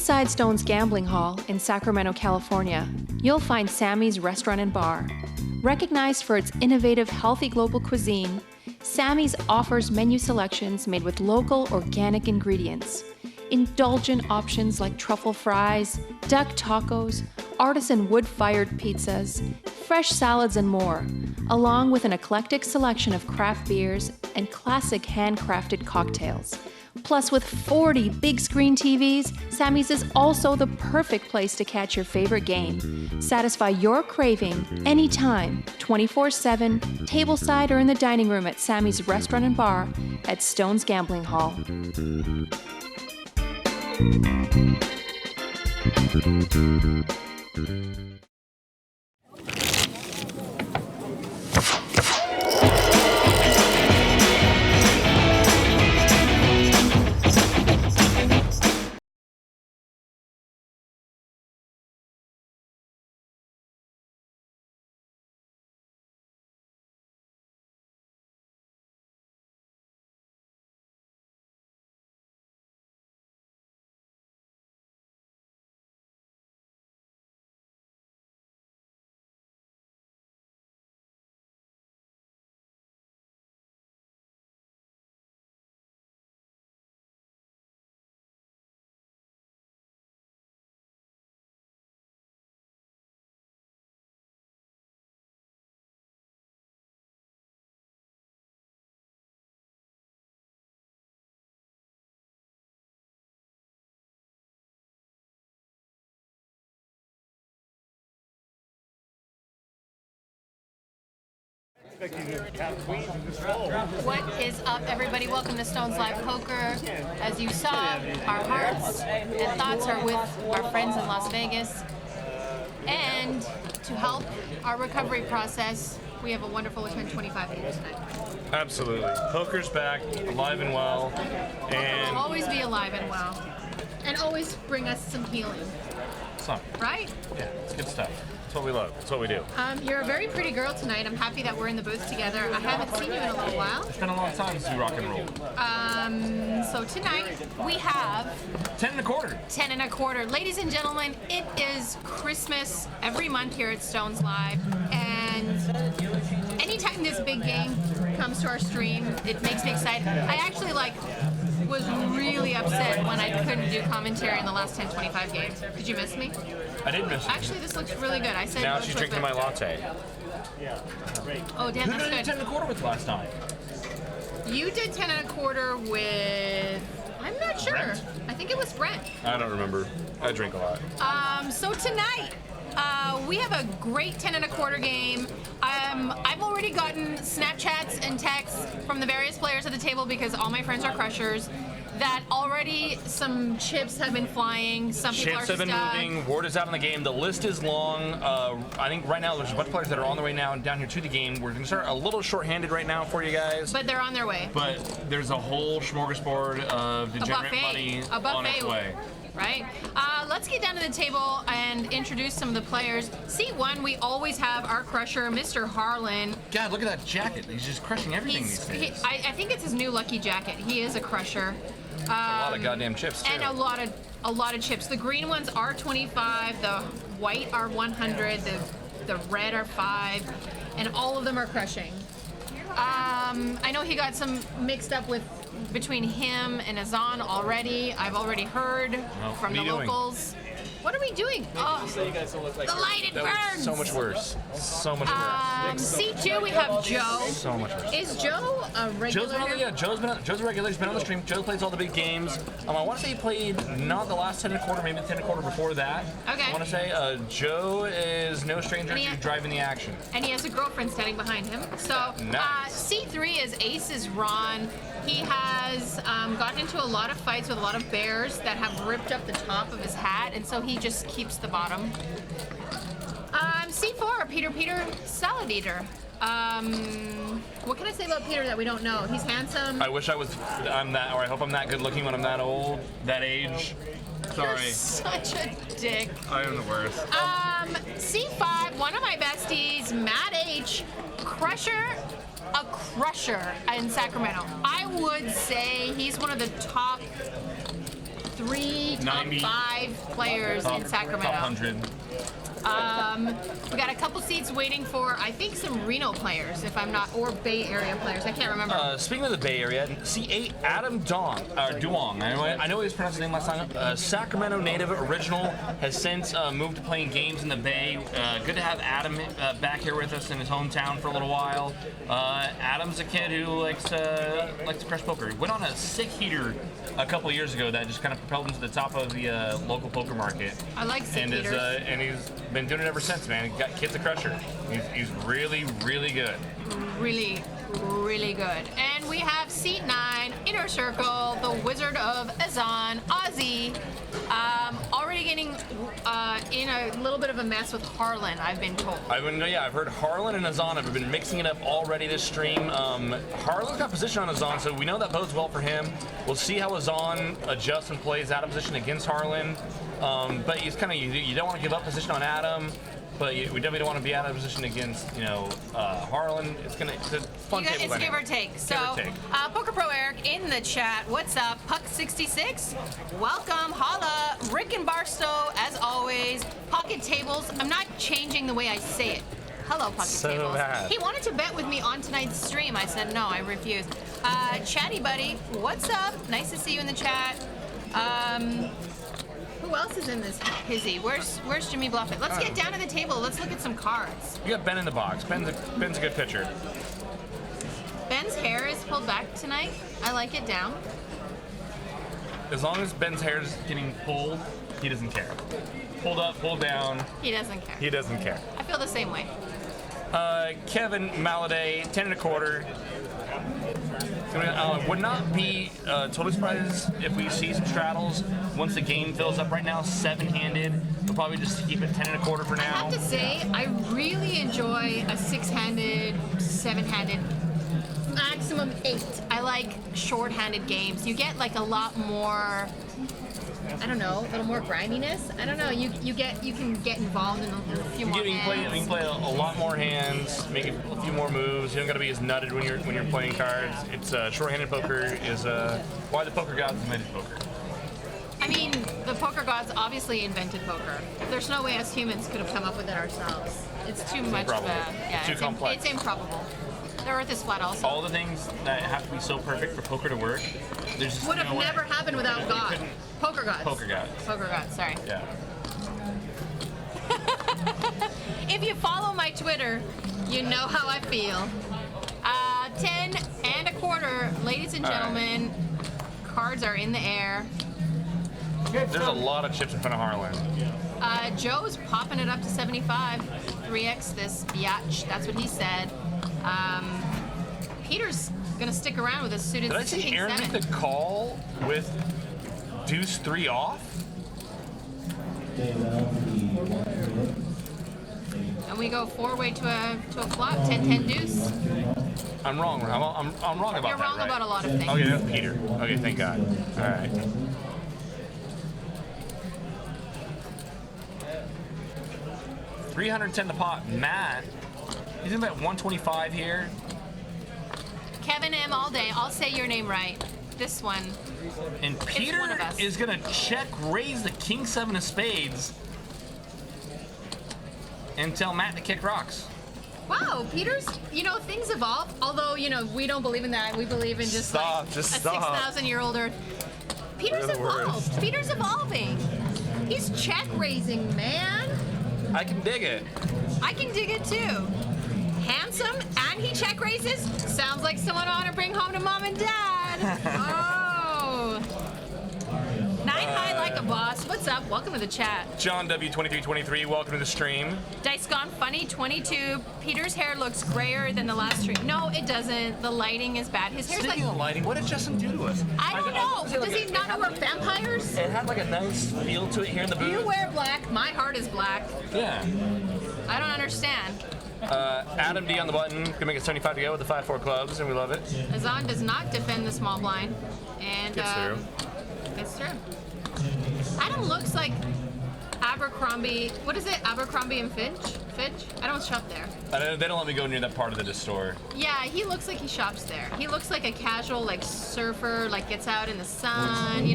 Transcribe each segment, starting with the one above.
Inside Stone's Gambling Hall in Sacramento, California, you'll find Sammy's Restaurant and Bar. Recognized for its innovative, healthy global cuisine, Sammy's offers menu selections made with local, organic ingredients. Indulgent options like truffle fries, duck tacos, artisan wood-fired pizzas, fresh salads, and more, along with an eclectic selection of craft beers and classic handcrafted cocktails. Plus, with 40 big screen TVs, Sammy's is also the perfect place to catch your favorite game. Satisfy your craving anytime, 24/7, tableside or in the dining room at Sammy's Restaurant and Bar at Stone's Gambling Hall. What is up, everybody? Welcome to Stone's Live Poker. As you saw, our hearts and thoughts are with our friends in Las Vegas. And to help our recovery process, we have a wonderful Within 25 here tonight. Absolutely. Poker's back, alive and well. And will always be alive and well. And always bring us some healing. Some. Right? Yeah, it's good stuff. That's what we love. That's what we do. You're a very pretty girl tonight. I'm happy that we're in the booth together. I haven't seen you in a little while. It's been a long time since we rock and roll. So tonight we have 10 1/4. 10 1/4. Ladies and gentlemen, it is Christmas every month here at Stone's Live, and anytime this big game comes to our stream, it makes me excited. I actually was really upset when I couldn't do commentary in the last 10-25 games. Did you miss me? I did miss you. Actually, this looks really good. I said now she's drinking my latte. Oh, damn, Who that's did I good. do 10 1/4 with last time? You did 10 1/4 with... I'm not sure. Brent? I think it was Brent. I don't remember. I drink a lot. So tonight, we have a great 10 1/4 game. I've already gotten Snapchats and texts from the various players at the table because all my friends are crushers. That already some chips have been flying. Some people Chips are have been stuck. moving. Word is out on the game. The list is long. I think right now there's a bunch of players that are on their way now down here to the game. We're going to start a little short-handed right now for you guys. But they're on their way. But there's a whole smorgasbord of degenerate money on its way. Right? Let's get down to the table and introduce some of the players. Seat 1, we always have our crusher, Mr. Harlan. God, look at that jacket. He's just crushing everything these days. I think it's his new lucky jacket. He is a crusher. A lot of goddamn chips, too. And a lot of chips. The green ones are 25, the white are 100, the red are 5, and all of them are crushing. I know he got some mixed up between him and Azan already. I've already heard from the locals. What are we doing? Oh, so you guys don't look like the light, it burns. So much worse. So much worse. C2, we have Joe. So much worse. Is Joe a regular? Joe's a regular. He's been on the stream. Joe plays all the big games. I want to say he played not the last 10 1/4, maybe the 10 1/4 before that. Okay. I want to say Joe is no stranger to driving the action. And he has a girlfriend standing behind him. So nice. C3 is Ace's Ron. He has gotten into a lot of fights with a lot of bears that have ripped up the top of his hat, and so he just keeps the bottom. C4, Peter Salad Eater. What can I say about Peter that we don't know? He's handsome. I wish I'm that, or I hope I'm that good looking when I'm that old, that age. Sorry. You're such a dick. I am the worst. C5, one of my besties, Matt H, a crusher in Sacramento. I would say he's one of the top 3 top 90. 5 players in Sacramento. Top 100. We got a couple seats waiting for, I think, some Reno players, if I'm not, or Bay Area players. I can't remember. Speaking of the Bay Area, C8 Adam Duong. I know he was pronounced his name last time. Sacramento native original has since moved to playing games in the Bay. Good to have Adam back here with us in his hometown for a little while. Adam's a kid who likes to crush poker. He went on a sick heater a couple years ago that just kind of propelled him to the top of the local poker market. I like sick heaters. And he's been doing it ever since, man. He got Kid's a crusher. He's really, really good. Really, really good. And we have seat 9, Inner Circle, the Wizard of Azan, Ozzy. Already getting in a little bit of a mess with Harlan, I've been told. I've heard Harlan and Azan have been mixing it up already this stream. Harlan's got position on Azan, so we know that bodes well for him. We'll see how Azan adjusts and plays out of position against Harlan. But he's kind of, you don't want to give up position on Adam, but we definitely don't want to be out of position against, Harlan. It's a fun table It's dynamic. give or take. So, Poker Pro Eric in the chat. What's up? Puck66. Welcome. Holla. Rick and Barstow, as always. Pocket Tables. I'm not changing the way I say it. Hello, Pocket Tables. Bad. He wanted to bet with me on tonight's stream. I said no, I refused. Chatty Buddy, what's up? Nice to see you in the chat. Who else is in this hizzy? Where's Jimmy Bluffett? Let's get down to the table. Let's look at some cards. You got Ben in the box. Ben's a good pitcher. Ben's hair is pulled back tonight. I like it down. As long as Ben's hair is getting pulled, he doesn't care. Pulled up, pulled down. He doesn't care. He doesn't care. I feel the same way. Kevin Maladay, 10 1/4. Would not be totally surprised if we see some straddles once the game fills up. Right now, 7-handed. We'll probably just keep it 10 1/4 for now. I have to say, I really enjoy a 6-handed, 7-handed, maximum 8. I like short-handed games. You get like a lot more, I don't know, a little more grindiness. I don't know. You can get involved in a few more You can play a lot more hands, make a few more moves. You don't got to be as nutted when you're playing cards. It's short-handed poker is why the poker gods invented poker. I mean, the poker gods obviously invented poker. There's no way us humans could have come up with it ourselves. It's too much of a Too complex. It's improbable. The Earth is flat. Also, All the things that have to be so perfect for poker to work, there's just would have no way. never happened without God. couldn't- Poker gods. Poker gods. Poker gods. Sorry. Yeah. If you follow my Twitter, you know how I feel. 10 1/4, ladies and gentlemen. Cards are in the air. There's a lot of chips in front of Harlan. Joe's popping it up to 75. 3x this biatch. That's what he said. Peter's gonna stick around with us suited Did I see King Aaron 7. make the call with Deuce 3 off? And we go 4-way to a flop. 10-10 deuce. I'm wrong. I'm wrong about You're that. wrong right? about a lot of things. Okay, that's Peter. Okay, thank God. All right. $310 the pot. Matt, he's in about 125 here. Kevin M. all day. I'll say your name right. This one. And Peter one of us. is gonna check raise the King 7 of spades and tell Matt to kick rocks. Wow, Peter's, things evolve. Although, we don't believe in that. We believe in just Stop, like just a stop. 6,000-year-old Earth. Peter's We're the worst. evolved. Peter's evolving. He's check raising, man. I can dig it. I can dig it too. Handsome and he check raises. Sounds like someone I want to bring home to mom and dad. Oh. 9 high like a boss. What's up? Welcome to the chat. John W2323, welcome to the stream. Dice Gone Funny 22. Peter's hair looks grayer than the last stream. No, it doesn't. The lighting is bad. His hair's Speaking of lighting, what did Justin do to us? I don't know. Does he not know we're vampires? It had like a nice feel to it here in the booth. You wear black. My heart is black. Yeah. I don't understand. Adam D on the button, can make it 75 to go with the 5-4 clubs, and we love it. Azan does not defend the small blind. And Gets through. It's true. Adam looks like Abercrombie. What is it? Abercrombie and Fitch? I don't shop there. They don't let me go near that part of the store. Yeah, he looks like he shops there. He looks like a casual, surfer, gets out in the sun. He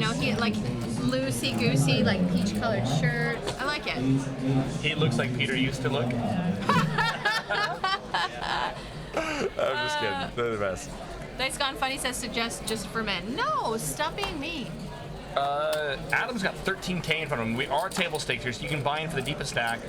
loosey goosey, like peach colored shirt. I like it. He looks like Peter used to look. I'm just kidding. They're the best. Dice Gone Funny says suggest just for men. No, stop being mean. Adam's got 13K in front of him. We are table stakes here, so you can buy in for the deepest stack.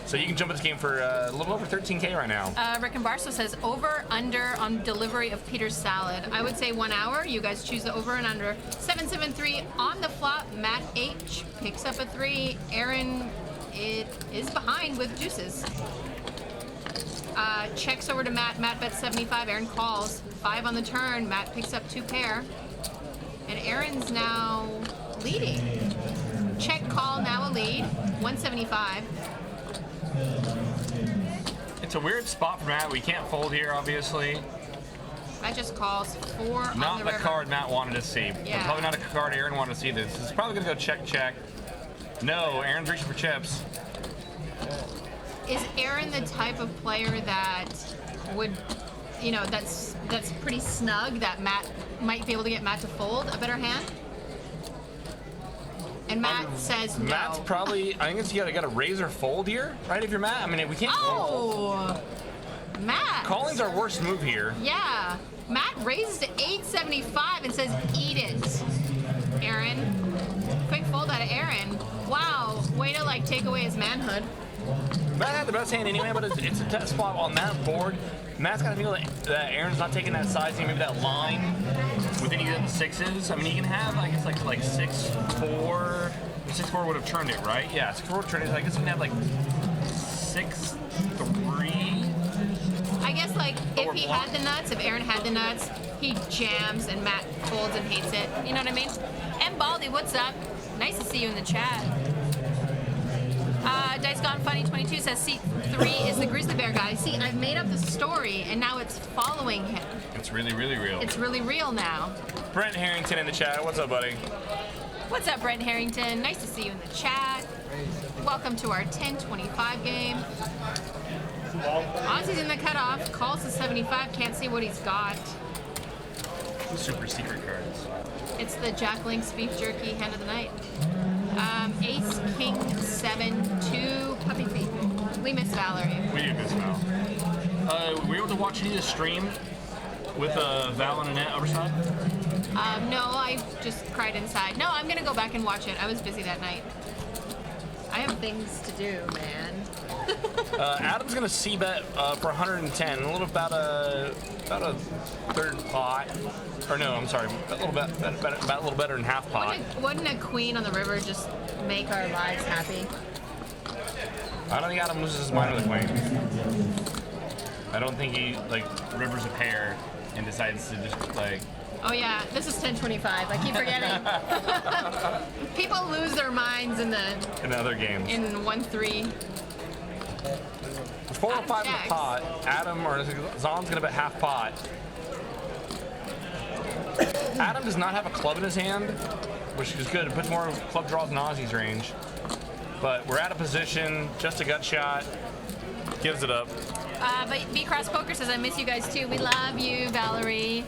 So you can jump in this game for a little over 13K right now. Rick and Barstow says over under on delivery of Peter's salad. I would say 1 hour. You guys choose the over and under. 773 on the flop. Matt H picks up a 3. Aaron is behind with juices. Checks over to Matt. Matt bets 75. Aaron calls. 5 on the turn. Matt picks up 2 pair. And Aaron's now leading. Check call, now a lead. 175. It's a weird spot for Matt. We can't fold here, obviously. That just calls 4 on Not the the river. card Matt wanted to see. Yeah. Probably not a card Aaron wanted to see. This is probably going to go check, check. No, Aaron's reaching for chips. Is Aaron the type of player that would, you know, that's pretty snug that Matt might be able to get Matt to fold a better hand? And Matt says no. Matt's probably, I think it's you got a raise or fold here, right? If you're Matt, I mean, we can't. Oh, Matt. Calling's our worst move here. Yeah. Matt raises to 875 and says, eat it. Aaron. Quick fold out of Aaron. Wow. Way to, like, take away his manhood. Matt had the best hand anyway, but it's a test spot on that board. Matt's got to feel that Aaron's not taking that sizing, maybe that line within either the sixes. I mean, he can have, I guess, like 6-4. 6-4 would have turned it, right? Yeah, 6-4 would have turned it. I guess we can have, like, 6-3. I guess, like, if he had the nuts, if Aaron had the nuts, he jams and Matt folds and hates it. You know what I mean? M. Baldy, what's up? Nice to see you in the chat. Dice Gone Funny 22 says seat 3 is the grizzly bear guy. See, I've made up the story and now it's following him. It's really, really real. It's really real now. Brent Harrington in the chat. What's up, buddy? What's up, Brent Harrington? Nice to see you in the chat. Welcome to our 10-25 game. Ozzy's in the cutoff. Calls to 75. Can't see what he's got. Super secret cards. It's the Jack Link's beef jerky hand of the night. Ace, King, 7, 2 puppy feet. We miss Valerie. We do miss Val. Were you able to watch any of the stream with Val and Annette Overside? No, I just cried inside. No, I'm gonna go back and watch it. I was busy that night. I have things to do, man. Adam's gonna c-bet for 110, a little about a third pot, or no, I'm sorry, a little bit about a little better than half pot. Wouldn't a queen on the river just make our lives happy? I don't think Adam loses his mind with a queen. I don't think he like rivers a pair and decides to just like. Oh yeah, this is 1025. I keep forgetting. People lose their minds in other games. In 1-3. 405 in the pot. Adam or Zon's gonna bet half pot. Adam does not have a club in his hand, which is good. It puts more club draws in Ozzy's range. But we're out of position. Just a gut shot. Gives it up. But B-Cross Poker says, I miss you guys too. We love you, Valerie.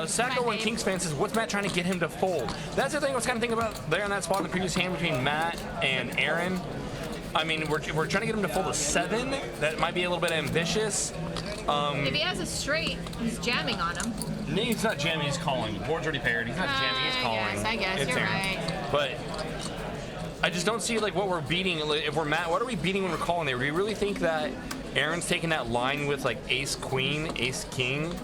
Sacco One Kings fan says, what's Matt trying to get him to fold? That's the thing I was kind of thinking about there in that spot in the previous hand between Matt and Aaron. I mean, we're trying to get him to fold a 7. That might be a little bit ambitious. If he has a straight, he's jamming on him. No, he's not jamming, he's calling. The board's already paired. He's not jamming, he's calling. I guess It's you're Aaron. right. But I just don't see like what we're beating. If we're Matt, what are we beating when we're calling there? Do you really think that Aaron's taking that line with like ace queen, ace king?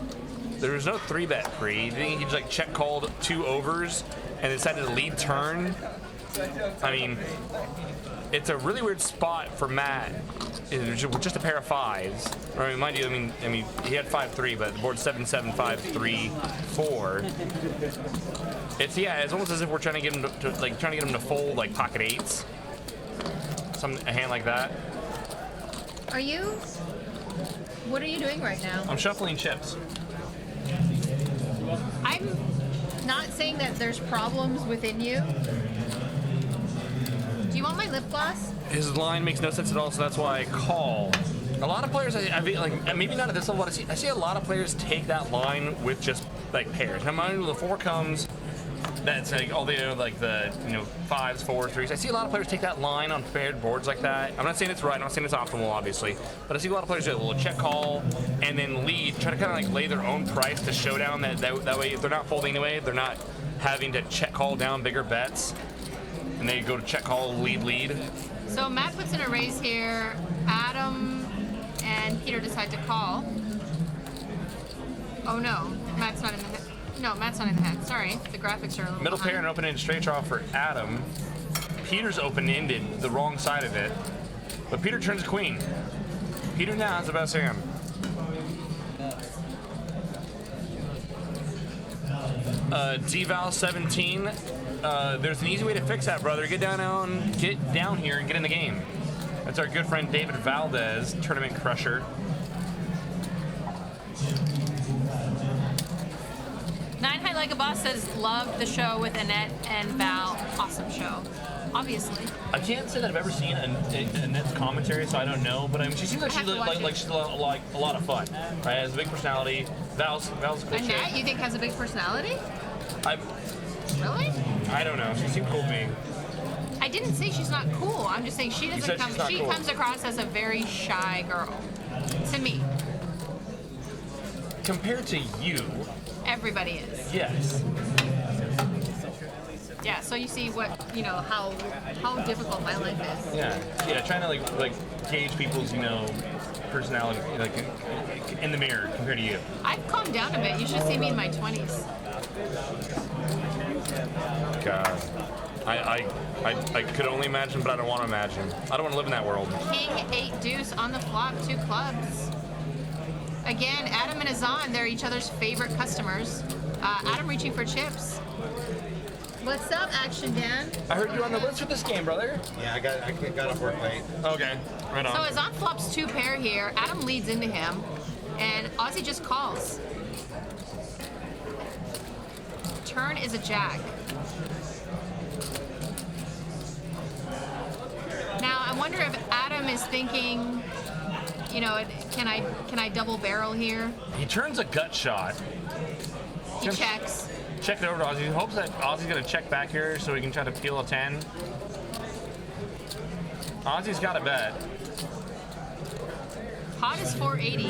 There was no 3-bet pre. You think he just like check called 2 overs and decided to lead turn? I mean, it's a really weird spot for Matt. It's just a pair of 5s. I mean, mind you, I mean, he had 5-3, but the board's 7-7, 5-3, 4. It's almost as if we're trying to get him to fold like pocket 8s, a hand like that. What are you doing right now? I'm shuffling chips. I'm not saying that there's problems within you. Do you want my lip gloss? His line makes no sense at all, so that's why I call. A lot of players, I feel like, maybe not at this level, but I see a lot of players take that line with just like pairs. Now, mind you, the 4 comes, That's like all the like the fives, fours, threes. I see a lot of players take that line on paired boards like that. I'm not saying it's right. I'm not saying it's optimal, obviously, but I see a lot of players do a little check call and then lead, try to kind of like lay their own price to showdown. That way, if they're not folding anyway, they're not having to check call down bigger bets, and they go to check call, lead. So Matt puts in a raise here. Adam and Peter decide to call. Oh no, Matt's not in the. No, Matt's not in the head. Sorry, the graphics are a little Middle behind. pair and open-ended straight draw for Adam. Peter's open-ended, the wrong side of it. But Peter turns queen. Peter now has the best hand. D-Val 17. There's an easy way to fix that, brother. Get down here and get in the game. That's our good friend David Valdez, Tournament Crusher. Nine High Like a Boss says, loved the show with Annette and Val. Awesome show. Obviously. I can't say that I've ever seen Annette's commentary, so I don't know. But I mean, she seems like she's a lot of fun. Right? Has a big personality. Val's cool. Annette, you think has a big personality? Really? I don't know. She seemed cool to me. I didn't say she's not cool. I'm just saying she doesn't come. She cool. comes across as a very shy girl. To me. Compared to you. Everybody is. Yes. Yeah, so you see how difficult my life is. Yeah, trying to like gauge people's personality like in the mirror compared to you. I've calmed down a bit. You should see me in my 20s. God, I could only imagine, but I don't want to imagine. I don't want to live in that world. King 8 deuce on the flop, 2 clubs. Again, Adam and Azan, they're each other's favorite customers. Adam reaching for chips. What's up, Action Dan? I heard you were on the list for this game, brother. Yeah, I got off work late. Okay, right on. So Azan flops 2 pair here. Adam leads into him, and Ozzy just calls. Turn is a jack. Now I wonder if Adam is thinking, can I double barrel here? He turns a gut shot. He checks. Check it over to Ozzy. He hopes that Ozzy's going to check back here so he can try to peel a 10. Ozzy's got a bet. Pot is 480.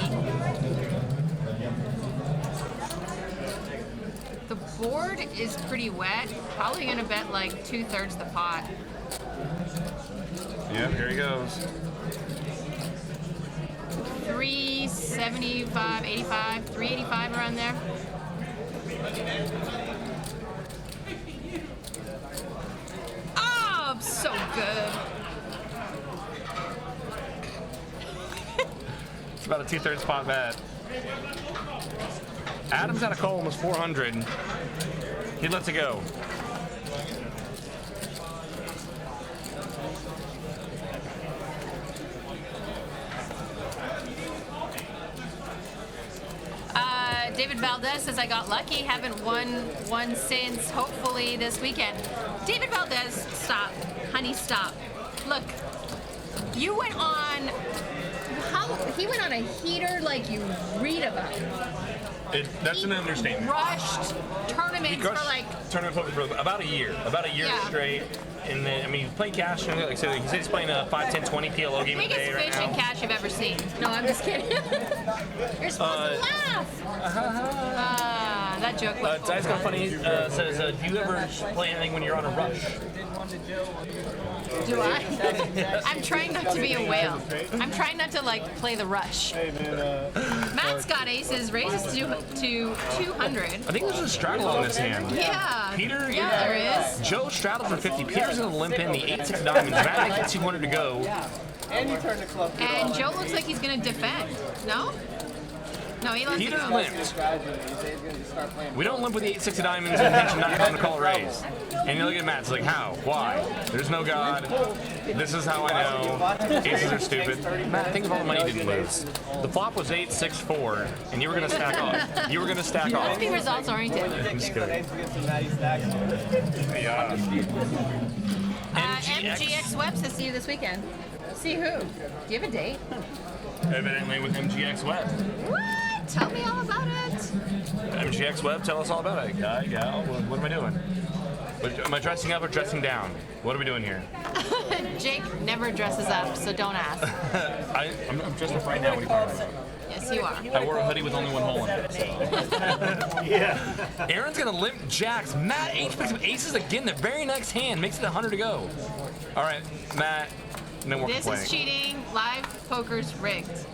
The board is pretty wet. Probably going to bet like 2/3 the pot. Yeah, here he goes. 375, 85, 385 around there. Oh, so good. It's about a 2/3 pot bet. Adam's at a call almost 400. He lets it go. David Valdez says, I got lucky, haven't won one since, hopefully this weekend. David Valdez, stop. Honey, stop. Look, you went on, he went on a heater like you read about. That's an understatement. Rushed tournaments for like... Tournament poker for about a year straight. And then, he's playing cash. Like I said, he said he's playing a 5, 10, 20 PLO game a day right Biggest fish now. in cash you've ever seen. No, I'm just kidding. You're supposed to laugh. That joke was Dice Got Funny says, do you ever play anything when you're on a rush? Do I? I'm trying not to be a whale. I'm trying not to play the rush. Matt's got aces, raises to 200. I think there's a straddle on this hand. Yeah. Peter, yeah, there is. Joe straddled for 50. Peter's gonna limp in the 8-6 diamonds. Matt makes it 200 to go. And you turn the club. And Joe looks like he's gonna defend. No? No, he lets Peter it go. limped. We don't limp with the 8-6 diamonds and intention not having to call a raise. And you look at Matt, it's like, how? Why? There's no God. This is how I know. Aces are stupid. Matt, think of all the money you didn't lose. The flop was 8-6-4, and you were going to stack off. You were going to stack off. Let's be results oriented. I'm just kidding. Yeah. MGX Web says see you this weekend. See who? Do you have a date? Evidently with MGX Web. What? Tell me all about it. MGX Web, tell us all about it. Guy, gal, what am I doing? But am I dressing up or dressing down? What are we doing here? Jake never dresses up, so don't ask. I'm dressed up right now. What are you talking about? Yes, you are. I wore a hoodie with only one hole in it. So. Yeah. Aaron's gonna limp jacks. Matt H picks up aces again. The very next hand makes it 100 to go. All right, Matt. No more This complaining. is cheating. Live poker's rigged.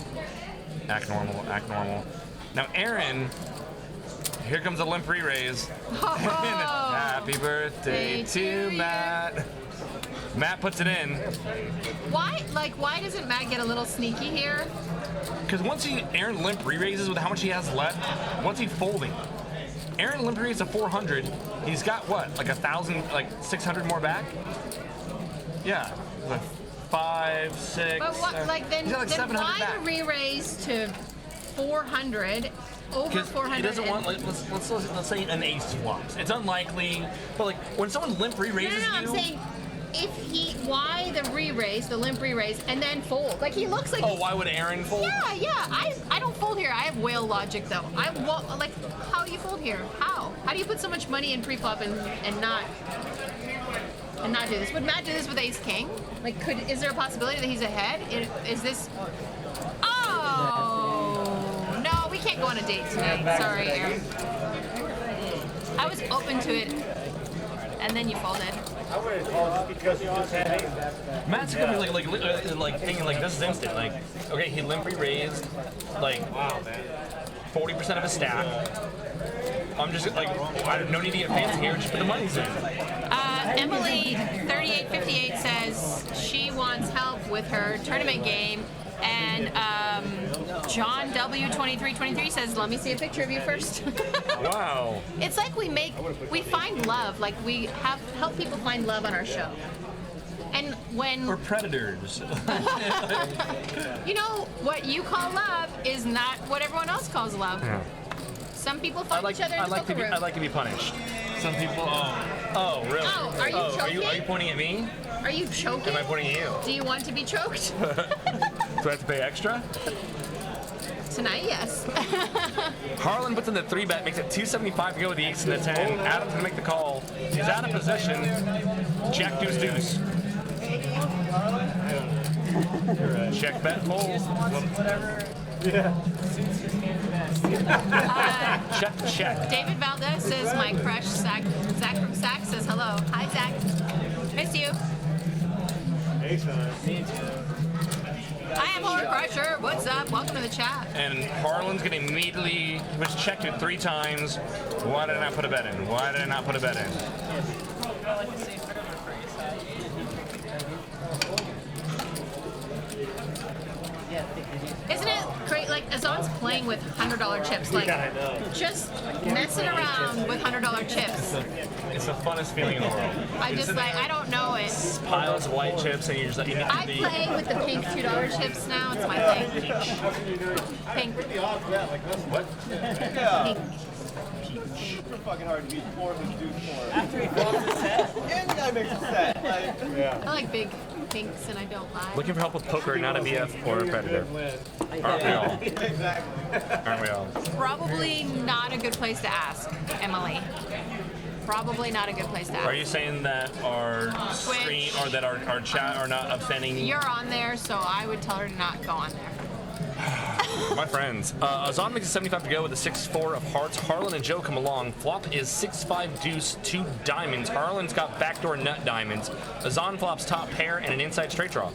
Act normal. Act normal. Now, Aaron. Here comes a limp re-raise. Oh, Happy birthday to Matt. Matt puts it in. why doesn't Matt get a little sneaky here? Because Aaron limp re-raises with how much he has left, what's he folding? Aaron limp re-raises a 400. He's got what, like 1,000, like 600 more back? Yeah, like 5, 6. But what, then he's got like 700 why back. the re-raise to 400, over Because 400? he doesn't want, like, let's say an ace flops. It's unlikely, but like when someone limp re-raises No, I'm saying why the re-raise, the limp re-raise, and then fold? Like he looks like. Oh, why would Aaron fold? Yeah. I don't fold here. I have whale logic though. I won't, like, how do you fold here? How do you put so much money in pre-flop and not do this? Would Matt do this with ace king? Like, is there a possibility that he's ahead? Is this? Oh no, we can't go on a date tonight. Sorry, Aaron. I was open to it, and then you folded. I would have called because you just had Matt's gonna be like thinking like this is instant. Like, okay, he limp re-raised like 40% of his stack. I'm just like, I have no need to get fancy here. Just put the monies in. Emily 3858 says she wants help with her tournament game, and John W2323 says, "Let me see a picture of you first." Wow. It's like we find love, like we help people find love on our show. And when We're predators. you know what you call love is not what everyone else calls love. Some people find each other in the poker room. I like to be punished. Some people. Oh, really? Oh, are you choking? Are you pointing at me? Are you choking? Am I pointing at you? Do you want to be choked? Do I have to pay extra? Tonight, yes. Harlan puts in the 3-bet, makes it 275 to go with the ace and the 10. Adam's gonna make the call. He's out of position. Jack deuce deuce. Check bet fold. Check. David Valdez says, my crush, Zach from Sac, says hello. Hi, Zach. Miss you. Hey, son. I am Horror Crusher. What's up? Welcome to the chat. And Harlan's gonna immediately, he was checked it 3 times. Why did I not put a bet in? Why did I not put a bet in? Isn't it great? Like, Azan's playing with $100 chips. Like, just messing around with $100 chips. It's the funnest feeling in the world. I don't know it. Piles of white chips and you're just like, you need I to be. play with the pink $2 chips now. It's my thing. Pink. What? Pink. Super fucking hard to beat 4 of his dudes 4. After he flops his set? And the guy makes a set. Like, yeah. I like big pinks and I don't lie. Looking for help with poker, not a BF or a predator. Aren't we all? Exactly. Aren't we all? Probably not a good place to ask, Emily. Probably not a good place to ask. Are you saying that our screen or that our chat are not offending You're on there, so I would tell her to not go on there. my friends? Azan makes a 75 to go with a 6-4 of hearts. Harlan and Joe come along. Flop is 6-5 deuce, 2 diamonds. Harlan's got backdoor nut diamonds. Azan flops top pair and an inside straight draw.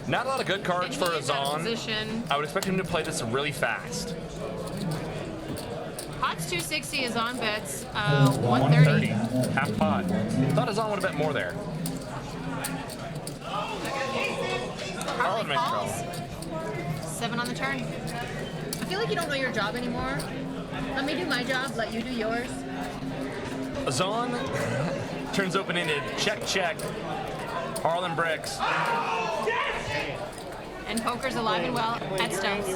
Not a lot of good cards And for he is out of Azan. position. I would expect him to play this really fast. Pot's 260 is on bets 130. Half pot. Thought Azan would have bet more there. Harlan makes calls. 7 on the turn. I feel like you don't know your job anymore. Let me do my job, let you do yours. Azan turns open-ended. Check, check. Harlan bricks. And poker's alive and well at Stones.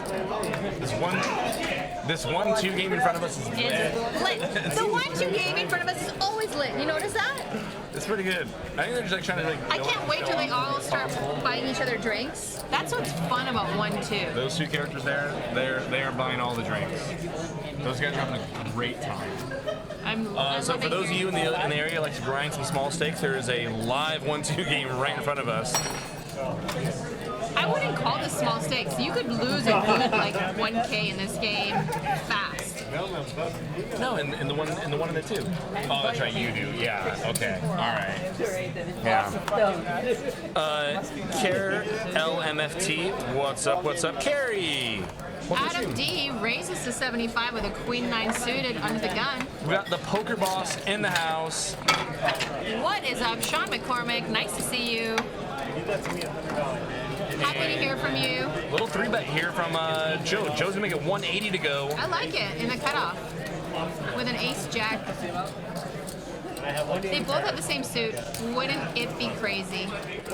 This 1-2 game in front of us is lit. It's lit. The 1-2 game in front of us is always lit. You notice that? It's pretty good. I think they're just like trying to like. I can't wait till they all start buying each other drinks. That's what's fun about 1-2. Those two characters there, they are buying all the drinks. Those guys are having a great time. So for those of you in the area like to grind some small stakes, there is a live 1-2 game right in front of us. I wouldn't call this small stakes. You could lose a good like 1K in this game fast. No, in the one in the two. Oh, that's right, you do. Yeah. Okay. All right. Yeah. Care LMFT. What's up? What's up, Carrie? Adam D raises to 75 with a queen 9 suited under the gun. We got the poker boss in the house. What is up, Sean McCormick? Nice to see you. Happy to hear from you. Little 3-bet here from Joe. Joe's gonna make it 180 to go. I like it in the cutoff with an ace jack. They both have the same suit. Wouldn't it be crazy?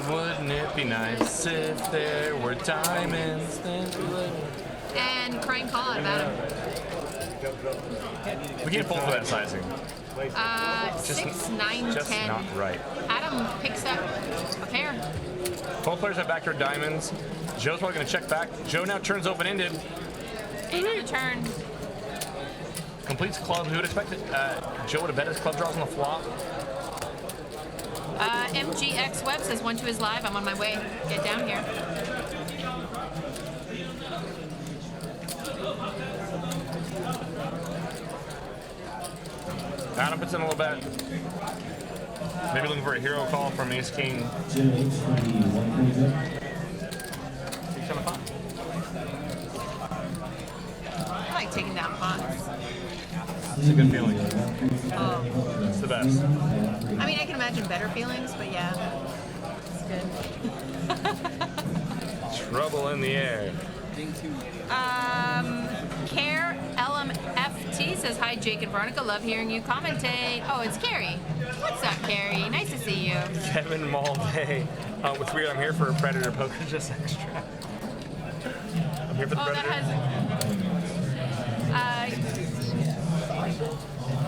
Wouldn't it be nice if there were diamonds? And crying call out about him. We can't both for that sizing. 6, 9, Just 10. not right. Adam picks up a pair. Both players have backdoor diamonds. Joe's probably going to check back. Joe now turns open-ended. 8 on the turn. Completes club. Who would expect it? Joe would have bet his club draws on the flop. MGX Web says 1-2 is live. I'm on my way. Get down here. Adam puts in a little bet. Maybe looking for a hero call from Ace King. I like taking down pots. It's a good feeling. Oh. It's the best. I mean, I can imagine better feelings, but yeah, it's good. Trouble in the air. Care LMFT says, hi, Jake and Veronica. Love hearing you commentate. Oh, it's Carrie. What's up, Carrie? Nice to see you. Kevin Mulvey. What's weird, I'm here for Predator Poker, just extra. I'm here for the Predator. That has...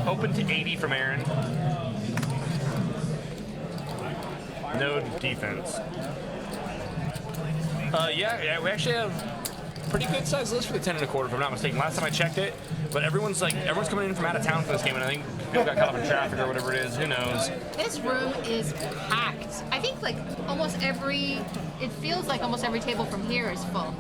Open to 80 from Aaron. No defense. Yeah, we actually have pretty good sized list for the 10 and a quarter, if I'm not mistaken. Last time I checked it, but everyone's coming in from out of town for this game, and I think people got caught up in traffic or whatever it is. Who knows? This room is packed. I think it feels like almost every table from here is full.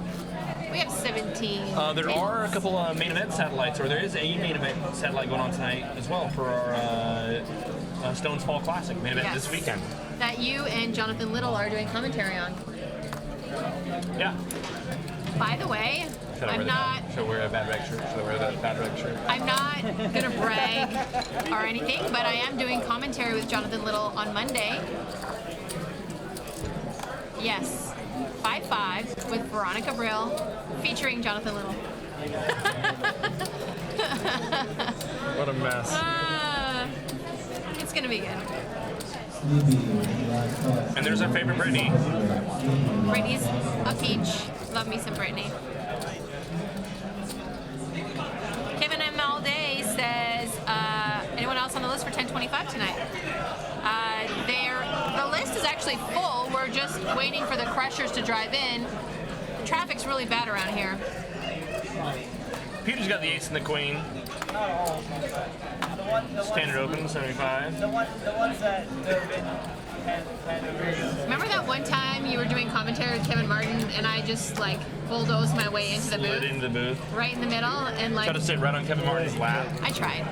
We have 17. There are a couple main event satellites, or there is a main event satellite going on tonight as well for our Stones Fall Classic main event this weekend. That you and Jonathan Little are doing commentary on. Yeah. By the way, Should I wear a bad reg shirt? Should I wear that bad reg shirt? I'm not gonna brag or anything, but I am doing commentary with Jonathan Little on Monday. Yes, 5-5 with Veronica Brill, featuring Jonathan Little. What a mess. It's gonna be good. And there's our favorite Brittany. Brittany's a peach. Love me some Brittany. Kevin M. all day says, anyone else on the list for 1025 tonight? The list is actually full. We're just waiting for the crushers to drive in. Traffic's really bad around here. Peter's got the ace and the queen. Standard open, 75. The ones that Remember that one time you were doing commentary with Kevin Martin and I just bulldozed my way into the booth? Slid into the booth. Right in the middle and Try to sit right on Kevin Martin's lap. I tried.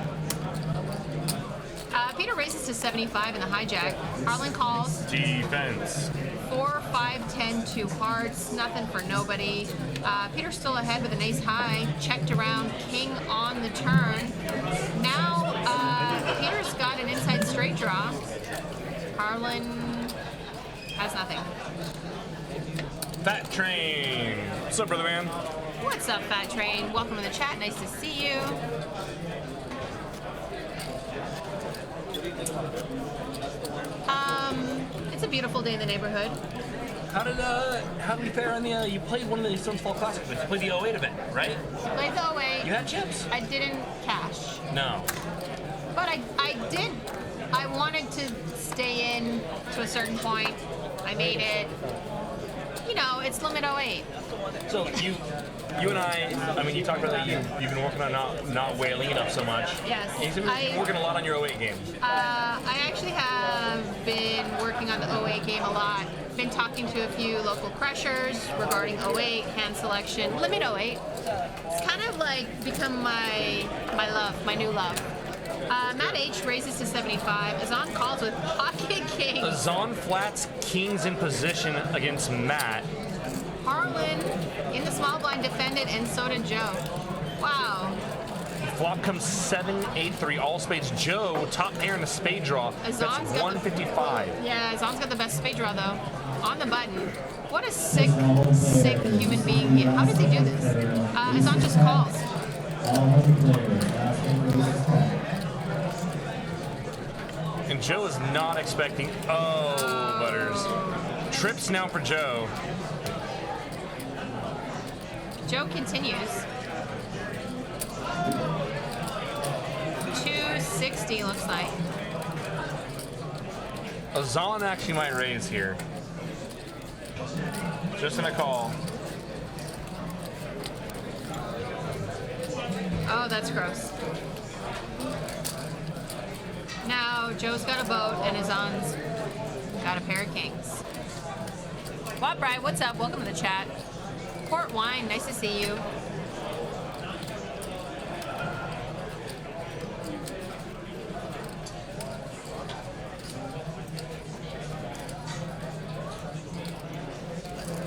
Peter raises to 75 in the hijack. Harlan calls. Defense. 4, 5, 10, 2 hearts. Nothing for nobody. Peter's still ahead with an ace high. Checked around. King on the turn. Now Peter's got an inside straight draw. Harlan has nothing. Fat Train. What's up, brother man? What's up, Fat Train? Welcome to the chat. Nice to see you. It's a beautiful day in the neighborhood. How did we fare on the? You played one of the Stones Fall Classics. You played the 08 event, right? Played the 08. You had chips. I didn't cash. No. But I did I wanted to stay in to a certain point. I made it. You know, it's limit 08. So you and I mean, you talked about that you've been working on not whaling it up so much. Yes. You've been working a lot on your 08 game. I actually have been working on the 08 game a lot. Been talking to a few local crushers regarding 08, hand selection, limit 08. It's kind of like become my love, my new love. Matt H raises to 75. Azan calls with Pocket King. Azan flats kings in position against Matt. Harlan in the small blind defended, and so did Joe. Wow. Flop comes 7-8-3, all spades. Joe, top pair in the spade draw. That's Azan's got 155. Yeah, Azan's got the best spade draw though. On the button. What a sick human being he is. How does he do this? Azan just calls. And Joe is not expecting. Oh, Butters. Trips now for Joe. Joe continues. 260 looks like. Azan actually might raise here. Just in a call. Oh, that's gross. Now Joe's got a boat and Azan's got a pair of kings. What, Brian? What's up? Welcome to the chat. Port Wine, nice to see you.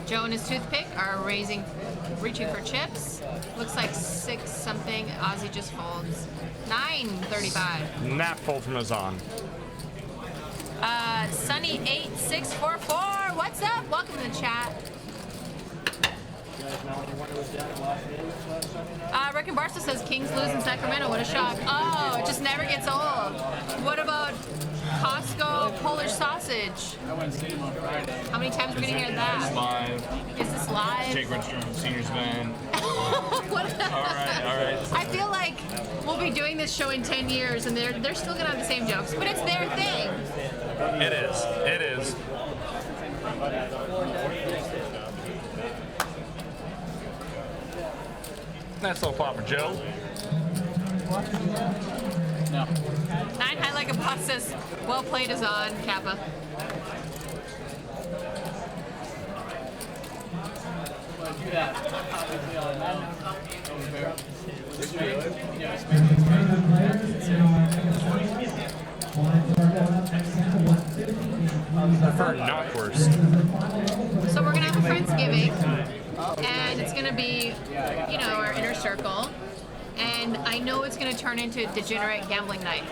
Joe and his toothpick are reaching for chips. Looks like 6 something. Ozzy just folds. 935. Nap fold from Azan. Sunny8644. What's up? Welcome to the chat. Rick and Barstow says Kings lose in Sacramento. What a shock. Oh, it just never gets old. What about Costco Polish sausage? How many times are we going to hear that? Live. Is this live? Jake Redstrom, Seniors Band. What the- All right. I feel like we'll be doing this show in 10 years and they're still going to have the same jokes, but it's their thing. It is. Nice little flop for Joe. 9 high like a boss says, well played Azan, Kappa. For Knockwurst. So we're gonna have a Friendsgiving, and it's gonna be, you know, our inner circle, and I know it's gonna turn into degenerate gambling night.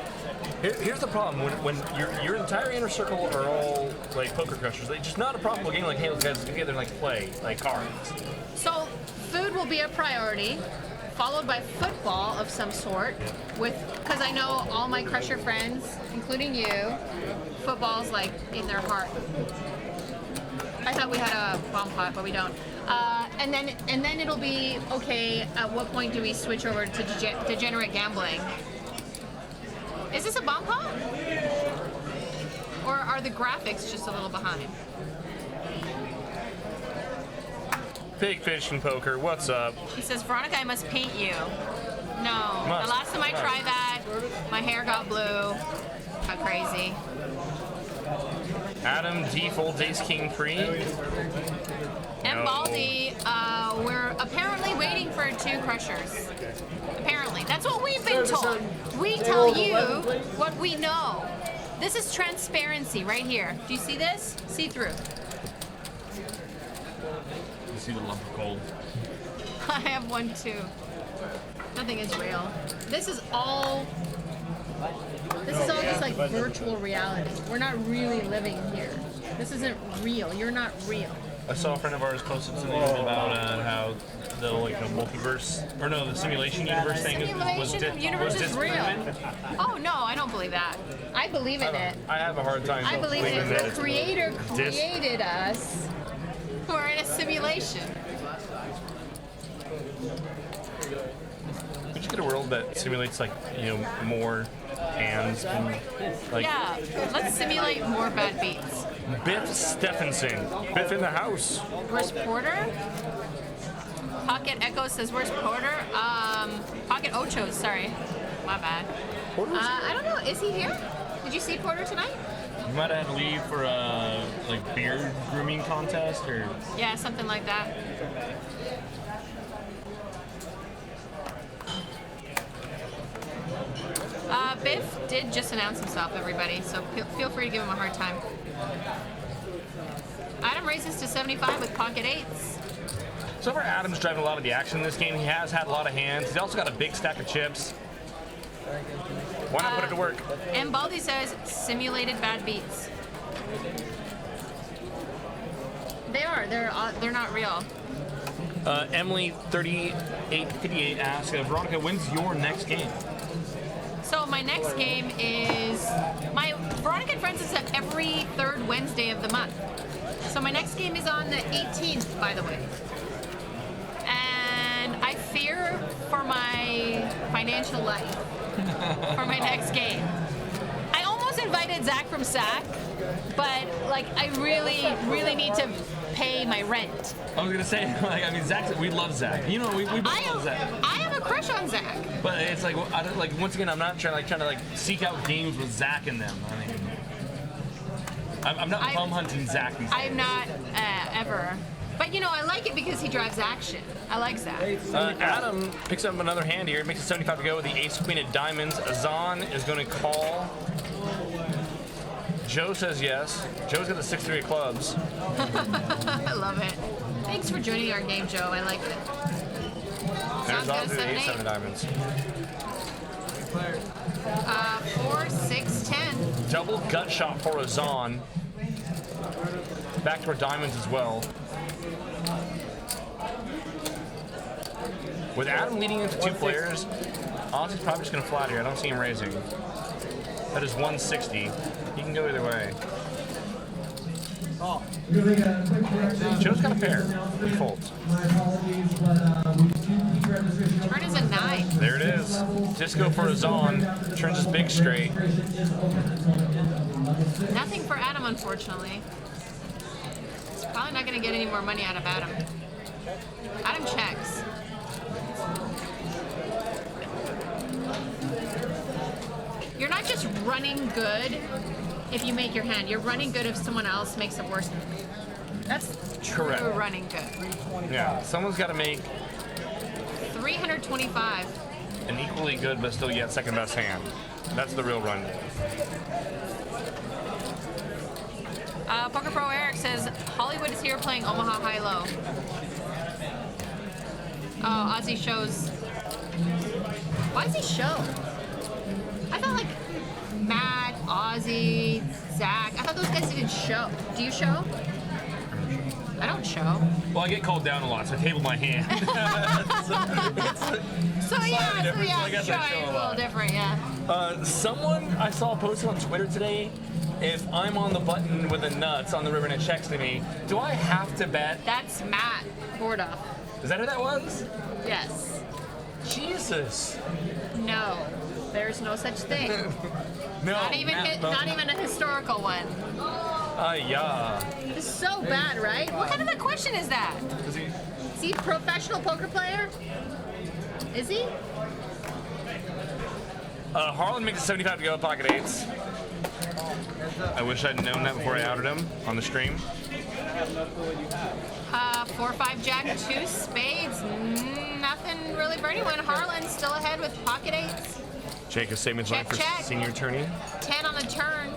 Here's the problem: when your entire inner circle are all like poker crushers, they just not a problem with getting like, hey, let's guys get together and like play like cards. So food will be a priority, followed by football of some sort, because I know all my crusher friends, including you, football's like in their heart. I thought we had a bomb pot, but we don't. And then it'll be okay. At what point do we switch over to degenerate gambling? Is this a bomb pot? Or are the graphics just a little behind? Big fish in poker. What's up? He says, Veronica, I must paint you. No. Must. The last time I tried that, my hair got blue. Got crazy. Adam D folds ace king pre. And No. Baldy, we're apparently waiting for 2 crushers. Apparently. That's what we've been told. We tell you what we know. This is transparency right here. Do you see this? See through. You see the lump of gold. I have one too. Nothing is real. This is all just like virtual reality. We're not really living here. This isn't real. You're not real. I saw a friend of ours posted something about how the multiverse, or no, the simulation universe thing Simulation universe is real. disproven. Oh no, I don't believe that. I believe in it. I have a hard time I believe in believing it. that The it's creator created us. We're in a simulation. We should get a world that simulates like more hands and like Yeah, let's simulate more bad beats. Biff Stephenson. Biff in the house. Where's Porter? Pocket Echo says, where's Porter? Pocket Ocho, sorry. My bad. I don't know, is he here? Did you see Porter tonight? You might have had to leave for a like beard grooming contest or. Yeah, something like that. Biff did just announce himself, everybody, so feel free to give him a hard time. Adam raises to 75 with pocket eights. So far, Adam's driving a lot of the action in this game. He has had a lot of hands. He's also got a big stack of chips. Why not put it to work? And Baldy says simulated bad beats. They are. They're not real. Emily 3858 asks, Veronica, when's your next game? So my next game is my Veronica and Friends is every third Wednesday of the month. So my next game is on the 18th, by the way. And I fear for my financial life for my next game. I almost invited Zach from SAC, but like I really need to pay my rent. I was gonna say, like, I mean, Zach, we love Zach. We both love Zach. I have a crush on Zach. But it's like, I don't, like, once again, I'm not trying to seek out games with Zach in them. I mean, I'm not bum hunting Zach these days. I'm not ever. But I like it because he drives action. I like Zach. Adam picks up another hand here. Makes it 75 to go with the ace queen of diamonds. Azan is going to call. Joe says yes. Joe's got the 6-3 of clubs. I love it. Thanks for joining our game, Joe. I like it. There's got a also the 7-8. 8-7 of diamonds. 4, 6, 10. Double gut shot for Azan. Back to our diamonds as well. With Adam leading into 2 players, Ozzy's probably just going to flat here. I don't see him raising. That is 160. He can go either way. Joe's got a pair. He folds. Turn is a 9. There it is. Disco for Azan. Turns his big straight. Nothing for Adam, unfortunately. He's probably not going to get any more money out of Adam. Adam checks. You're not just running good if you make your hand. You're running good if someone else makes it worse. That's Correct. true running good. Yeah, someone's got to make 325. an equally good but still yet second best hand. That's the real run. Poker Pro Eric says Hollywood is here playing Omaha High-Low. Oh, Ozzy shows. Why does he show? I thought like Matt, Ozzy, Zach. I thought those guys didn't show. Do you show? I don't show. Well, I get called down a lot, so I table my hand. So yeah, different, so I guess I show showing a is a lot. little different, yeah. Someone I saw posted on Twitter today, if I'm on the button with the nuts on the river and it checks to me, do I have to bet? That's Matt Bordoff. Is that who that was? Yes. Jesus. No. There's no such thing. No. Not even not even a historical one. Yeah. It's so bad, right? What kind of a question is that? Is he? Is he a professional poker player? Is he? Harlan makes it 75 to go with pocket eights. I wish I'd known that before I outed him on the stream. 4, 5, jack, 2 spades. Nothing really for anyone. Harlan's still ahead with pocket eights. Jacob Saban's line for check. senior attorney. 10 on the turn.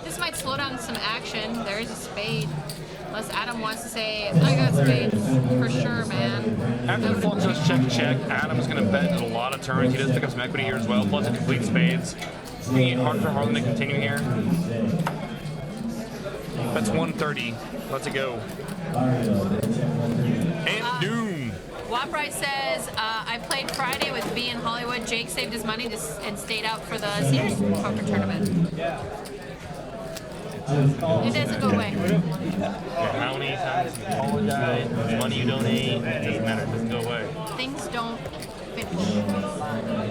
This might slow down some action. There is a spade. Unless Adam wants to say, I got spades for sure, man. After the flop goes check, Adam's going to bet a lot of turns. He does pick up some equity here as well, plus a complete spades. It's going to be hard for Harlan to continue here. That's 130. Let's it go. And doom. Waprice says, I played Friday with B in Hollywood. Jake saved his money and stayed out for the seniors poker tournament. It doesn't go away. How many times you apologize, how much money you donate, it doesn't matter. It doesn't go away. Things don't finish.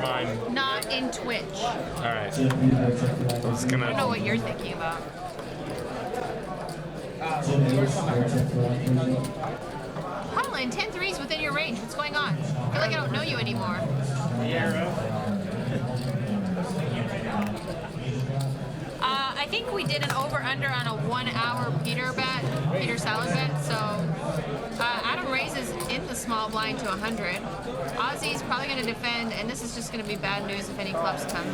time. Not in Twitch. All right. I'm just I don't know gonna. what you're thinking about. Harlan, 10 threes within your range. What's going on? I feel like I don't know you anymore. I think we did an over-under on a 1 hour Peter salad bet, so Adam raises in the small blind to 100. Ozzy's probably going to defend, and this is just going to be bad news if any clubs come.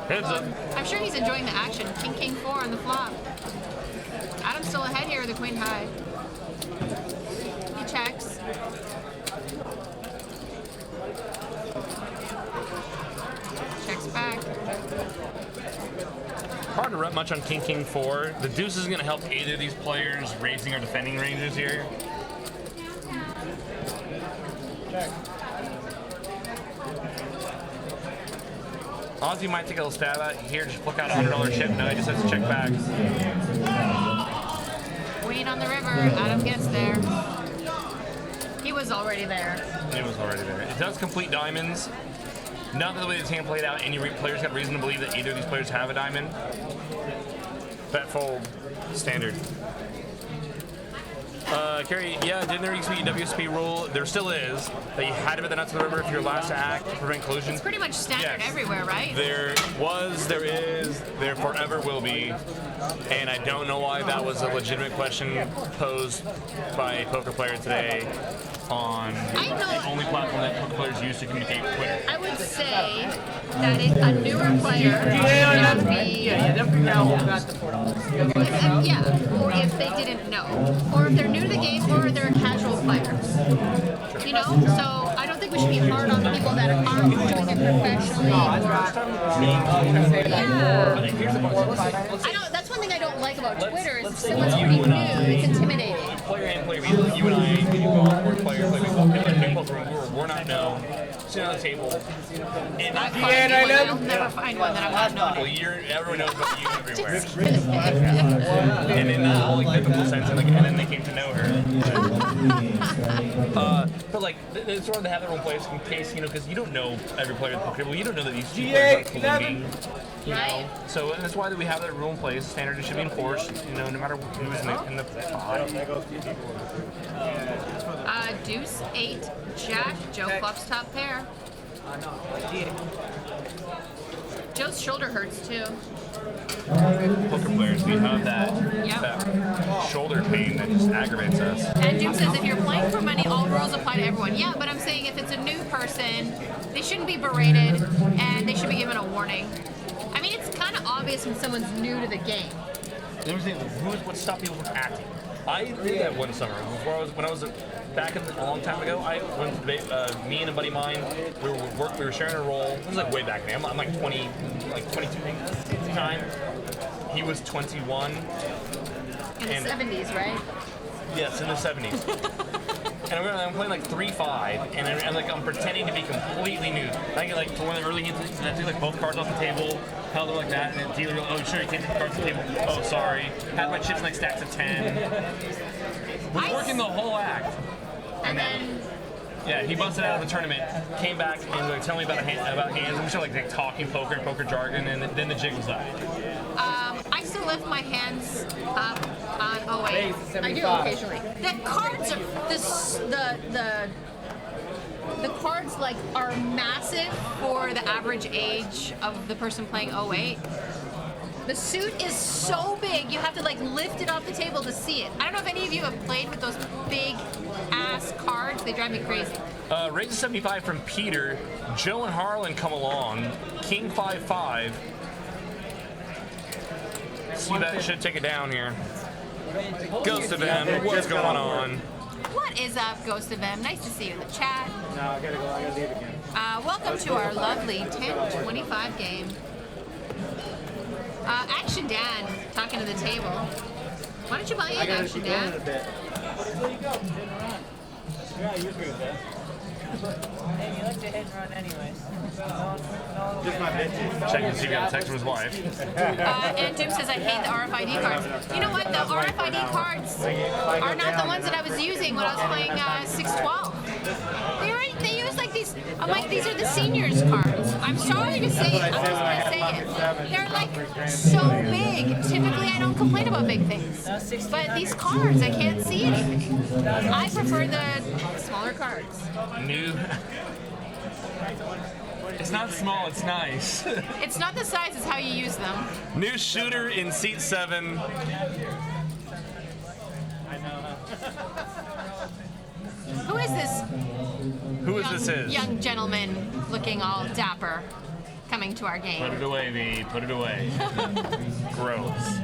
Heads up. I'm sure he's enjoying the action. King, king, 4 on the flop. Adam's still ahead here with the queen high. He checks. Checks back. Hard to rep much on King King 4. The deuce isn't going to help either of these players raising or defending ranges here. Ozzy might take a little stab at here, just pluck out a $100 chip. No, he just has to check back. Queen on the river. Adam gets there. He was already there. It was already there. It does complete diamonds. Not the way this hand played out. Any players got reason to believe that either of these players have a diamond. Bet fold, standard. Carrie, yeah, didn't there used to be a WSP rule? There still is, that you had to bet the nuts of the river if you're last to act to prevent collusion. It's pretty much standard Yes. everywhere, right? There was, there is, there forever will be. And I don't know why that was a legitimate question posed by a poker player today on the only platform that poker players use to communicate with Twitter. I would say that a newer player should not be. Or if they didn't know, or if they're new to the game, or they're a casual player. You know, so I don't think we should be hard on people that aren't doing it professionally. Here's the box. I don't. That's one thing I don't like about Twitter is if someone's pretty new, it's intimidating. Player and player, you and I, you go on board player, we walk into a new poker room, we're not known, sit on the table. And I'll never find one that I'm not known. well, everyone knows about you everywhere. And in the whole like, biblical sense, and then they came to know her. But like, it's sort of they have their own place in case, because you don't know every player at the poker table. You don't know that these two players are colluding. Right. So that's why we have that rule in place. Standard should be enforced. No matter who's in the pot. Deuce 8, Jack. Joe flops top pair. Joe's shoulder hurts too. Poker players, we have that shoulder pain that just aggravates us. And Jim says if you're playing for money, all rules apply to everyone. Yeah, but I'm saying if it's a new person, they shouldn't be berated and they should be given a warning. I mean, it's kind of obvious when someone's new to the game. What stopped people from acting? I did that one summer when I was back a long time ago. Me and a buddy of mine, we were sharing a role. This was like way back then. I'm like 22 at the time. He was 21. In the 70s, right? Yes, in the 70s. And I'm playing like 3-5, and I'm pretending to be completely new. I get like for one of the early hints, and I took like both cards off the table, held it like that, and the dealer goes, "Oh, sure, you can't take the cards off the table." "Oh, sorry." Had my chips in like stacks of 10. Was working the whole act. And then Yeah, he busted out of the tournament, came back and was like, telling me about hands. We started like talking poker jargon, and then the jig was up. I still lift my hands up on 08. I do occasionally. The cards are the cards like are massive for the average age of the person playing 08. The suit is so big, you have to like lift it off the table to see it. I don't know if any of you have played with those big ass cards. They drive me crazy. Raise a 75 from Peter. Joe and Harlan come along. King 5-5. See that should take it down here. Ghost of M, what's going on? What is up, Ghost of M? Nice to see you in the chat. No, I gotta go. I gotta leave again. Welcome to our lovely 10-25 game. Action Dan talking to the table. Why don't you buy in, Action Dan? A bit. Where you go? Yeah, usually with that. And you like to hit and run anyways. Just my bitches. Checking to see if he got a text from his wife. And Jim says I hate the RFID cards. You know what? The RFID cards are not the ones that I was using when I was playing 612. They use like these. I'm like, these are the seniors cards. I'm sorry to say it. I'm just gonna say it. They're like so big. Typically, I don't complain about big things, but these cards, I can't see anything. I prefer the smaller cards. New. It's not small, it's nice. It's not the size; it's how you use them. New shooter in seat 7. Who is this Who is this is? young gentleman looking all dapper coming to our Put game? it away, V. Put it away. Gross.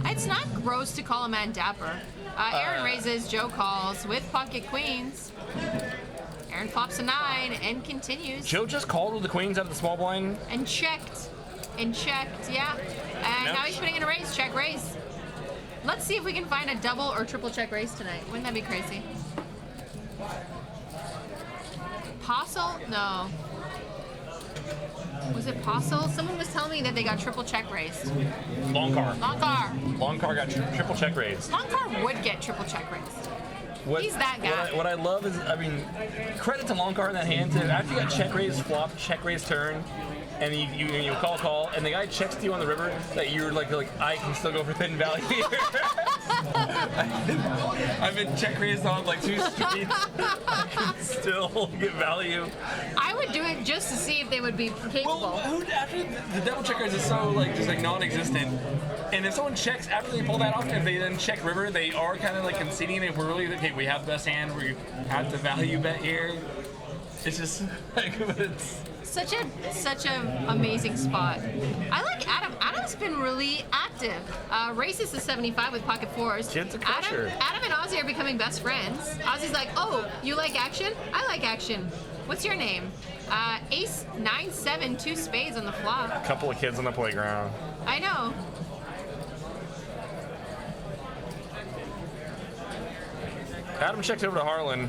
It's not gross to call a man dapper. Aaron raises, Joe calls with pocket queens. Aaron pops a 9 and continues. Joe just called with the queens out of the small blind. And checked. Yeah. And Nope. now he's putting in a raise. Check raise. Let's see if we can find a double or triple check raise tonight. Wouldn't that be crazy? Postle? No. Was it Postle? Someone was telling me that they got triple check raised. Long car. Longcar. Got triple check raised. Longcar would get triple check raised. He's that guy. What I love is, I mean, credit to Long car in that hand. To, after you got check raise, flop, check raise, turn, and you call, and the guy checks to you on the river that you're like I can still go for thin value here. I've been check raised on like 2 streets. I can still get value. I would do it just to see if they would be capable. Well, after the double check raise is so like just like non-existent, and if someone checks after they pull that off, if they then check river, they are kind of like conceding. If we're really okay, we have the best hand, we have the value bet here. It's just like it's. Such a amazing spot. I like Adam. Adam's been really active. Races to 75 with pocket 4s. Kid's a crusher. Adam and Ozzy are becoming best friends. Ozzy's like, oh, you like action? I like action. What's your name? Ace 9-7, 2 spades on the flop. Couple of kids on the playground. I know. Adam checks over to Harlan.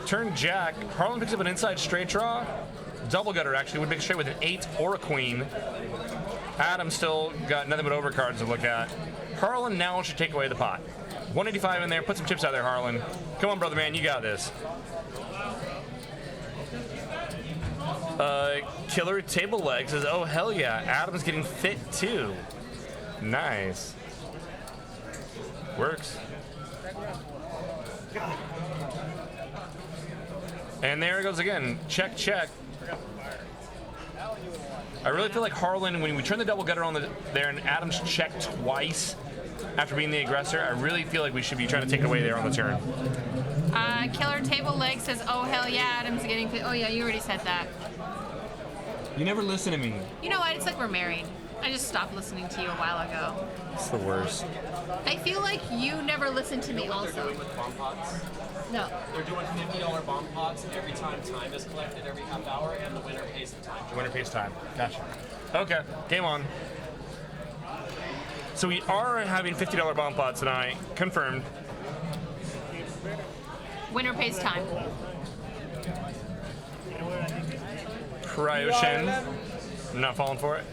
Turn jack. Harlan picks up an inside straight draw. Double gutter actually would make straight with an 8 or a queen. Adam still got nothing but overcards to look at. Harlan now should take away the pot. 185 in there. Put some chips out there, Harlan. Come on, brother man, you got this. Killer table leg says, oh hell yeah, Adam's getting fit too. Nice. Works. And there it goes again. Check, check. I really feel like Harlan, when we turn the double gutter on there and Adams checked twice after being the aggressor, I really feel like we should be trying to take it away there on the turn. Killer table leg says, oh hell yeah, Adam's getting fit. Oh yeah, you already said that. You never listen to me. You know what? It's like we're married. I just stopped listening to you a while ago. It's the worst. I feel like you never listened to me also. With bomb pots. No. They're doing $50 bomb pots every time time is collected every half hour, and the winner pays the time. Winner pays time. Gotcha. Okay, game on. So we are having $50 bomb pot tonight. Confirmed. Winner pays time. Cryoshin. I'm not falling for it.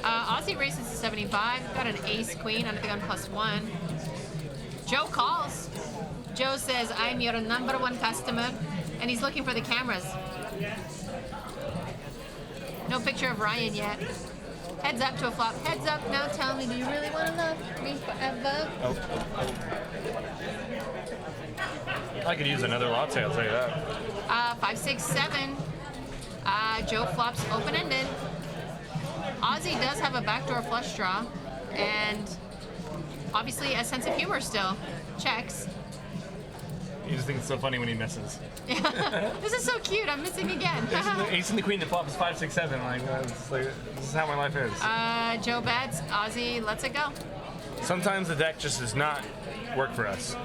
Aussie races to 75. Got an ace queen under the gun +1. Joe calls. Joe says, I'm your #1 customer. And he's looking for the cameras. No picture of Ryan yet. Heads up to a flop. Heads up. Now tell me, do you really want to love me forever? I could use another latte, I'll tell you that. 5, 6, 7. Joe flops open-ended. Ozzy does have a backdoor flush draw, and obviously a sense of humor still. Checks. You just think it's so funny when he misses. This is so cute. I'm missing again. Ace and the queen, the flop is 5, 6, 7. Like, this is how my life is. Joe bets. Ozzy lets it go. Sometimes the deck just does not work for us.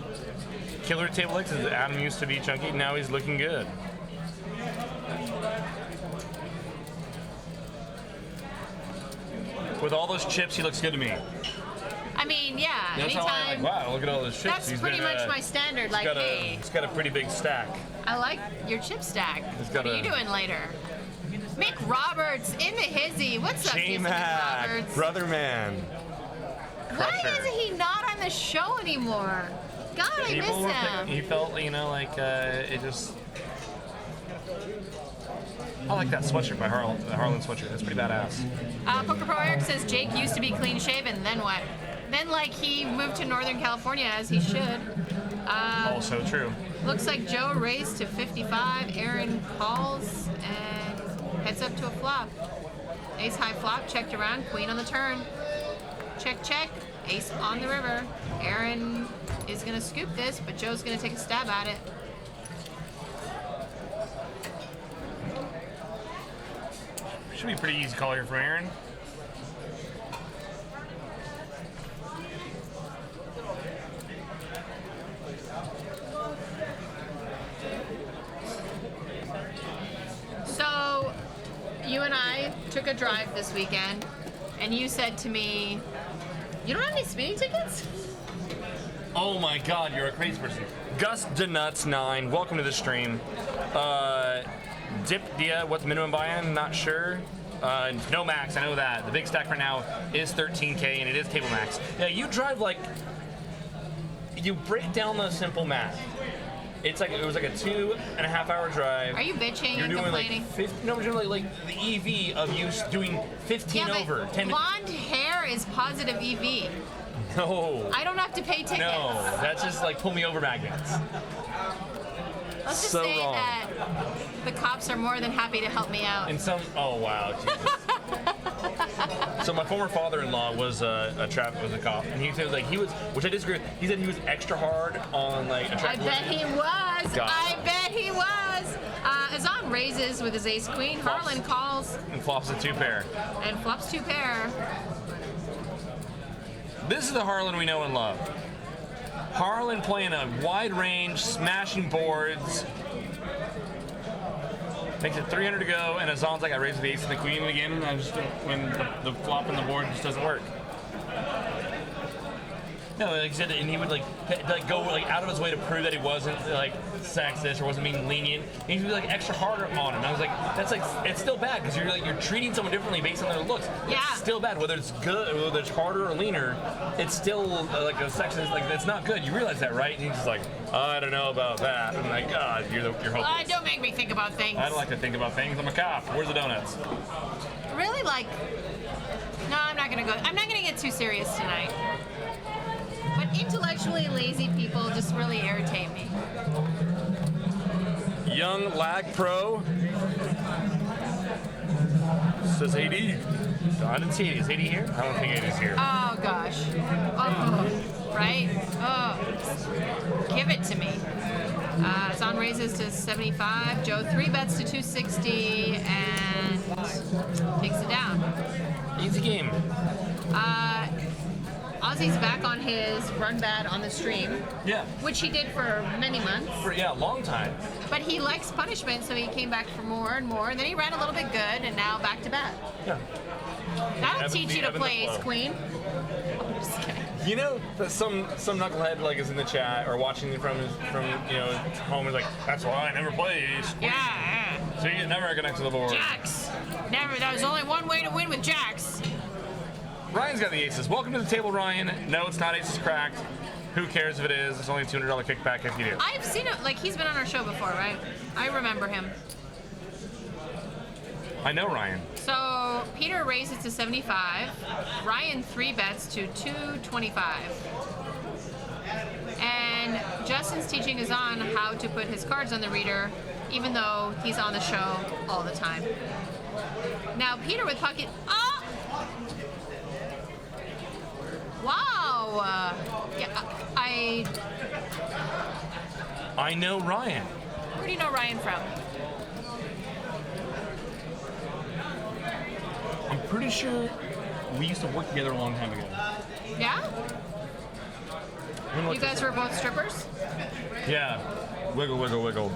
Killer table X is Adam used to be chunky. Now he's looking good. With all those chips, he looks good to me. I mean, yeah. That's how I'm like, wow, look at all those chips. That's pretty much my standard. Like, hey, he's got a pretty big stack. I like your chip stack. got What are you doing later? Mick Roberts in the hizzy. What's up, Mick J-Mac, Roberts? brother man. Why Crusher. is he not on the show anymore? God, I miss People were him. he felt, like it just. I like that sweatshirt by Harlan. The Harlan sweatshirt. That's pretty badass. Poker Pro Eric says Jake used to be clean shaven. Then what? Then he moved to Northern California as he should. Also true. Looks like Joe raised to 55. Aaron calls and heads up to a flop. Ace high flop, checked around, queen on the turn. Check, check. Ace on the river. Aaron is gonna scoop this, but Joe's gonna take a stab at it. Should be a pretty easy call here for Aaron. So, you and I took a drive this weekend, and you said to me, "You don't have any speeding tickets?" Oh my God, you're a crazy person. Gus Denuts 9, welcome to the stream. Dip Dia, what's the minimum buy-in? Not sure. No max, I know that. The big stack right now is 13K and it is table max. Yeah, you drive you break down the simple math. It was like a 2.5 hour drive. Are you bitching You're and doing complaining? no, we're doing like the EV of you doing 15 Yeah, over. but 10 to, blonde hair is positive EV. no. I don't have to pay tickets. No, that's just like pull me over magnets. Let's just so say wrong. that the cops are more than happy to help me out. And oh wow, Jesus. So my former father-in-law was a cop, and he said which I disagree with. He said he was extra hard on a I traffic. bet he was. God. I bet he was. Azan raises with his ace queen. Flops. Harlan calls And flops a 2-pair. and flops 2 pair. This is the Harlan we know and love. Harlan playing a wide range, smashing boards. Makes it 300 to go, and Azan's like, I raised the ace and the queen again, and I just when the flop on the board just doesn't work. No, like I said, and he would go out of his way to prove that he wasn't sexist or wasn't being lenient. And he'd be extra harder on him. And I was like, that's it's still bad because you're treating someone differently based on their looks. Yeah. It's still bad whether it's good, whether it's harder or leaner. It's still a sexist. It's not good. You realize that, right? And he's just like, I don't know about that. I'm like, God, you're hopeless. Don't make me think about things. I don't like to think about things. I'm a cop. Where's the donuts? Really, no, I'm not gonna go. I'm not gonna get too serious tonight. But intellectually lazy people just really irritate me. Young Lag Pro says AD. I didn't see AD. Is AD here? I don't think AD is here. Oh gosh. Oh, right? Oh, give it to me. Zon raises to 75. Joe 3-bets to 260 and takes it down. Easy game. Ozzy's back on his run bad on the stream, Yeah. which he did for many months. Long time. But he likes punishment, so he came back for more and more. And then he ran a little bit good, and now back to bad. Yeah. That'll Ebb- teach the you to ebb and the play ace flow. queen. I'm just kidding. You know that some knucklehead is in the chat or watching from home is like, that's why I never play ace. Yeah. So you never connect to the board. Jacks. Never. That was only one way to win with jacks. Ryan's got the aces. Welcome to the table, Ryan. No, it's not aces cracked. Who cares if it is? It's only a $200 kickback if you do. I've seen it. He's been on our show before, right? I remember him. I know Ryan. So Peter raises to 75. Ryan 3-bets to 225. And Justin's teaching Azan how to put his cards on the reader, even though he's on the show all the time. Now Peter with pocket. Oh! Wow. Yeah, I know Ryan. Where do you know Ryan from? I'm pretty sure we used to work together a long time ago. Yeah? You guys were both strippers? Yeah. Wiggle, wiggle, wiggle.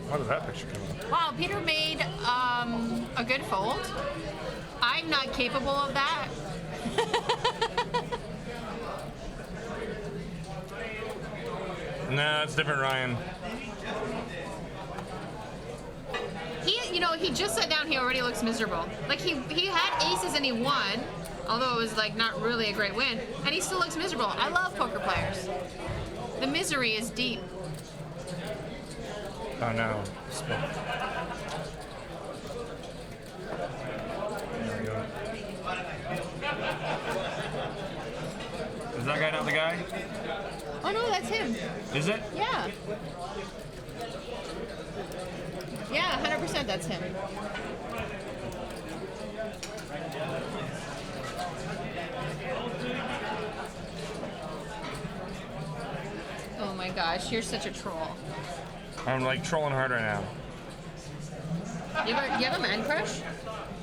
How did that picture come up? Wow, Peter made a good fold. I'm not capable of that. Nah, it's different, Ryan. He just sat down. He already looks miserable. He had aces and he won, although it was like not really a great win, and he still looks miserable. I love poker players. The misery is deep. Oh no. Spin. There we go. Is that guy not the guy? Oh no, that's him. Is it? Yeah. Yeah, 100% that's him. Oh my gosh, you're such a troll. I'm like trolling hard right now. You have a man crush?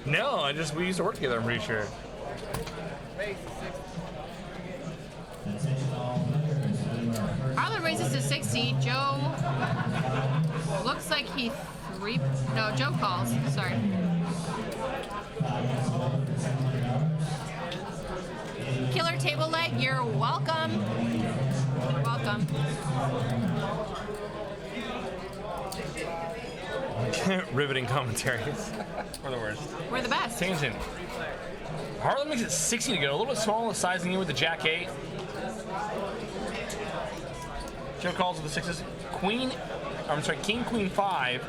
No, we used to work together, I'm pretty sure. Harlan raises to 60. Joe looks like Joe calls. Sorry. Killer table leg, you're welcome. You're welcome. Riveting commentaries. We're the worst. We're the best. Tangent. Harlan makes it 60 to go. A little bit small, sizing in with the Jack 8. Joe calls with the sixes. King, Queen 5.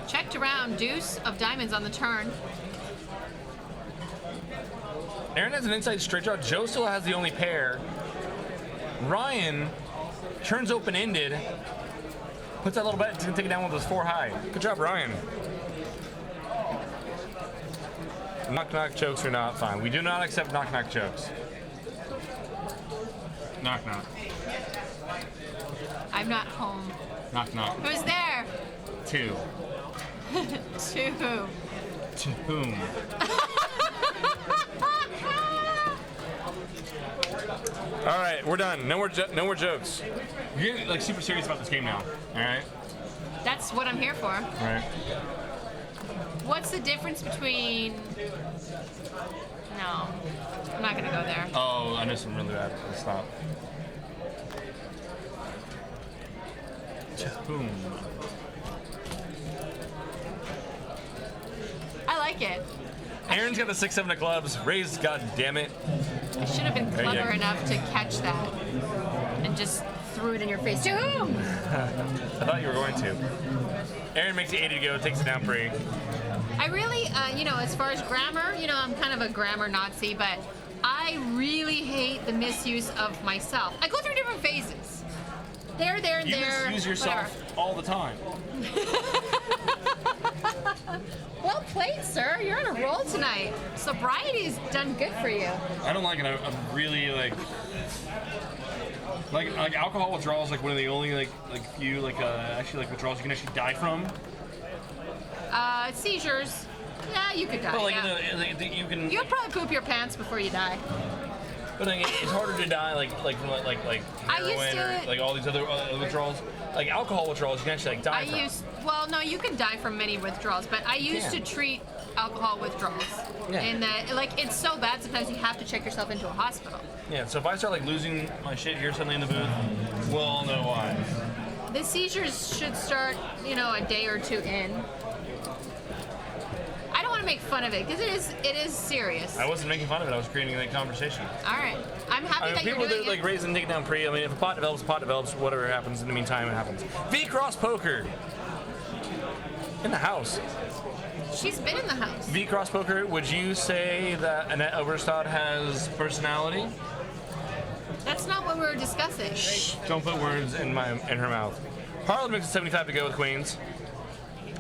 Checked around, deuce of diamonds on the turn. Aaron has an inside straight draw. Joe still has the only pair. Ryan turns open-ended. Puts that little bet. He's going to take it down with those 4 high. Good job, Ryan. Knock-knock jokes are not fine. We do not accept knock-knock jokes. Knock-knock. I'm not home. Knock-knock. Who's there? 2. To who? To whom? All right, we're done. No more jokes. You're getting like super serious about this game now. All right. That's what I'm here for. All right. What's the difference between... No, I'm not gonna go there. Oh, I know some really bad. Stop. To whom? I like it. Aaron's got the 6-7 of clubs. Raised, god damn it. I should have been There you clever go. enough to catch that and just threw it in your face. To whom? I thought you were going to. Aaron makes it 80 to go, takes it down free. I really, as far as grammar, I'm kind of a grammar Nazi, but I really hate the misuse of myself. I go through different phases. There, and You there. misuse yourself all the time. Well played, sir. You're on a roll tonight. Sobriety's done good for you. I don't like it. I'm really like alcohol withdrawal is like one of the only few withdrawals you can actually die from. Seizures. Yeah, you could die. But yeah. you can. You'll probably poop your pants before you die. But it's harder to die from I used heroin to- or like all these other withdrawals. Like alcohol withdrawals, you can actually die from. No, you can die from many withdrawals, but I used to treat alcohol withdrawals. Yeah. And that, it's so bad sometimes you have to check yourself into a hospital. Yeah. So if I start losing my shit here suddenly in the booth, we'll all know why. The seizures should start, a day or two in. I don't want to make fun of it because it is serious. I wasn't making fun of it. I was creating a conversation. All right, I'm happy that you're people doing that like it. raise and take it down pre. I mean, if a pot develops. Whatever happens in the meantime, it happens. V-Cross Poker in the house. She's been in the house. V-Cross Poker. Would you say that Annette Overstad has personality? That's not what we were discussing. Don't put words in her mouth. Harlan makes it 75 to go with Queens.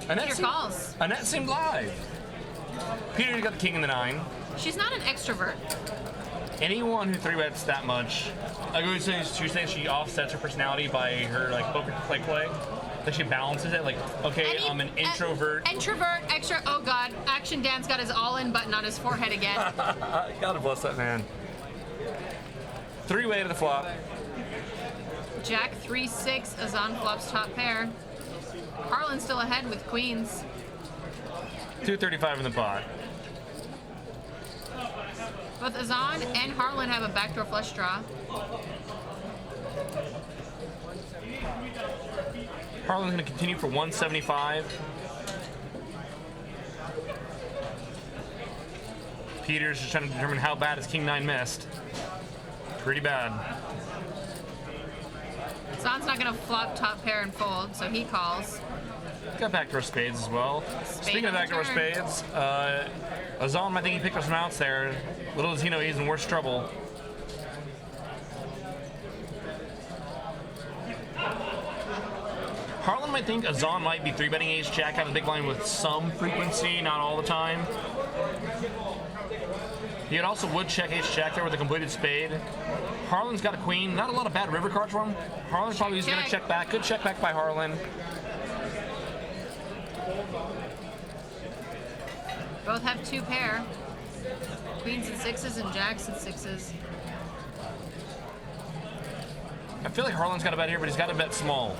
Peter calls. Annette seemed live. Peter got the king and the 9. She's not an extrovert. Anyone who 3-bets that much, you're saying she offsets her personality by her poker play. Like she balances it. I'm an introvert. Introvert, extra. Oh God, Action Dan's got his all-in button on his forehead again. Gotta bless that man. 3-way to the flop. Jack 3-6, Azan flops top pair. Harlan's still ahead with queens. 235 in the pot. Both Azan and Harlan have a backdoor flush draw. Harlan's going to continue for 175. Peter's just trying to determine how bad his King 9 missed. Pretty bad. Zon's not gonna flop top pair and fold, so he calls. Got backdoor spades as well. Speaking of on the backdoor turn. spades, Azam, I think he picked up some outs there. Little does he know he's in worse trouble. Harlan might think Azan might be 3-betting ace-jack out of the big line with some frequency, not all the time. He had also would check ace-jack there with a completed spade. Harlan's got a queen. Not a lot of bad river cards for him. Harlan's probably going to check back. Good check back by Harlan. Both have 2 pair. Queens and 6s and jacks and 6s. I feel like Harlan's got a bet here, but he's got to bet small.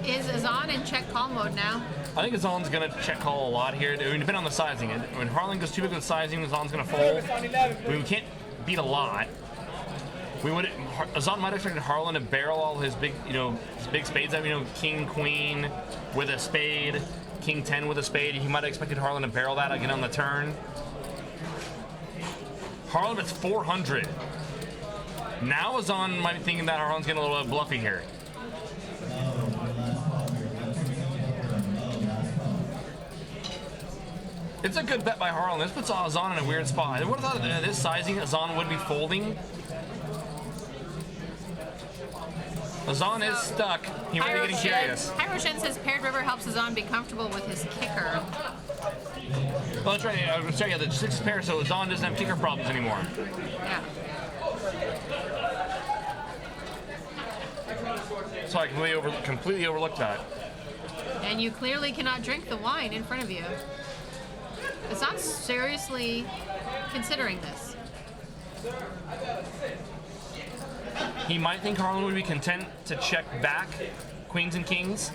Is Azan in check call mode now? I think Azan's going to check call a lot here. I mean, depending on the sizing. When Harlan goes too big with sizing, Azan's going to fold. I mean, we can't beat a lot. Azan might have expected Harlan to barrel all his big, his big spades out. King, queen with a spade, King 10 with a spade. He might have expected Harlan to barrel that again on the turn. Harlan bets 400. Now Azan might be thinking that Harlan's getting a little bit bluffy here. It's a good bet by Harlan. This puts Azan in a weird spot. I would have thought that this sizing, Azan would be folding. Azan is stuck. He might be getting curious. Hiroshen says paired river helps Azan be comfortable with his kicker. Well, that's right. I was saying, the 6 pair, so Azan doesn't have kicker problems anymore. Yeah. So I completely overlooked that. And you clearly cannot drink the wine in front of you. Azan's seriously considering this. He might think Harlan would be content to check back queens and kings.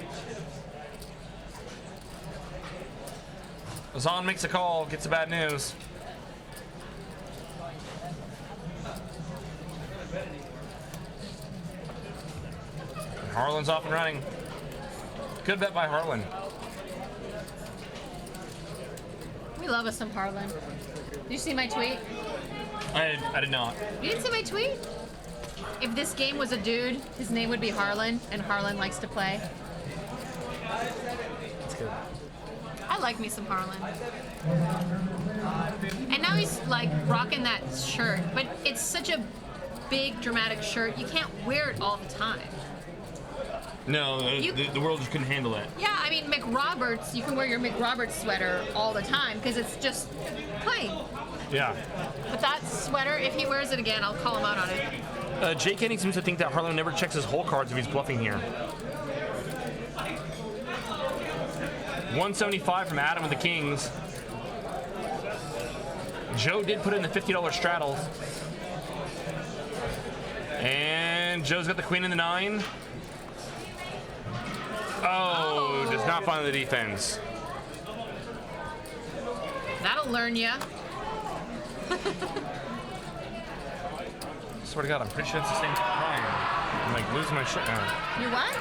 Azan makes a call, gets the bad news. And Harlan's off and running. Good bet by Harlan. We love us some Harlan. Did you see my tweet? I did not. You didn't see my tweet? If this game was a dude, his name would be Harlan, and Harlan likes to play. That's good. I like me some Harlan. And now he's like rocking that shirt, but it's such a big, dramatic shirt, you can't wear it all the time. No, the world just couldn't handle that. Yeah, I mean, McRoberts, you can wear your McRoberts sweater all the time because it's just plain. Yeah. But that sweater, if he wears it again, I'll call him out on it. Jay Kenny seems to think that Harlan never checks his hole cards if he's bluffing here. 175 from Adam with the Kings. Joe did put in the $50 straddle. And Joe's got the queen and the 9. Oh, does not find the defense. That'll learn ya. Swear to God, I'm pretty sure it's the same time. I'm like losing my shit now. You what?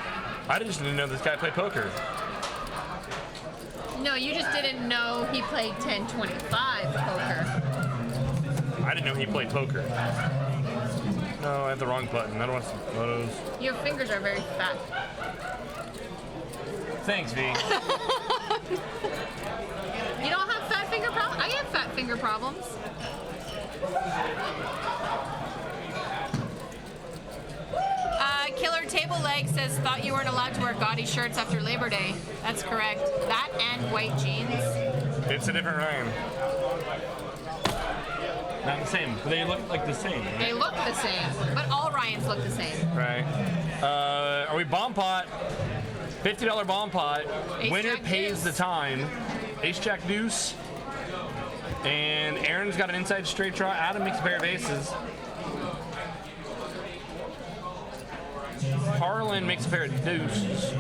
I just didn't know this guy played poker. No, you just didn't know he played 10-25 poker. I didn't know he played poker. No, I have the wrong button. I don't want some photos. Your fingers are very fat. Thanks, V. You don't have fat finger problems? I have fat finger problems. Killer Table Leg says, thought you weren't allowed to wear gaudy shirts after Labor Day. That's correct. That and white jeans. It's a different Ryan. Not the same, but they look like the same. Right? They look the same, but all Ryans look the same. Right. Are we bomb pot? $50 bomb pot. Ace Winner Jack pays deuce. the time. Ace Jack Deuce. And Aaron's got an inside straight draw. Adam makes a pair of aces. Harlan makes a pair of deuces.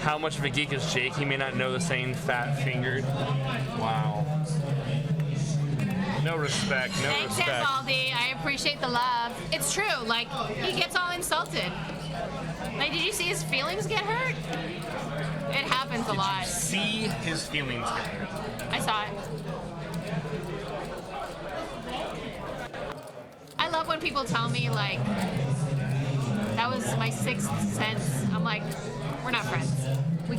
How much of a geek is Jake? He may not know the saying fat fingered. Wow. No respect. No Thanks, respect. Baldy. I appreciate the love. It's true. Like, he gets all insulted. Like, did you see his feelings get hurt? It happens a lot. See his feelings. I saw it. I love when people tell me, like, that was my sixth sense. I'm like, we're not friends. We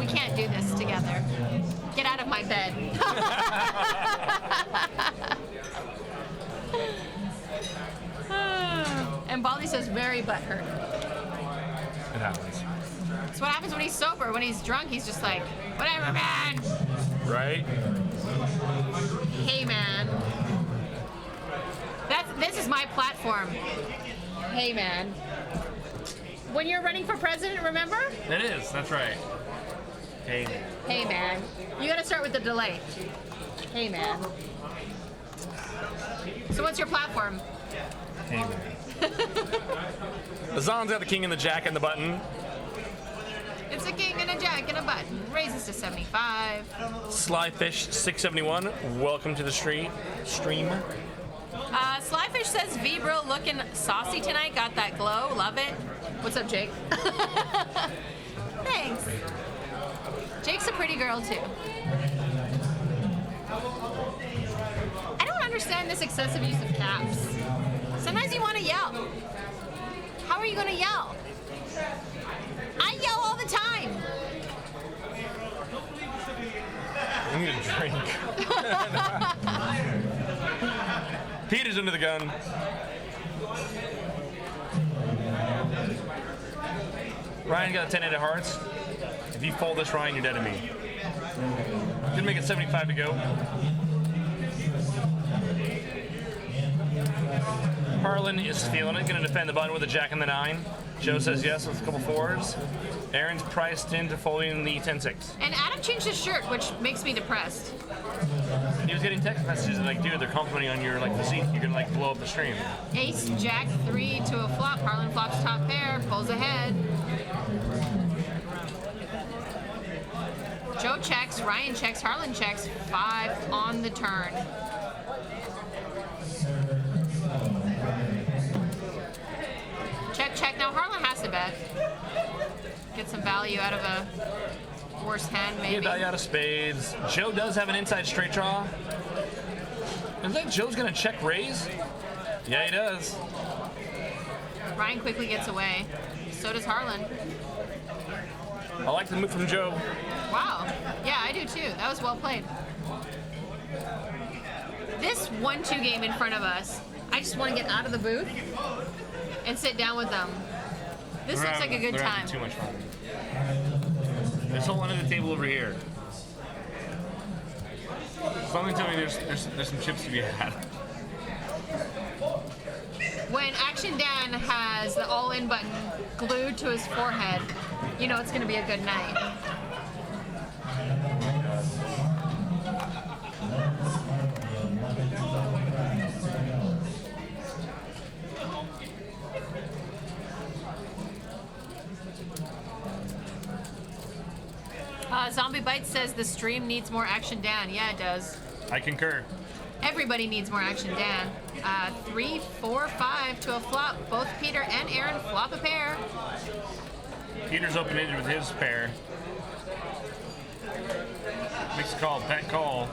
can't do this together. Get out of my bed. And Baldy says very butthurt. It happens. That's what happens when he's sober. When he's drunk, he's just like, whatever, man. Right? Hey, man. This is my platform. Hey, man. When you're running for president, remember? It is. That's right. Hey. Hey, man. You gotta start with the delay. Hey, man. So what's your platform? Hey, man. The song's got the king and the jack and the button. It's a king and a jack and a button. Raises to 75. Slyfish 671. Welcome to the stream. Slyfish says V-Bro looking saucy tonight. Got that glow. Love it. What's up, Jake? Thanks. Jake's a pretty girl, too. I don't understand this excessive use of caps. Sometimes you want to yell. How are you going to yell? I yell all the time. I need a drink. Peter's under the gun. Ryan got a 10 of hearts. If you fold this, Ryan, you're dead to me. Didn't make it 75 to go. Harlan is feeling it. Going to defend the button with a jack and the 9. Joe says yes with a couple 4s. Aaron's priced into folding the 10-6. And Adam changed his shirt, which makes me depressed. He was getting text messages like, dude, they're complimenting on your physique. You're gonna blow up the stream. Ace, Jack, 3 to a flop. Harlan flops top pair, pulls ahead. Joe checks, Ryan checks, Harlan checks. 5 on the turn. Check, check. Now Harlan has to bet. Get some value out of a worse hand, maybe. Get value out of spades. Joe does have an inside straight draw. Is that Joe's gonna check raise? Yeah, he does. Ryan quickly gets away. So does Harlan. I like the move from Joe. Wow. Yeah, I do too. That was well played. This 1-2 game in front of us, I just want to get out of the booth and sit down with them. This looks like a good They're time. having too much fun. This whole end of the table over here. Something tell me there's some chips to be had. When Action Dan has the all-in button glued to his forehead, you know it's going to be a good night. Zombie Bite says the stream needs more Action Dan. Yeah, it does. I concur. Everybody needs more Action Dan. 3, 4, 5 to a flop. Both Peter and Aaron flop a pair. Peter's open-ended with his pair. Makes a call, bet call.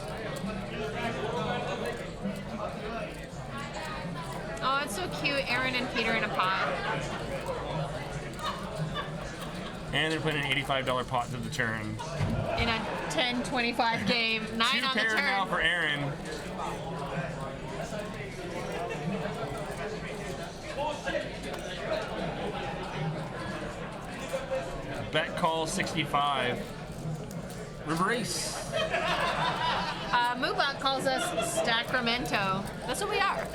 Oh, it's so cute. Aaron and Peter in a pot. And they're playing an $85 pot to the turn. In a 10-25 game. 9 Two on the pair turn. now for Aaron. Bet call 65. River Ace. Mubot calls us Sacramento. That's what we are.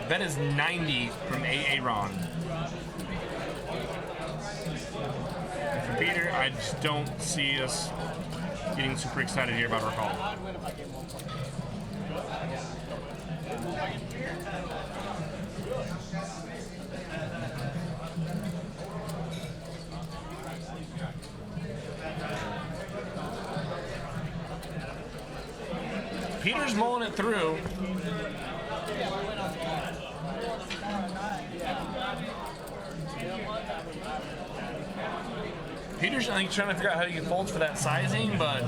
Bet is 90 from Aaron. For Peter, I just don't see us getting super excited here about our call. Peter's mulling it through. Peter's, I think, trying to figure out how to get folds for that sizing, but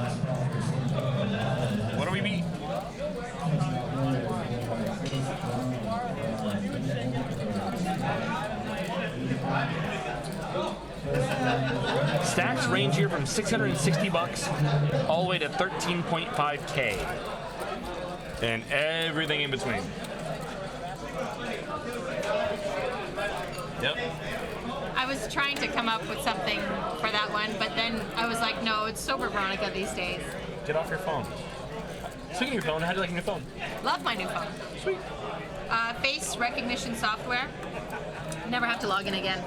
what do we beat? Stacks range here from 660 bucks all the way to 13.5K. And everything in between. Yep. I was trying to come up with something for that one, but then I was like, no, it's Sober Veronica these days. Get off your phone. Speaking of your phone, how do you like your new phone? Love my new phone. Sweet. Face recognition software. Never have to log in again.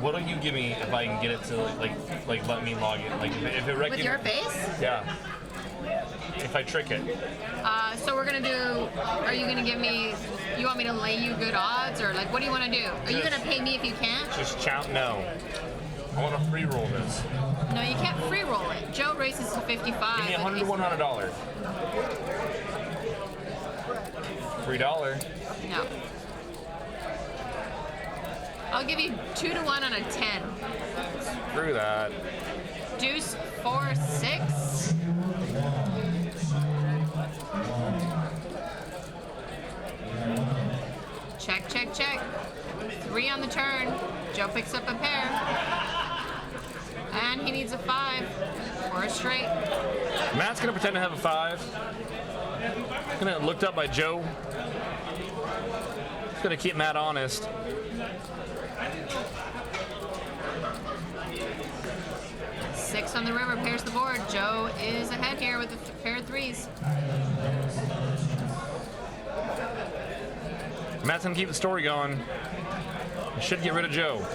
What'll you give me if I can get it to like let me log in? Like if it With your face? Yeah. If I trick it. So we're gonna do, are you gonna give me, you want me to lay you good odds, or like what do you want to do? Are you Just- gonna pay me if you can't? Just chow. No. I want to free roll this. No, you can't free roll it. Joe races to 55. Give me but $100 to he's- $100. $3. No. I'll give you 2 to 1 on a 10. Screw that. Deuce 4 6. Check, check, check. 3 on the turn. Joe picks up a pair. And he needs a 5 for a straight. Matt's gonna pretend to have a 5. Gonna get looked up by Joe. Just gonna keep Matt honest. Six on the river pairs the board. Joe is ahead here with a pair of 3s. Matt's gonna keep the story going. Should get rid of Joe.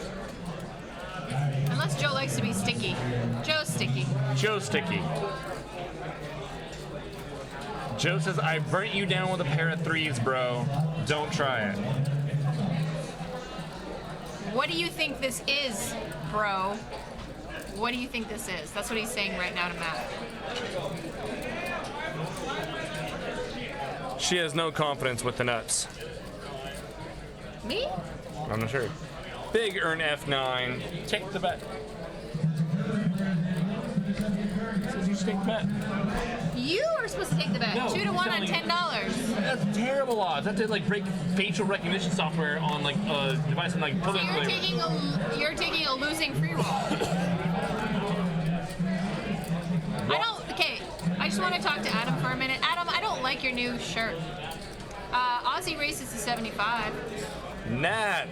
Unless Joe likes to be sticky. Joe's sticky. Joe's sticky. Joe says, I burnt you down with a pair of 3s, bro. Don't try it. What do you think this is, bro? What do you think this is? That's what he's saying right now to Matt. She has no confidence with the nuts. Me? I'm not sure. Big earn F9. Take the bet. Says you should take the bet. You are supposed to take the bet. No, 2 to 1 on he's telling $10. That's terrible odds. That's to like break facial recognition software on like a device and like So put it you're taking a losing free roll. I just want to talk to Adam for a minute. Adam, I don't like your new shirt. Aussie races to 75. Nat.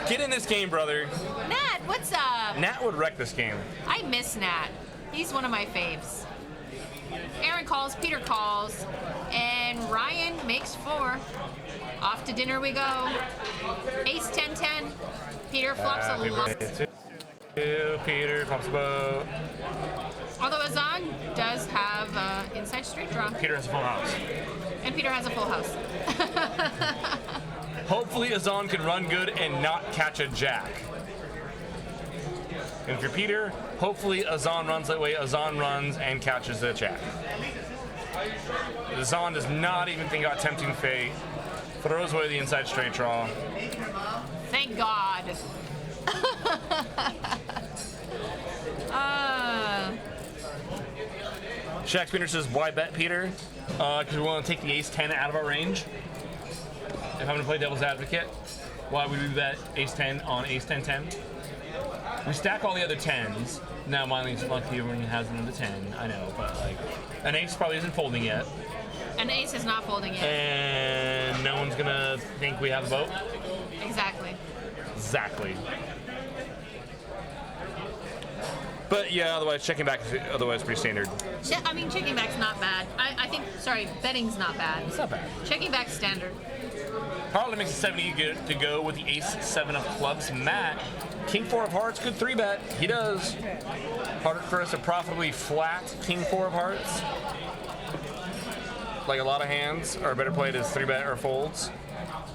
Get in this game, brother. Nat, what's up? Nat would wreck this game. I miss Nat. He's one of my faves. Aaron calls, Peter calls, and Ryan makes 4. Off to dinner we go. Ace 10-10. Peter flops a Happy lot. birthday to Peter. Pops a boat. Although Azan does have inside straight draw. Peter has a full house. And Peter has a full house. Hopefully Azan can run good and not catch a jack. And if you're Peter, hopefully Azan runs that way. Azan runs and catches the jack. Azan does not even think about tempting fate. Throws away the inside straight draw. Thank God. Shaq Spinner says, why bet Peter? Because we want to take the ace-10 out of our range. If I'm going to play devil's advocate, why would we bet ace-10 on ace-10-10? We stack all the other 10s. Now Miley's lucky when he has another 10, I know, but like, an ace probably isn't folding yet. An ace is not folding yet. And no one's going to think we have a vote? Exactly. Exactly. But yeah, otherwise checking back is otherwise pretty standard. I mean, checking back's not bad. I think, sorry, betting's not bad. It's not bad. Checking back's standard. Harlan makes a 70 to go with the ace-7 of clubs. Matt, king-4 of hearts, good 3-bet. He does. Harder for us to profitably flat king-4 of hearts. Like a lot of hands are better played as 3-bet or folds.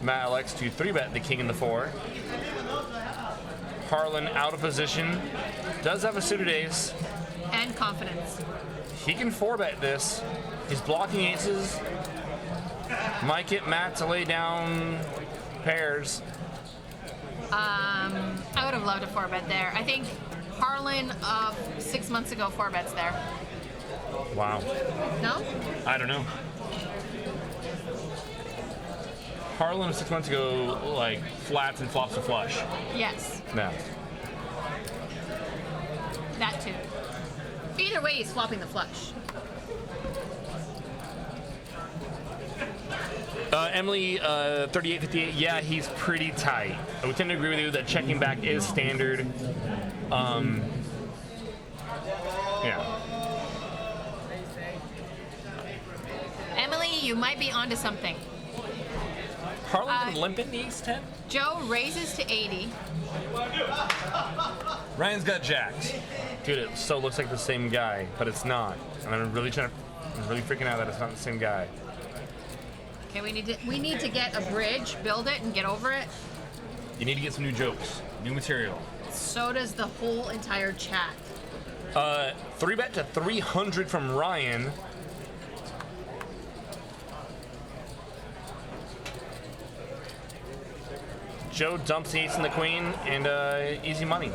Matt elects to 3-bet the king and the 4. Harlan out of position. Does have a suited ace. And confidence. He can 4-bet this. He's blocking aces. Might get Matt to lay down pairs. I would have loved a 4-bet there. I think Harlan of 6 months ago 4-bets there. Wow. No? I don't know. Harlan 6 months ago, like, flats and flops to flush. Yes, No. that too. Either way, he's flopping the flush. Emily, 38-58. Yeah, he's pretty tight. I would tend to agree with you that checking back is standard. Yeah. Emily, you might be onto something. Harlan's been limping the ace 10. Joe raises to 80. Ryan's got jacks. Dude, it so looks like the same guy, but it's not. And I'm really freaking out that it's not the same guy. Okay, we need to get a bridge, build it, and get over it. You need to get some new jokes, new material. So does the whole entire chat. 3-bet to 300 from Ryan. Joe dumps the ace and the queen, and easy money.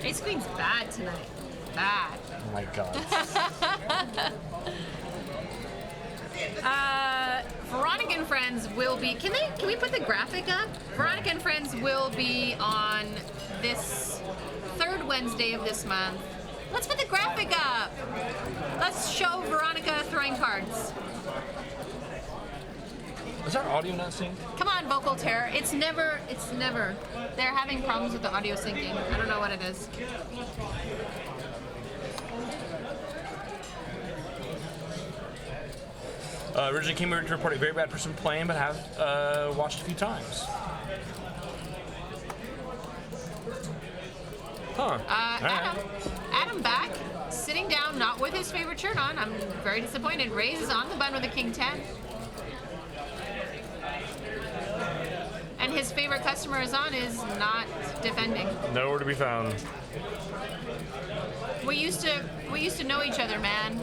Ace Queen's bad tonight. Bad. Oh my god. Veronica and Friends will be. Can we put the graphic up? Veronica and Friends will be on this third Wednesday of this month. Let's put the graphic up. Let's show Veronica throwing cards. Is our audio not synced? Come on, Vocal Terror. It's never. They're having problems with the audio syncing. I don't know what it is. Originally came here to report a very bad person playing, but have watched a few times. Huh. All right. Adam back, sitting down, not with his favorite shirt on. I'm very disappointed. Raises on the button with a king 10. And his favorite customer is on is not defending. Nowhere to be found. We used to know each other, man.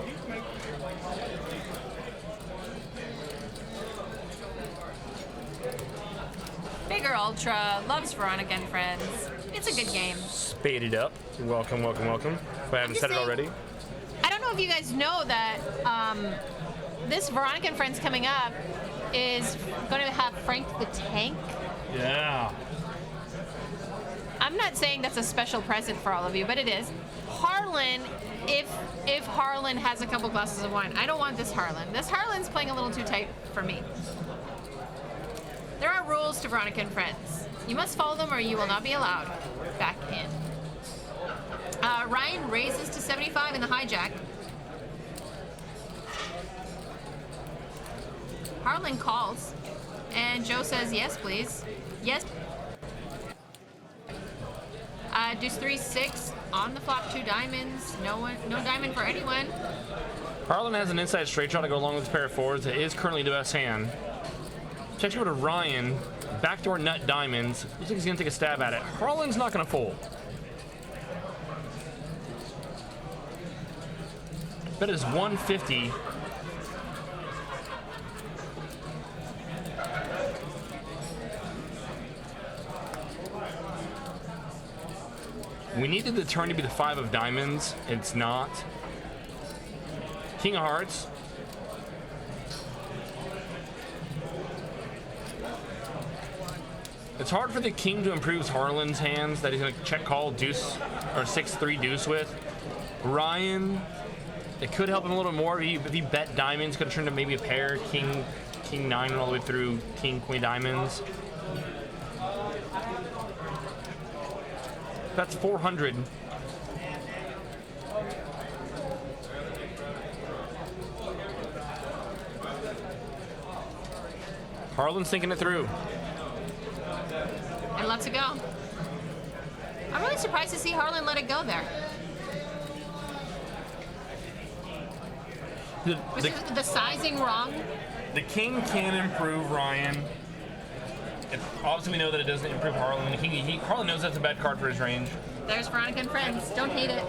Bigger Ultra loves Veronica and Friends. It's a good game. Spaded up. Welcome, welcome, welcome. If I haven't said it already. I don't know if you guys know that this Veronica and Friends coming up is going to have Frank the Tank. Yeah. I'm not saying that's a special present for all of you, but it is. Harlan, if Harlan has a couple glasses of wine, I don't want this Harlan. This Harlan's playing a little too tight for me. There are rules to Veronica and Friends. You must follow them or you will not be allowed back in. Ryan raises to 75 in the hijack. Harlan calls, and Joe says, yes, please. Yes. Deuce 3-6 on the flop, 2 diamonds. No diamond for anyone. Harlan has an inside straight draw to go along with his pair of fours. It is currently the best hand. Checks over to Ryan. Backdoor nut diamonds. Looks like he's gonna take a stab at it. Harlan's not gonna fold. Bet is 150. We needed the turn to be the 5 of diamonds. It's not. King of hearts. It's hard for the king to improve Harlan's hands that he's going to check call deuce or 6-3 deuce with. Ryan, it could help him a little more if he bet diamonds. Could have turned to maybe a pair, king 9 all the way through king queen diamonds. That's 400. Harlan's thinking it through. And lets it go. I'm really surprised to see Harlan let it go there. Was the sizing wrong? The king can improve Ryan. Obviously, we know that it doesn't improve Harlan. Harlan knows that's a bad card for his range. There's Veronica and Friends. Don't hate it.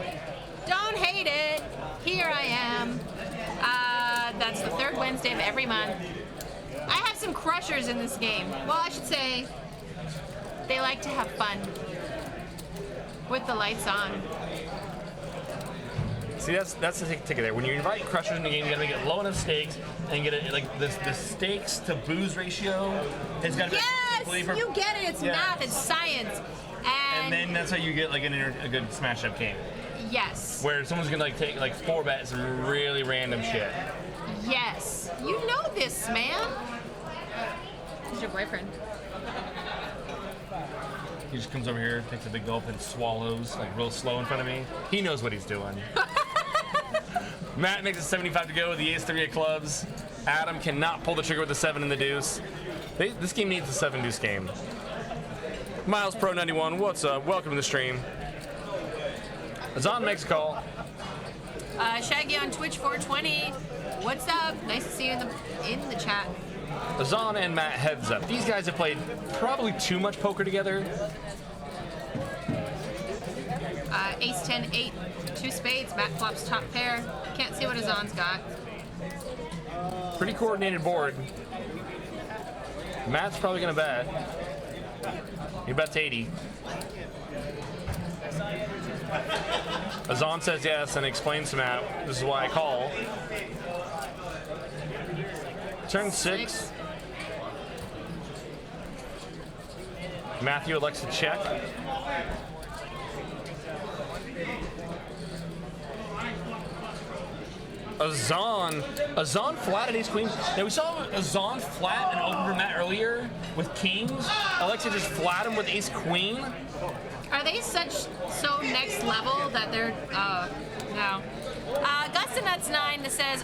Don't hate it. Here I am. That's the third Wednesday of every month. I have some crushers in this game. Well, I should say they like to have fun with the lights on. See, that's the ticket there. When you invite crushers in the game, you gotta make it low enough stakes and get it like the stakes to booze ratio has got to be completely Yes, you get it. It's math. It's science. And then that's how you get like a good smash up game. Yes. Where someone's gonna like take like 4 bets and really random shit. Yes. You know this, man. Who's your boyfriend? He just comes over here, takes a big gulp, and swallows like real slow in front of me. He knows what he's doing. Matt makes it 75 to go with the ace-3 of clubs. Adam cannot pull the trigger with the 7 and the deuce. This game needs a 7-deuce game. Miles Pro 91, what's up? Welcome to the stream. Azan makes a call. Shaggy on Twitch 420. What's up? Nice to see you in the chat. Azan and Matt heads up. These guys have played probably too much poker together. Ace 10 8 2 spades. Matt flops top pair. Can't see what Azan's got. Pretty coordinated board. Matt's probably gonna bet. He bets 80. Azan says yes and explains to Matt, this is why I call. Turn 6. Matthew elects to check. Azan flatted ace queen. Now we saw Azan flat and open for Matt earlier with kings. Alexa just flat him with ace queen. Are they so next level that they're no. Gusta Nuts 9 that says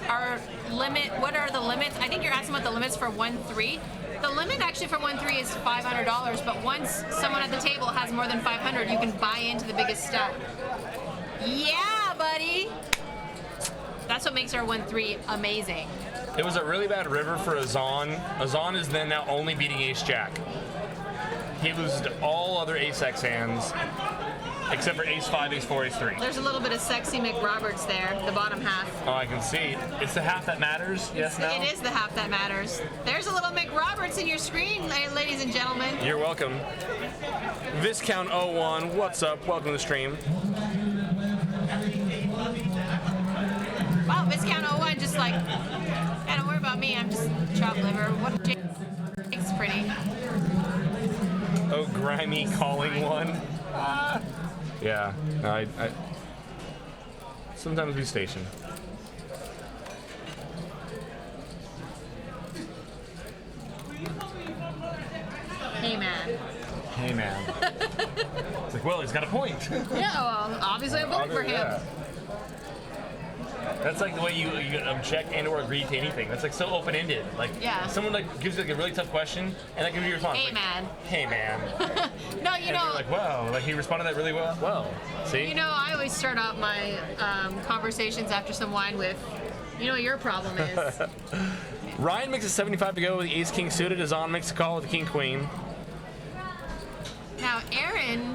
what are the limits? I think you're asking about the limits for 1-3. The limit actually for 1-3 is $500, but once someone at the table has more than 500, you can buy into the biggest stack. Yeah, buddy. That's what makes our 1-3 amazing. It was a really bad river for Azan. Azan is then now only beating ace jack. He loses to all other ace X hands, except for ace 5, ace 4, ace 3. There's a little bit of sexy McRoberts there, the bottom half. Oh, I can see. It's the half that matters. Yes, no? It is the half that matters. There's a little McRoberts in your screen, ladies and gentlemen. You're welcome. Viscount 01, what's up? Welcome to the stream. Wow, Viscount 01 just like, hey, don't worry about me, I'm just chopped liver. What Jake's pretty. Oh, grimy calling one. Yeah, I sometimes we station. Hey, man. Hey, man. It's like, well, he's got a point. Yeah, well, obviously I voted for him. Yeah. That's like the way you object and or agree to anything. That's like so open-ended. Like someone like gives you like a really tough question and that can be your response. Hey, like, man. Hey, man. No, you and know. you're like, wow, like he responded that really well. Well, see? You know, I always start off my conversations after some wine with, you know what your problem is. Ryan makes a 75 to go with the ace king suited. Azan makes a call with the king queen. Now, Aaron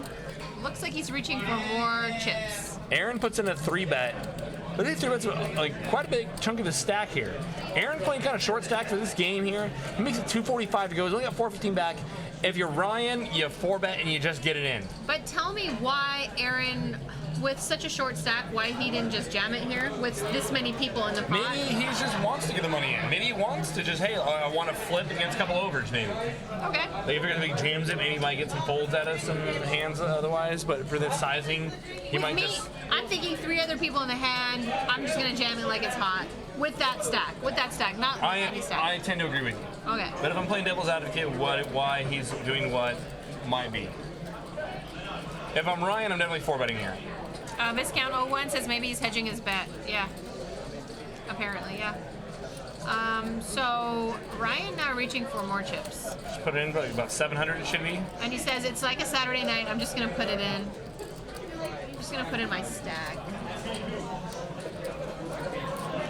looks like he's reaching for more chips. Aaron puts in a 3-bet. But these 3-bets are like quite a big chunk of the stack here. Aaron playing kind of short stack for this game here. He makes it 245 to go. He's only got 415 back. If you're Ryan, you 4-bet and you just get it in. But tell me why Aaron, with such a short stack, why he didn't just jam it here with this many people in the pot? Maybe he just wants to get the money in. Maybe he wants to just, hey, I want to flip against a couple overs, maybe. Okay. Like if he jams it, maybe he might get some folds out of some hands otherwise. But for this sizing, he might just. I'm thinking 3 other people in the hand. I'm just gonna jam it like it's hot with that stack. Not with any stack. I tend to agree with you. Okay. But if I'm playing devil's advocate, why he's doing what might be. If I'm Ryan, I'm definitely 4-betting here. Viscount 01 says maybe he's hedging his bet. Yeah. Apparently, yeah. So Ryan now reaching for more chips. Just put it in about 700 it should be. And he says it's like a Saturday night. I'm just gonna put it in. I'm just gonna put in my stack.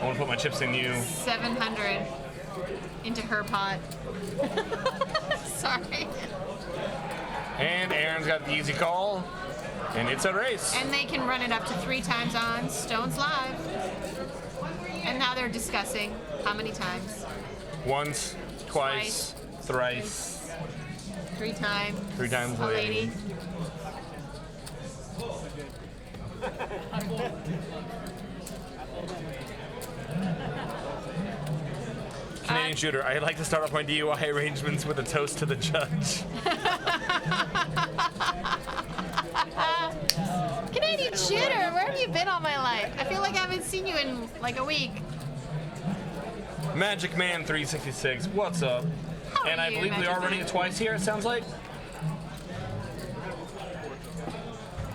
I want to put my chips in you. 700 into her pot. Sorry. And Aaron's got the easy call. And it's a race. And they can run it up to 3 times on Stones Live. And now they're discussing how many times. Once, twice, thrice. 3 times. 3 times a lady. Canadian shooter, I'd like to start off my DUI arrangements with a toast to the judge. Canadian shooter, where have you been all my life? I feel like I haven't seen you in like a week. Magic Man 366, what's up? How And are I you, believe we Magic are running Man? it twice here, it sounds like.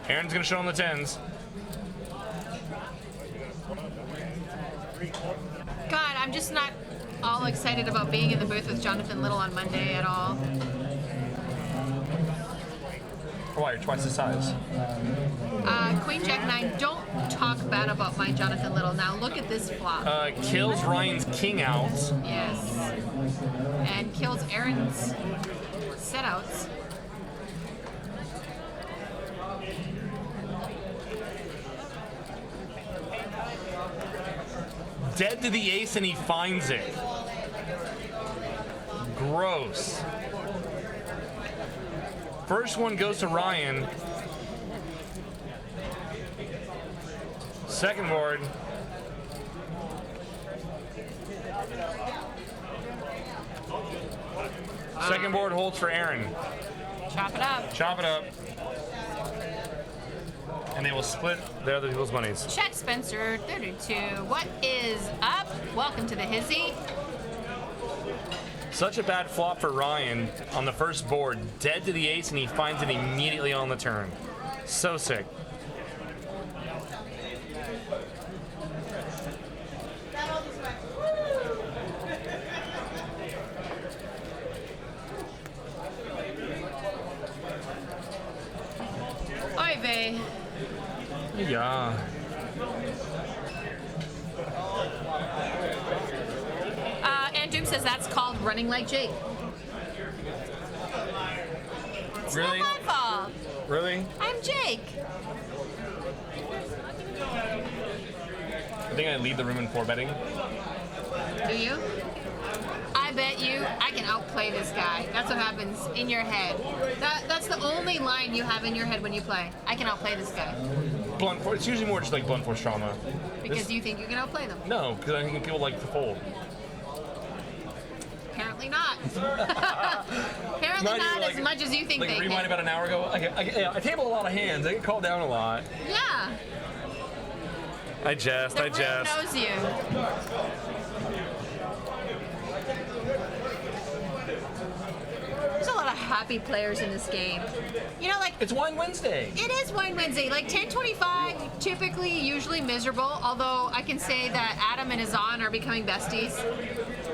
Aaron's gonna show him the 10s. God, I'm just not all excited about being in the booth with Jonathan Little on Monday at all. Why, you're twice the size. Queen Jack 9, don't talk bad about my Jonathan Little. Now look at this flop. Kills Ryan's king out. Yes. And kills Aaron's setouts. Dead to the ace and he finds it. Gross. First one goes to Ryan. Second board. Second board holds for Aaron. Chop it up. Chop it up. And they will split the other people's monies. Chet Spencer, 32. What is up? Welcome to the Hizzy. Such a bad flop for Ryan on the first board. Dead to the ace, and he finds it immediately on the turn. So sick. Oy vey. Yeah. And Doom says that's called running like Jake. It's Really? not my fault. Really? I'm Jake. I think I lead the room in 4 betting. Do you? I bet you I can outplay this guy. That's what happens in your head. That's the only line you have in your head when you play. I can outplay this guy. Blunt force. It's usually more just like blunt force trauma. Because you think you can outplay them. No, because I think people like to fold. Apparently not. Apparently Not not even, as like- much as you think Like they rewind can. about an hour ago. I table a lot of hands. I get called down a lot. Yeah. I jest. The room knows you. There's a lot of happy players in this game. You know, like, It's Wine Wednesday. it is Wine Wednesday. Like 1025, typically, usually miserable. Although I can say that Adam and Azan are becoming besties.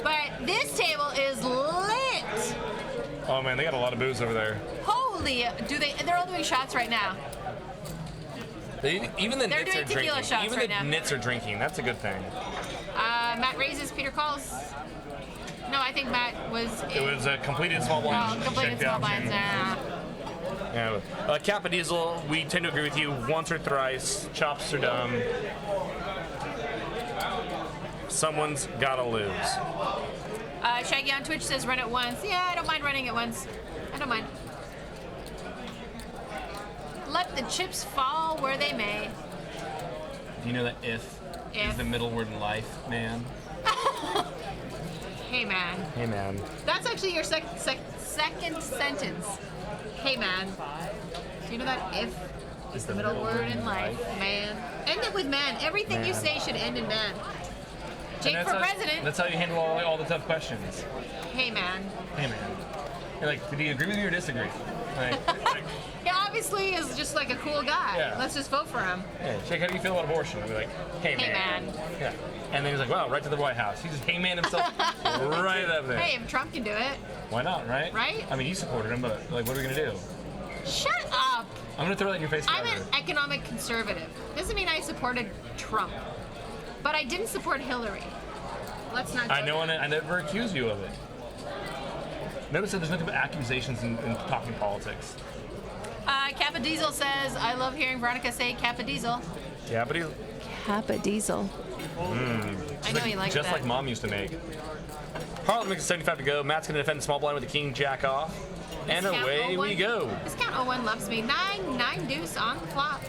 But this table is lit. Oh man, they got a lot of booze over there. Holy, they're all doing shots right now. Even the They're nits doing are tequila drinking. shots Even right the now. nits are drinking. That's a good thing. Matt raises, Peter calls. No, I think Matt was. It was a completed small blind. completed check the small option. blinds. Yeah. Kappa Diesel, we tend to agree with you. Once or thrice, chops are dumb. Someone's gotta lose. Shaggy on Twitch says run it once. Yeah, I don't mind running it once. I don't mind. Let the chips fall where they may. Do you know that if If. is the middle word in life, man? Hey man. Hey, man. That's actually your second sentence. Hey man. Do you know that if is the middle word in life? Man. End it with man. Everything you Man. say should end in man. Jake And for that's how- president. That's how you handle all the tough questions. Hey man. Hey, man. You're like, did he agree with you or disagree? Like, He obviously is just like a cool guy. Yeah. Let's just vote for him. hey, Jake, how do you feel about abortion? I'll be like, hey, Hey, man. man. Yeah. And then he's like, wow, right to the White House. He just hey man himself right up there. Hey, if Trump can do it. Why not, right? Right? I mean, you supported him, but like, what are we gonna do? Shut up. I'm gonna throw that in your face I'm forever. an economic conservative. Doesn't mean I supported Trump. But I didn't support Hillary. Let's not I joke know, on and it. I never accused you of it. Notice that there's nothing but accusations in talking politics. Kappa Diesel says, I love hearing Veronica say Kappa Diesel. Yeah, but Kappa Diesel. I know you like just that. like Mom used to make. Harlan makes it 75 to go. Matt's going to defend the small blind with the king jack off. And Discount away we 01. go. Discount 01 loves me. 9 deuce on the flop.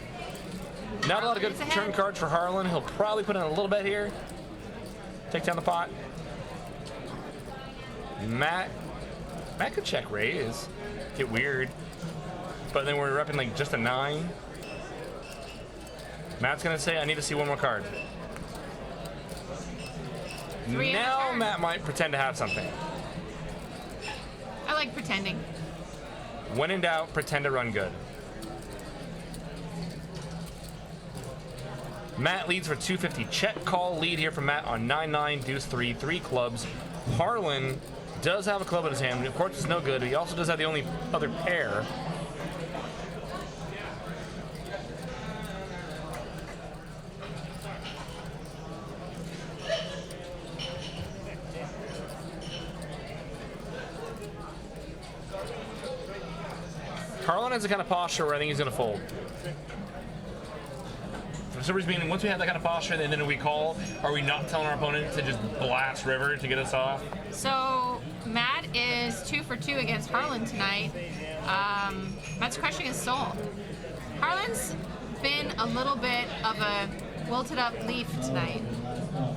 Not a lot of good Harlan is ahead. turn cards for Harlan. He'll probably put in a little bet here. Take down the pot. Matt could check raise. Get weird. But then we're repping like just a 9. Matt's going to say, I need to see one more card. 3 on the Now turn. Matt might pretend to have something. I like pretending. When in doubt, pretend to run good. Matt leads for 250. Check call lead here from Matt on 9-9, deuce 3, 3 clubs. Harlan does have a club in his hand. Of course, it's no good. But he also does have the only other pair. Harlan has the kind of posture where I think he's going to fold. For some reason, meaning once we have that kind of posture and then we call, are we not telling our opponent to just blast river to get us off? So Matt is 2 for 2 against Harlan tonight. Matt's crushing his soul. Harlan's been a little bit of a wilted up leaf tonight. I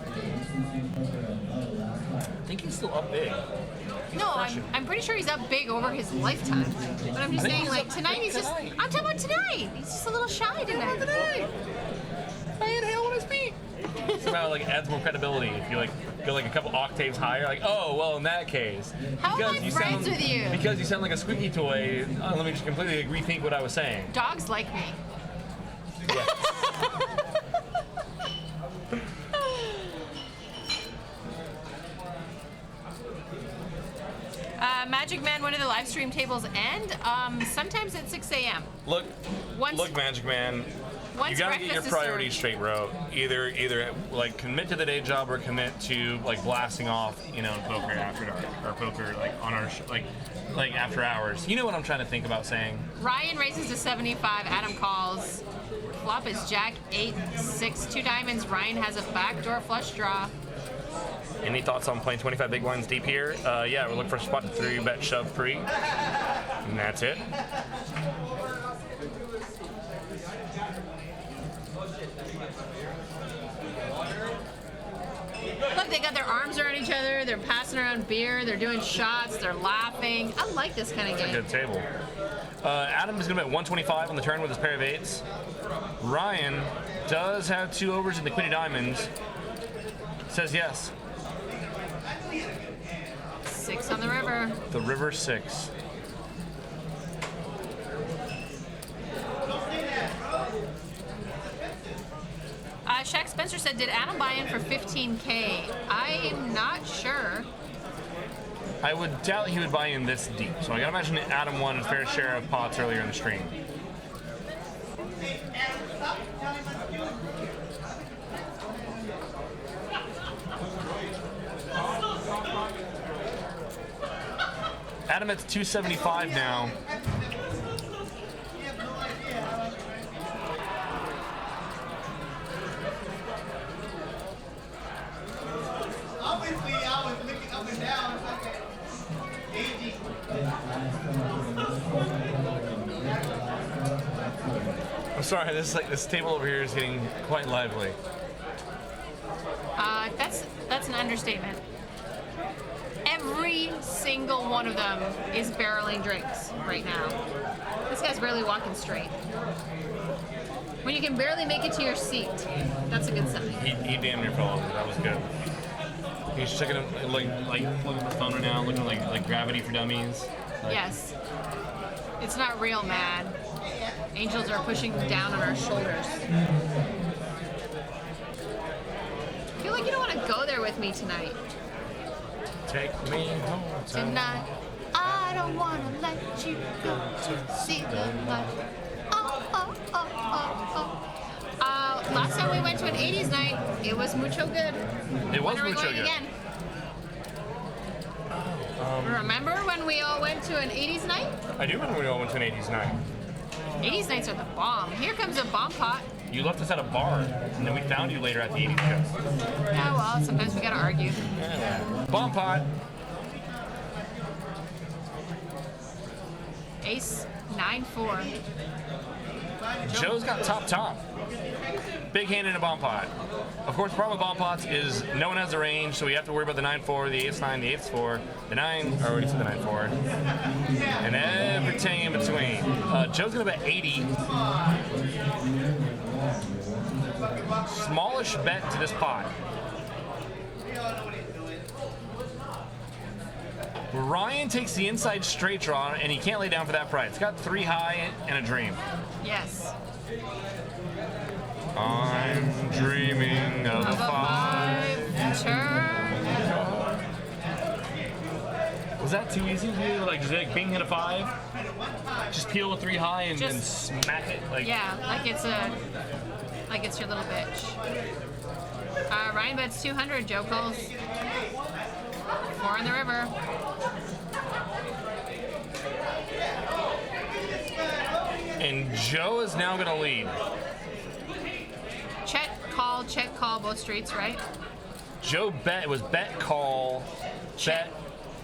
think he's still up big. No, I'm pretty sure he's up big over his lifetime. But I'm just I think saying, he's like, up tonight he's just, tonight. I'm talking about tonight. He's just a little shy tonight. I inhale when I speak. Somehow like adds more credibility if you like go like a couple octaves higher. Like, oh well, in that case, How am I you friends sound, with you? Because you sound like a squeaky toy. Let me just completely rethink what I was saying. Dogs like me. Magic Man, when do the live stream tables end? Sometimes at 6 a.m. Look, Once- Magic Man. once You gotta get your breakfast is priorities served. straight, bro. Either like commit to the day job or commit to like blasting off, poker after dark or poker like on our like after hours. You know what I'm trying to think about saying? Ryan raises to 75. Adam calls. Flop is Jack 8-6, 2 diamonds. Ryan has a backdoor flush draw. Any thoughts on playing 25 big blinds deep here? Yeah, we're looking for a spot to 3-bet shove pre, and that's it. Look, they got their arms around each other. They're passing around beer. They're doing shots. They're laughing. I like this kind of game. Good table. Adam is going to bet 125 on the turn with his pair of 8s. Ryan does have 2 overs in the Queen of Diamonds. Says yes. 6 on the river. The river 6. Shaq Spencer said, did Adam buy in for 15K? I'm not sure. I would doubt he would buy in this deep. So I gotta imagine that Adam won his fair share of pots earlier in the stream. Adam at 275 now. Obviously, I was looking up and down. I'm sorry, this table over here is getting quite lively. That's an understatement. Every single one of them is barreling drinks right now. This guy's barely walking straight. When you can barely make it to your seat, that's a good sign. He damn near fell over. That was good. He's checking like looking at the phone right now, looking like Gravity for Dummies. Yes. It's not real, man. Angels are pushing down on our shoulders. I feel like you don't want to go there with me tonight. Take me home Tonight, I don't want to let you go to see the light. Oh, oh, oh, oh, oh. Last time we went to an 80s night, it was mucho good. It was When are we mucho going good. again? Remember when we all went to an 80s night? I do remember we all went to an 80s night. 80s nights are the bomb. Here comes a bomb pot. You left us at a bar, and then we found you later at the 80s show. Yeah, well, sometimes we gotta argue. Bomb pot. Ace 9-4. Joe's got top. Big hand in a bomb pot. Of course, the problem with bomb pots is no one has the range, so we have to worry about the 9-4, the ace-9, the ace-4, the 9, I already said the 9-4, and everything in between. Joe's gonna bet 80. Smallish bet to this pot. Ryan takes the inside straight draw, and he can't lay down for that price. It's got 3 high and a dream. Yes. I'm dreaming of a 5. Turn. Was that too easy to do? Like, just like bing hit a 5? Just peel a 3 high and Just- smack it? Like, Yeah, like it's your little bitch. Ryan bets 200. Joe calls 4 in the river. And Joe is now going to lead. Check, call, both streets, right? Joe was bet, call, bet,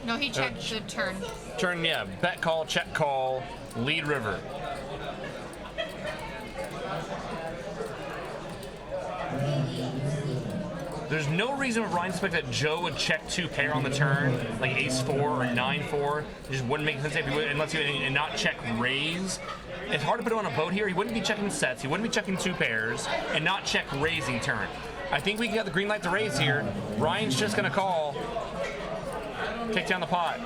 No, he checked the turn. turn, yeah, bet, call, check, call, lead river. There's no reason for Ryan to expect that Joe would check 2 pair on the turn, like ace-4 or 9-4. It just wouldn't make sense if he would, unless he would, and not check raise. It's hard to put him on a boat here. He wouldn't be checking sets. He wouldn't be checking 2 pairs and not check raising turn. I think we can get the green light to raise here. Ryan's just going to call. Take down the pot.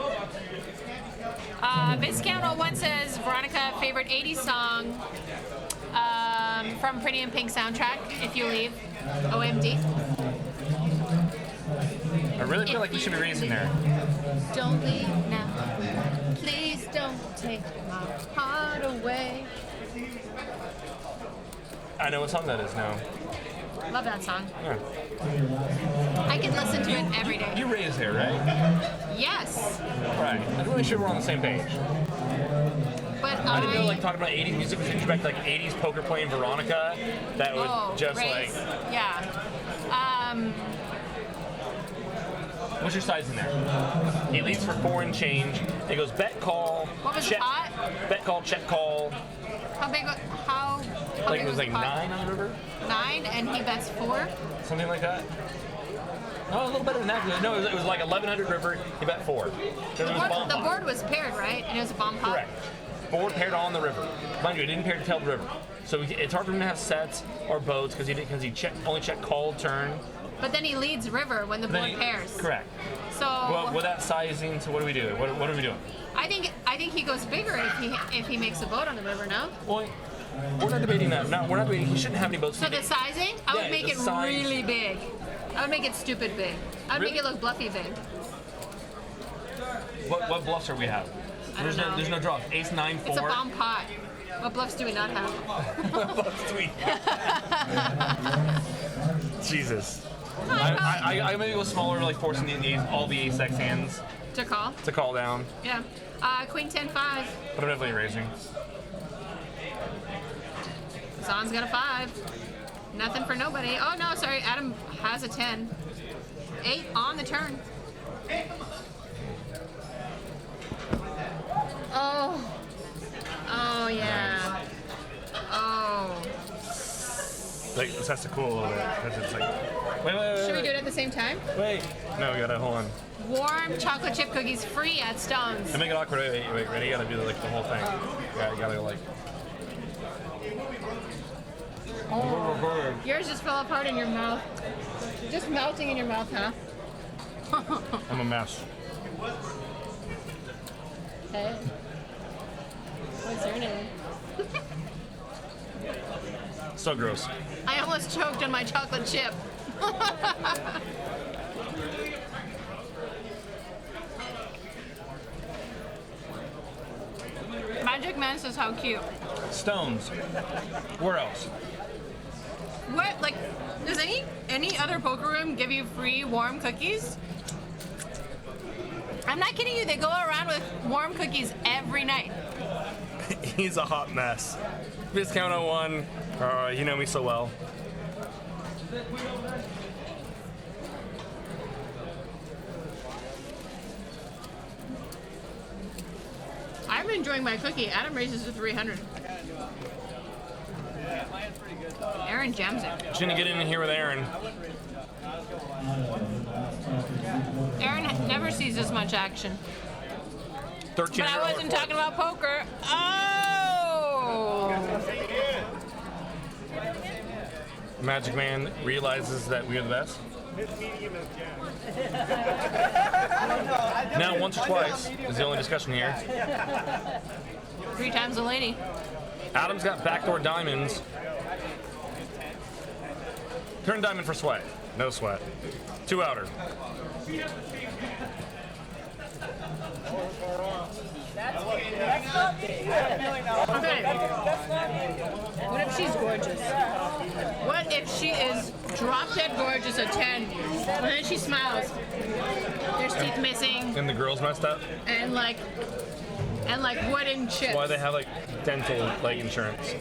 Viscount 01 says Veronica favorite 80s song from Pretty in Pink soundtrack. If you leave, OMD. I really feel like we should be raising there. Don't leave now. Please don't take my heart away. I know what song that is now. Love that song. Yeah. I can listen to it every day. You raised there, right? Yes, Right. I'm really sure we're on the same page. but I didn't know, like, talking about 80s music was back to, like, 80s poker playing Veronica. That would just, raise. like... Yeah. What's your size in there? He leads for 4 and change. He goes bet, call, What was the check. pot? Bet, call, check, call. How big? How Like, big it was like the pot? 9 on the river? 9, and he bets 4. Something like that? No, a little better than that. No, it was like 1100 river. He bet 4. Because it was a bomb The pot. board was paired, right? And it was a bomb pot. Correct. Board paired on the river. Mind you, it didn't pair to tail the river. So it's hard for him to have sets or boats because he only checked called turn. But then he leads river when the Then board he- pairs. Correct. So Well, with that sizing, so what do we do? What are we doing? I think he goes bigger if he makes a boat on the river. No. Well, we're not debating that. No, we're not debating. He shouldn't have any boats. So the sizing, I Yeah, would make the it size. really big. I would make it stupid big. I would Really? make it look bluffy big. What bluffs are we have? I don't know. There's no draws. Ace 9 4. It's a bomb pot. What bluffs do we not have? Bluffs do we have? Jesus. I maybe go smaller, like forcing all the ace X hands To call. to call down, Yeah. Queen 10-5. but I'm definitely raising. Zon's got a 5. Nothing for nobody. Oh no, sorry. Adam has a 10. 8 on the turn. Oh. Oh yeah. Oh. Like this has to cool a little bit because it's like. Wait. Should we do it at the same time? Wait. No, we gotta hold on. Warm chocolate chip cookies free at Stone's. To make it awkward, wait, ready? You gotta do like the whole thing. Yeah, you gotta like. Yours just fell apart in your mouth. Just melting in your mouth, huh? I'm a mess. Hey. What's your name? So gross. I almost choked on my chocolate chip. Magic Man says how cute. Stones. Where else? What, like, does any other poker room give you free warm cookies? I'm not kidding you, they go around with warm cookies every night. He's a hot mess. Viscount 01. You know me so well. I'm enjoying my cookie. Adam raises to 300. Aaron jams it. Just gonna get in here with Aaron. Aaron never sees this much action. 13. But I wasn't talking about poker. Oh! Magic Man realizes that we are the best. Now, once or twice is the only discussion here. 3 times a lady. Adam's got backdoor diamonds. Turn diamond for sweat. No sweat. 2 outer. Okay. What if she's gorgeous? What if she is drop dead gorgeous at 10, and then she smiles? There's teeth missing, And the girl's messed up. and like wooden chips. Why they have like dental like insurance.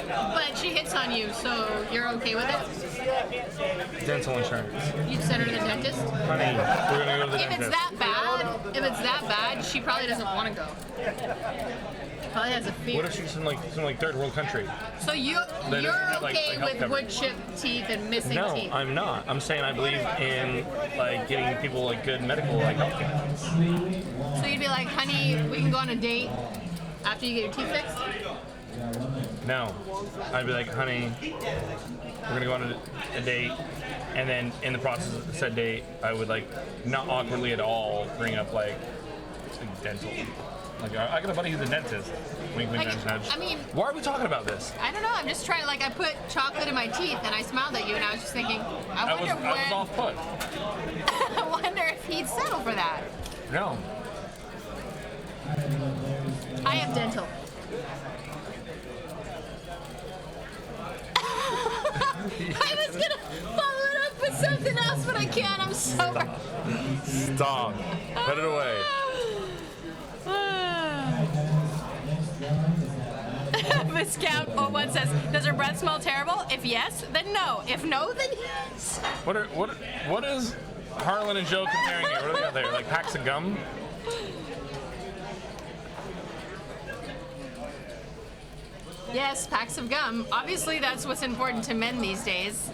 But she hits on you, so you're okay with it? Dental insurance. You'd send her to the dentist? Honey, we're gonna go to the If it's dentist. that bad, she probably doesn't want to go. Probably has a fear. What if she's in like some like third world country? So you're They don't have, like, okay health with coverage. wood chip teeth and missing No, teeth? I'm not. I'm saying I believe in like getting people like good medical like health care. So you'd be like, honey, we can go on a date after you get your teeth fixed? No, I'd be like, honey, we're gonna go on a date, and then in the process of said date, I would like not awkwardly at all bring up like dental. Like I got a buddy who's a dentist. Wink, wink, Like, nudge, nudge. I mean- why are we talking about this? I don't know. I'm just trying. Like, I put chocolate in my teeth, and I smiled at you, and I was just thinking, I I was off put. I wonder if he'd settle for that. No. I have dental. I was gonna follow it up with something else, but I can't. I'm sober. Stop. Put it away. Viscount 01 says, does her breath smell terrible? If yes, then no. If no, then yes. What is Harlan and Joe comparing here? What do they got there? Like packs of gum? Yes, packs of gum. Obviously, that's what's important to men these days.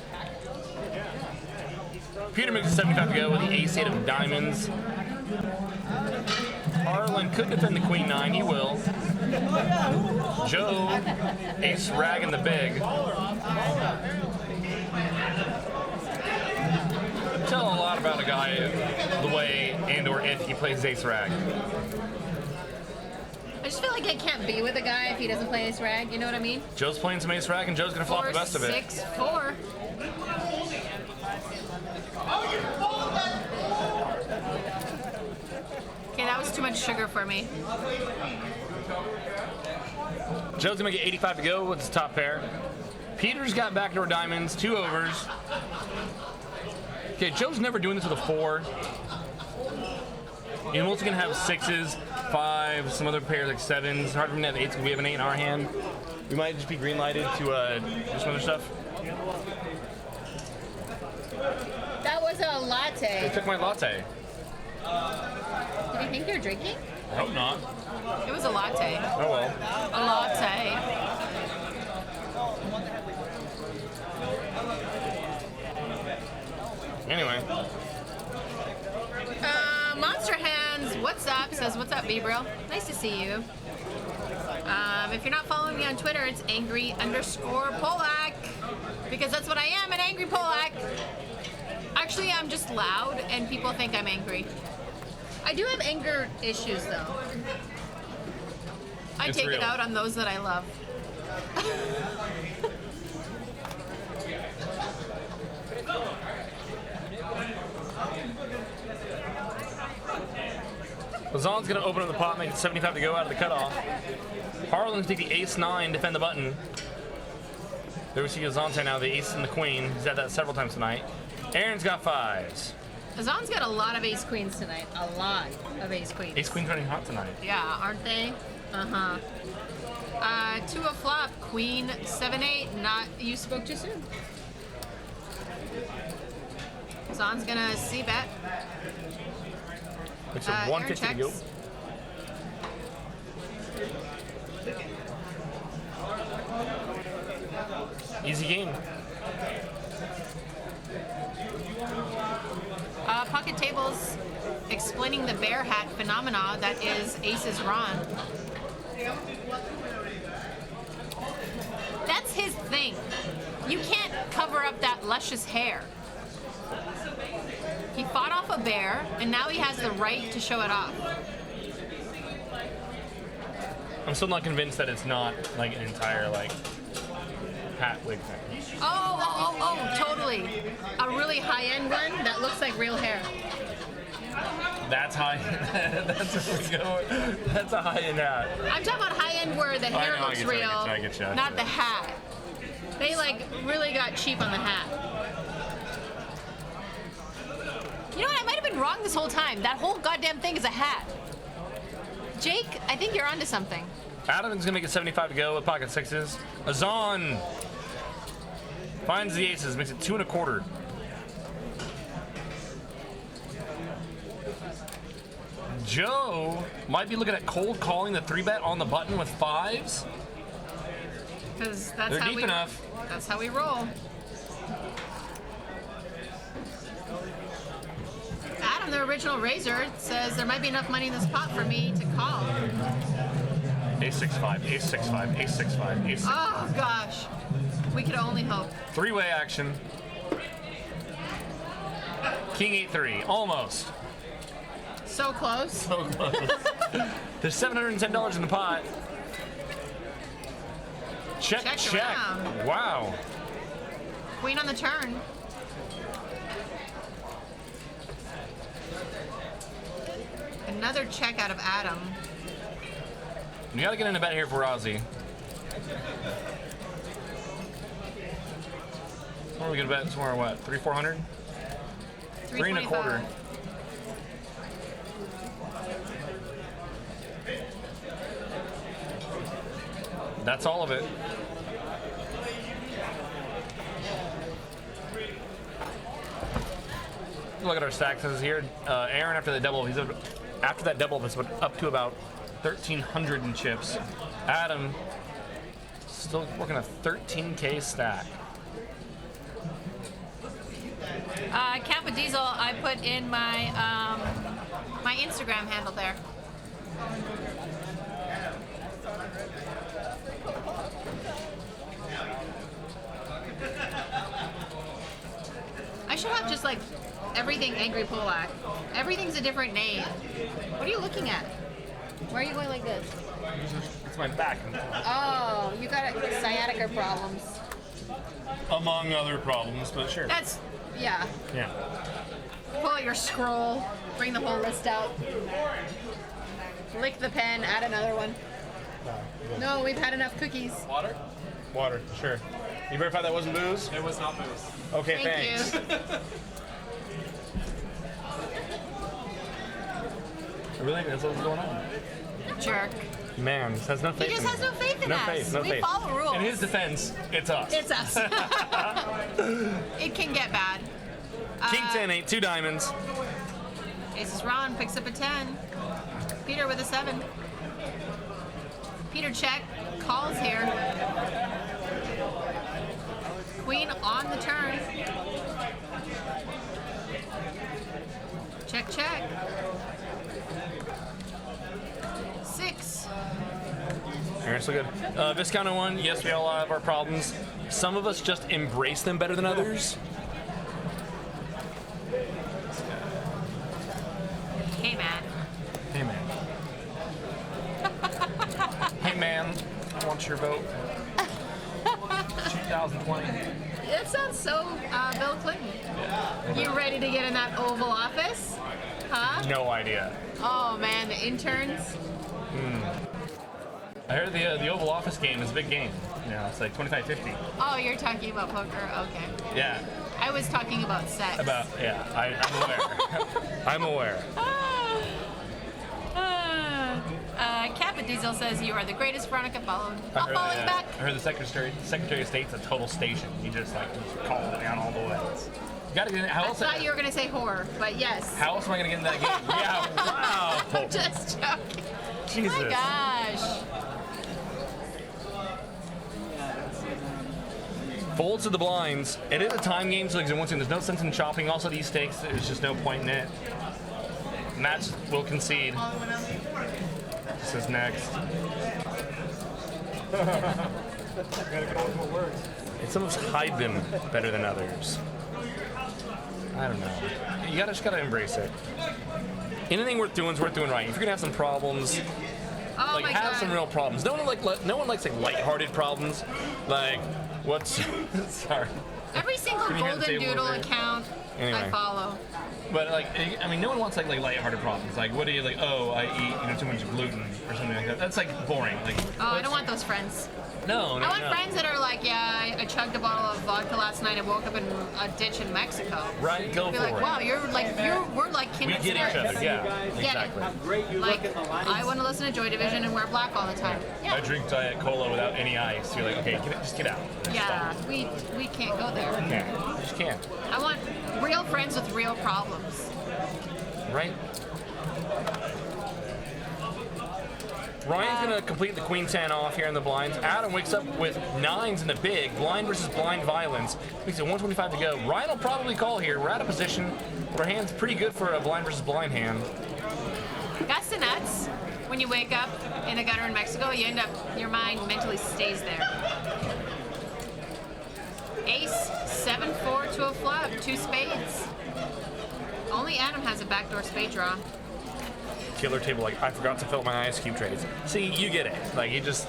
Peter makes a 75 to go with the ace-8 of diamonds. Harlan could defend the queen 9. He will. Joe, ace rag in the big. Tell a lot about a guy the way and or if he plays ace rag. I just feel like I can't be with a guy if he doesn't play ace rag. You know what I mean? Joe's playing some ace rag and Joe's gonna flop the best of it. 6, 4. Okay, that was too much sugar for me. Joe's gonna make it 85 to go with his top pair. Peter's got backdoor diamonds, 2 overs. Okay, Joe's never doing this with a 4. He's mostly gonna have 6s, 5s, some other pairs like 7s. It's hard for him to have 8s because we have an 8 in our hand. We might just be green lighted to do some other stuff. That was a They latte. took my latte. Did you think you're drinking? I hope not. It was a latte. Oh well. A latte. Anyway, Monster Hands, what's up? Says, what's up, Vibril? Nice to see you. If you're not following me on Twitter, it's angry_Polak. Because that's what I am, an angry Polak. Actually, I'm just loud and people think I'm angry. I do have anger issues though. I It's take it real. out on those that I love. Lazan's gonna open up the pot, make it 75 to go out of the cutoff. Harlan's take the ace-9, defend the button. There we see Lazante now, the ace and the queen. He's had that several times tonight. Aaron's got 5s. Azan's got a lot of ace queens tonight. A lot of ace queens. Ace queen's running hot tonight. Yeah, aren't they? Uh-huh. To a flop, queen 7-8. Not you spoke too soon. Zon's gonna c-bet. It's a Aaron 150 to go. checks. Easy game. Pocket tables explaining the bear hat phenomena that is Aces Ron. That's his thing. You can't cover up that luscious hair. He fought off a bear, and now he has the right to show it off. I'm still not convinced that it's not like an entire like hat wig thing. Oh, totally. A really high-end one that looks like real hair. That's high. That's where we go. That's a high-end hat. I'm talking about high-end where the hair know, I looks get you, real, I get you. not the hat. They like really got cheap on the hat. You know what? I might have been wrong this whole time. That whole goddamn thing is a hat. Jake, I think you're onto something. Adam's gonna make it 75 to go with pocket sixes. Azan finds the aces, makes it 2 1/4. Joe might be looking at cold calling the 3-bet on the button with fives. Because that's They're how deep we enough. That's how we roll. Adam, the original raiser, says there might be enough money in this pot for me to call. Ace 6-5, ace 6-5, ace 6-5, ace 6. Oh gosh, we could only hope. Three-way action. King 8-3, almost. So close. So close. There's $710 in the pot. Check, Check check. around. Wow. Queen on the turn. Another check out of Adam. We gotta get in a bet here for Ozzy. What are we gonna bet? Somewhere what? 300-400? 3 1/4. That's all of it. Look at our stacks here. Aaron after the double, after that double, that's up to about 1,300 in chips. Adam still working a 13K stack. Kappa Diesel, I put in my my Instagram handle there. I should have just like everything Angry Polak. Everything's a different name. What are you looking at? Why are you going like this? It's my back. Oh, you got sciatica problems. Among other problems, but sure. That's, yeah. Yeah. Pull out your scroll, bring the whole list out. Lick the pen, add another one. No, we've had enough cookies. Water? Water, sure. You verified that wasn't booze? It was not booze. Okay, Thank thanks. you. I really think that's what's going on. Jerk. Man, this has no faith He just in has me. no faith in No us. faith, no we faith. follow rules. In his defense, it's us. It's us. It can get bad. King 10-8, 2 diamonds. Aces Ron picks up a 10. Peter with a 7. Peter check, calls here. Queen on the turn. Check, check. 6. Aaron's so good. Viscount 1, yes, we all have our problems. Some of us just embrace them better than others. Hey, man. Hey, man. Hey, man. I want your vote. 2020. That sounds so Bill Clinton. You ready to get in that Oval Office? Huh? No idea. Oh, man, the interns. I heard the Oval Office game is a big game. Yeah, it's like 25-50. Oh, you're talking about poker? Okay. Yeah. I was talking about sex. I'm aware. I'm aware. Kappa Diesel says you are the greatest Veronica followed. I'll follow you back. I heard the Secretary of State's a total station. He just called it down all the way. You gotta get in. How I else? thought you were gonna say horror, but yes. How else am I gonna get in that game? Yeah. Wow. I'm just joking. Jesus. Oh my gosh. Folds to the blinds. It is a time game, so once again, there's no sense in chopping. Also, these stakes, there's just no point in it. Match will concede. This is next. It's almost hide them better than others. I don't know. You just gotta embrace it. Anything worth doing is worth doing right. If you're gonna have some problems, Oh my have god. some real problems. No one likes lighthearted problems. Like what's sorry. Every single Can you hand the Golden table Doodle over? account Anyway. I follow. But no one wants lighthearted problems. Like, what do you like? Oh, I eat too much gluten or something like that. That's boring. Oh, I don't want those friends. No. I want friends that are like, yeah, I chugged a bottle of vodka last night and woke up in a ditch in Mexico. Right, go Be for like, it. wow, we're like We kindred get each spirits. other. Yeah, Get exactly. it. Like, I want to listen to Joy Division and wear black all the time. I Yeah. drink Diet Cola without any ice. You're like, okay, just get out. Yeah, we can't go there. Can't. You just can't. I want real friends with real problems. Right? Ryan's gonna complete the queen 10 off here in the blinds. Adam wakes up with 9s in the big. Blind versus blind violence. Makes it 125 to go. Ryan will probably call here. We're out of position. Our hand's pretty good for a blind versus blind hand. That's the nuts. When you wake up in a gutter in Mexico, your mind mentally stays there. Ace, 7-4 to a flop, 2 spades. Only Adam has a backdoor spade draw. Killer table, I forgot to fill up my ice cube trays. See, you get it. You just.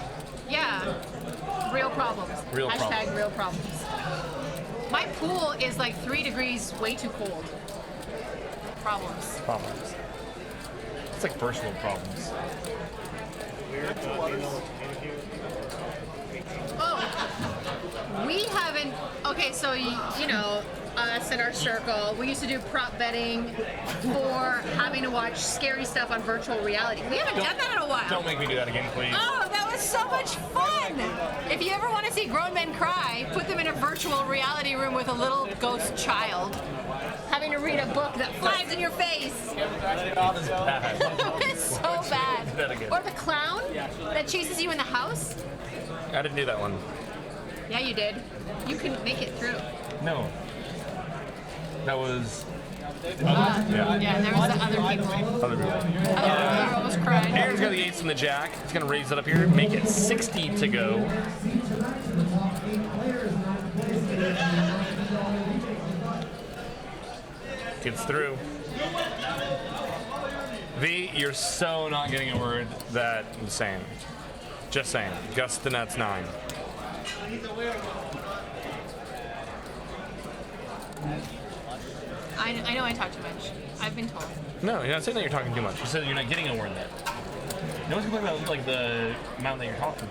Yeah, real problems. Real Hashtag problems. real problems. My pool is 3 degrees way too cold. Problems. Problems. It's like first world problems. Oh, we haven't. Okay, so us in our circle, we used to do prop betting for having to watch scary stuff on virtual reality. We haven't done that in a while. Don't make me do that again, please. Oh, that was so much fun! If you ever want to see grown men cry, put them in a virtual reality room with a little ghost child, having to read a book that flies in your face. That is bad. It's so bad. that again. Or the clown that chases you in the house. I didn't do that one. Yeah, you did. You couldn't make it through. No. That was. Yeah, there was the other people. Other people. Other people were almost crying. Aaron's got the 8s and the jack. He's going to raise it up here, make it 60 to go. Gets through. V, you're so not getting a word that I'm saying. Just saying. Gus the Nuts 9. I know I talk too much. I've been told. No, you're not saying that you're talking too much. You said you're not getting a word yet. No one's complaining about the amount that you're talking.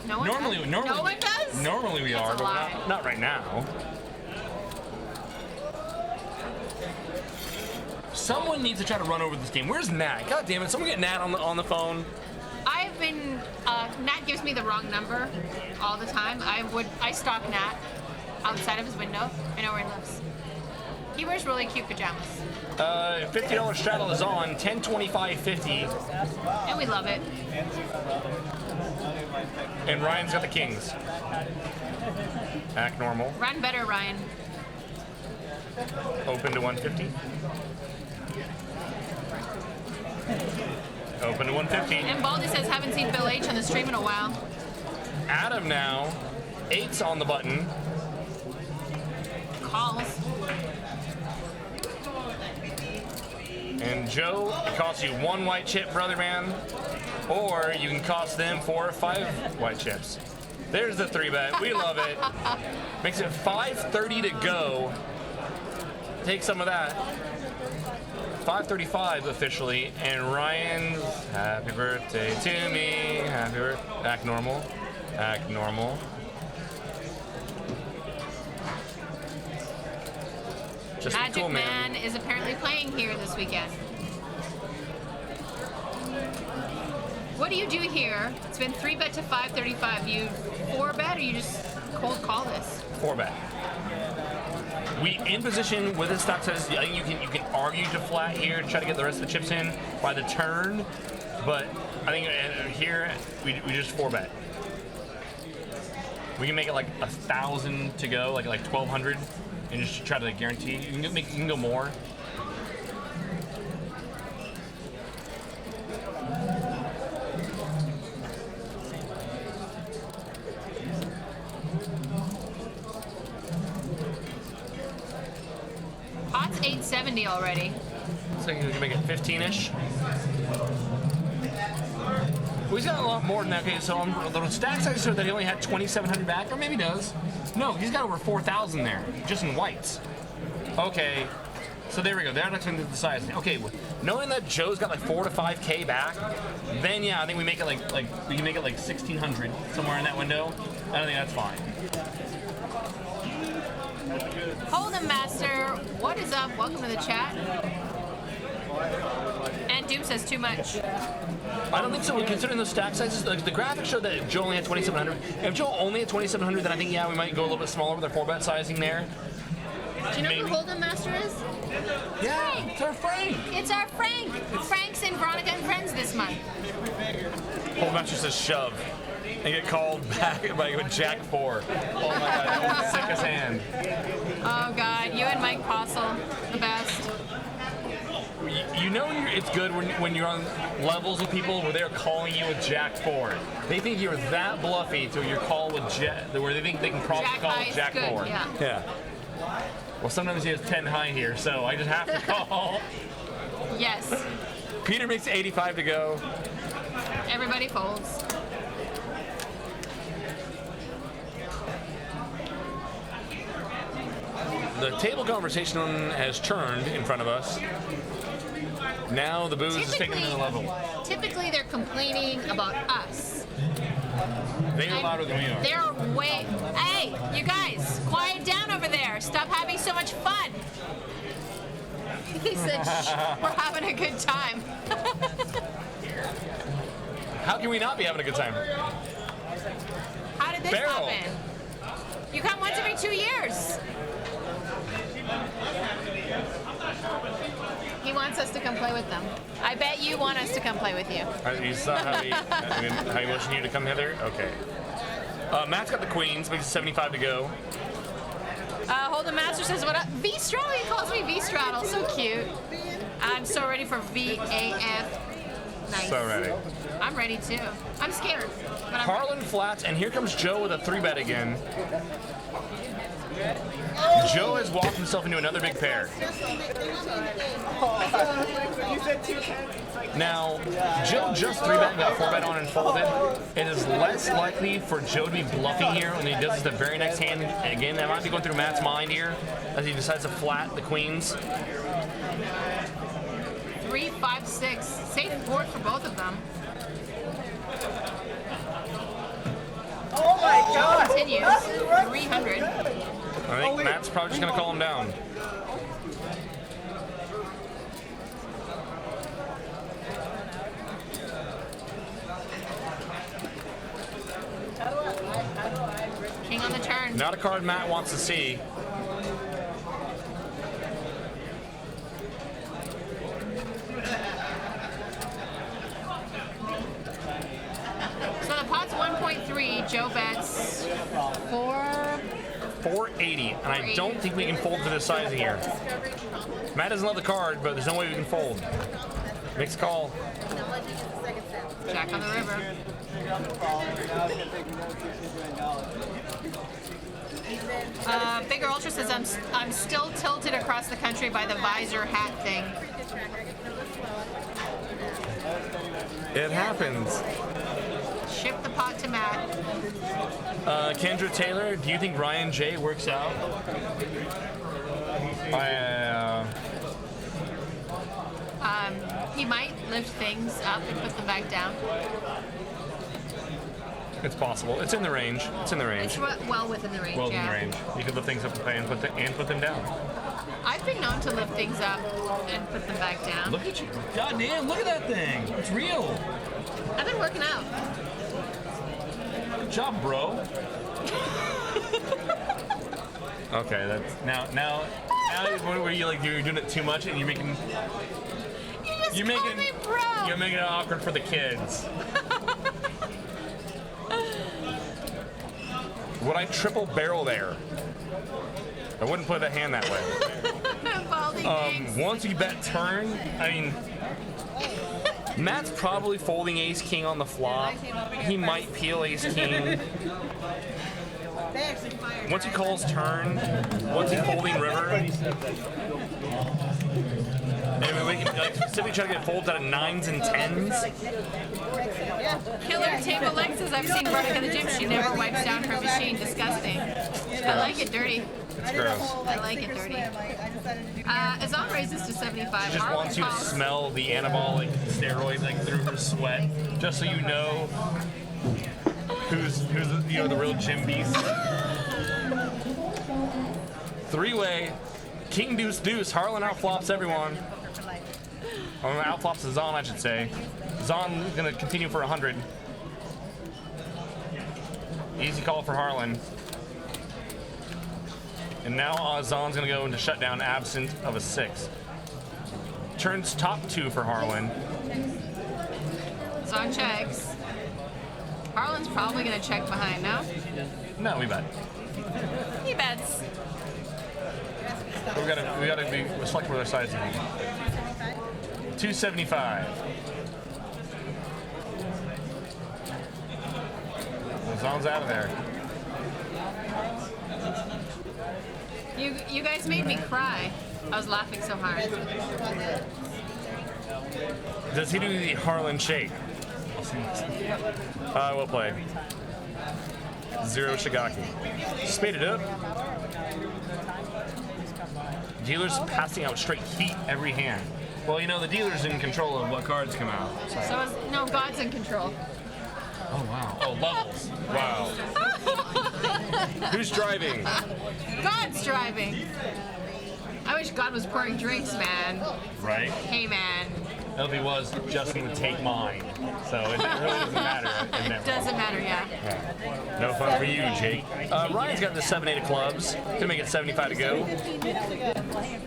No one Normally, does? normally, No one does? Normally we That's are, a but lie. not right now. Someone needs to try to run over this game. Where's Nat? God damn it! Someone get Nat on the phone. I've been. Nat gives me the wrong number all the time. I stalk Nat outside of his window. I know where he lives. He wears really cute pajamas, $50 straddle is on. 10, 25, 50. and we love it. And Ryan's got the kings. Act normal. Run better, Ryan. Open to 150. Open to 150. And Baldy says, haven't seen Bill H on the stream in a while. Adam now. 8's on the button. Calls. And Joe, it costs you 1 white chip, brother man. Or you can cost them 4 or 5 white chips. There's the 3-bet. We love it. Makes it 5:30 to go. Take some of that. 5:35 officially. And Ryan's happy birthday to me. Happy birthday. Act normal. Act normal. Just Magic cool, Man is apparently playing here this weekend. What do you do here? It's been 3-bet to 535. You 4-bet or you just cold call this? 4-bet. We in position with his stock size. I think you can argue to flat here and try to get the rest of the chips in by the turn, but I think here we just 4-bet. We can make it like 1,000 to go, like 1,200, and just try to guarantee. You can go more. Pot's 870 already. So you can make it 15-ish. Well, he's got a lot more than that. Okay, so the stack size showed that he only had 2,700 back, or maybe he does. No, he's got over 4,000 there, just in whites. Okay, so there we go. They're not going to the size. Okay, knowing that Joe's got like 4 to 5K back, then yeah, I think we make it like we can make it like 1,600 somewhere in that window. I don't think that's fine. Hold'em Master, what is up? Welcome to the chat. And Doom says too much. I don't think so. Considering those stack sizes, like the graphics showed that Joe only had 2,700. If Joe only had 2,700, then I think yeah, we might go a little bit smaller with our 4-bet sizing there. Do you know Maybe. who Hold'em Master is? Yeah, it's our Frank. It's our Frank. Frank's in Veronica and Friends this month. Whole match just says shove. And get called back by Jack 4. Oh my god, that was sick as hand. Oh God, you and Mike Postle, the best. You know it's good when you're on levels with people where they're calling you a Jack 4. They think you're that bluffy to your call with Jack, where they think they can probably Jack call high with is Jack good, 4. yeah. Well, sometimes he has 10 high here, so I just have to call. Yes. Peter makes 85 to go. Everybody folds. The table conversation has turned in front of us. Now the booze is taking another level. Typically, they're complaining about us. They are louder than we are. They're way. Hey, you guys, quiet down over there. Stop having so much fun. He said, shh, we're having a good time. How can we not be having a good time? How did this Barrel. happen? You come once every 2 years. He wants us to come play with them. I bet you want us to come play with you. You saw how he motioned you to come hither? Okay. Matt's got the queens, makes it 75 to go. Hold'em Master says, what up? V-Straddle, he calls me V-Straddle. So cute. I'm so ready for VAF. Nice. So ready. I'm ready too. I'm scared. But I'm Harlan flats, and here comes Joe with a 3-bet again. Joe has walked himself into another big pair. Now, Joe just 3-bet and got 4-bet on and folded. It is less likely for Joe to be bluffing here when he does the very next hand. Again, that might be going through Matt's mind here as he decides to flat the queens. 3, 5, 6. Safe board for both of them. Oh my god! Continues. 300. I think Matt's probably just going to call him down. King on the turn. Not a card Matt wants to see. So the pot's 1.3. Joe bets 480, and I don't think we can fold to this size here. Matt doesn't love the card, but there's no way we can fold. Makes a call. Jack on the river. Bigger Ultra says I'm still tilted across the country by the visor hat thing. It happens. Ship the pot to Matt. Kendra Taylor, do you think Ryan J works out? He might lift things up and put them back down. It's possible. It's in the range. It's in the range. It's well within the range. Well yeah. in the range. You could lift things up and put them down. I've been known to lift things up and put them back down. Look at you. God damn, look at that thing. It's real. I've been working out. Good job, bro. Okay, that's now where you like you're doing it too much and you're making You're making it awkward for the kids. Would I triple barrel there? I wouldn't put a hand that way. Baldy kings. Once you bet turn, I mean, Matt's probably folding ace king on the flop. He might peel ace king. Once he calls turn, once he's folding river. Maybe we can like, specifically try to get folds out of 9s and 10s. Killer table Lexus I've seen running in the gym. She never wipes down her machine. Disgusting. I like it dirty. It's gross. I like it dirty. Azon raises to 75. She just Harlan wants you to calls. smell the anabolic steroid like through her sweat, just so you know who's the real gym beast. Three-way, king deuce deuce. Harlan outflops everyone. Or outflops Zon, I should say. Zon is gonna continue for 100. Easy call for Harlan. And now Zon's gonna go into shutdown absent of a 6. Turns top 2 for Harlan. Azon checks. Harlan's probably going to check behind, no? No, we bet. He bets. We gotta be select where their sides are. 275. Zon's out of there. You guys made me cry. I was laughing so hard. Does he do the Harlan shake? We'll play. 0 Shigaki. Spade it up. Dealer's passing out straight heat every hand. Well, you know, the dealer's in control of what cards come out. So no, God's in control. Oh, wow. Oh, levels. Wow. Who's driving? God's driving. I wish God was pouring drinks, man. Right? Hey, man. If he was, Justin would take mine. So it really doesn't matter. Doesn't matter, yeah. No fun for you, Jake. Ryan's got the 7-8 of clubs. Gonna make it 75 to go.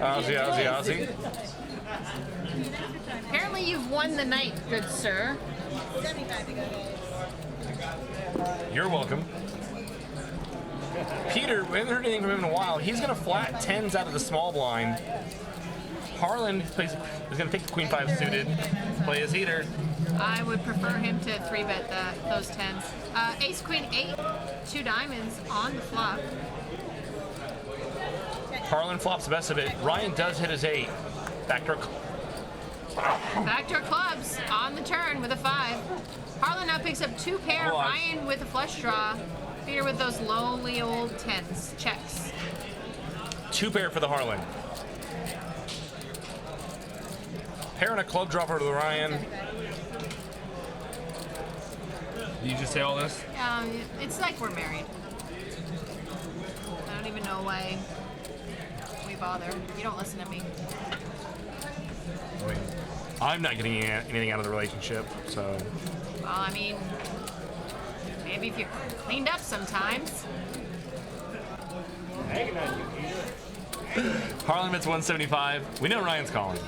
Aussie. Apparently you've won the night, good sir. You're welcome. Peter, we haven't heard anything from him in a while. He's gonna flat 10s out of the small blind. Harlan is gonna take the queen 5 suited, play his heater. I would prefer him to 3-bet those 10s. Ace, queen, 8, 2 diamonds on the flop. Harlan flops the best of it. Ryan does hit his 8. Backdoor clubs on the turn with a 5. Harlan now picks up 2 pair. Oh, Ryan with a flush draw. Peter with those lowly old 10s. Checks. 2 pair for the Harlan. Pair and a club draw for the Ryan. Did you just say all this? It's like we're married. I don't even know why we bother. You don't listen to me. I'm not getting anything out of the relationship, so. Well, I mean, maybe if you cleaned up sometimes. Harlan bets 175. We know Ryan's calling.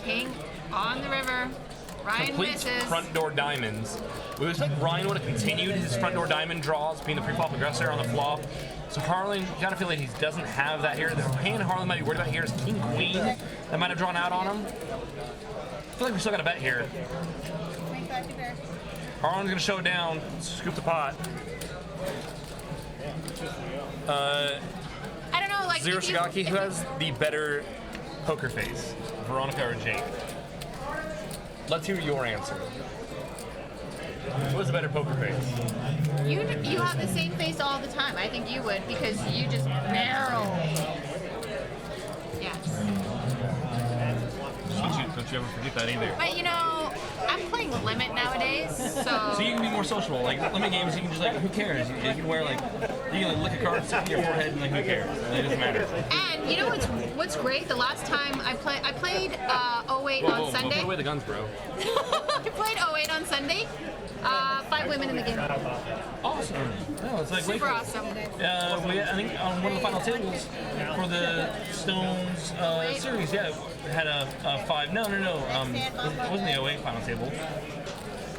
King on the river. Ryan Completes misses. front door diamonds. We expect Ryan would have continued his front door diamond draws, being the pre-flop aggressor on the flop. So Harlan, you gotta feel like he doesn't have that here. The hand Harlan might be worried about here is king queen that might have drawn out on him. I feel like we still got a bet here. Harlan's gonna show it down, scoop the pot. I don't know, like 0 if you- Shigaki, if who you- has the better poker face, Veronica or Jake? Let's hear your answer. Who has a better poker face? You have the same face all the time. I think you would because you just narrow. let you ever forget that either. But you know, I'm playing Limit nowadays, so. So you can be more sociable. Like limit games, you can just like, who cares? You can wear like, you can like lick a card, stick it to your forehead, and like, who cares? It doesn't matter. And you know what's great? The last time I played 08 on Sunday. Put away the guns, bro. I played 08 on Sunday. 5 women in the game. Awesome. No, it's like Super awesome. I think on one of the final tables for the Stones series, yeah, had a 5. No. It wasn't the 08 final table.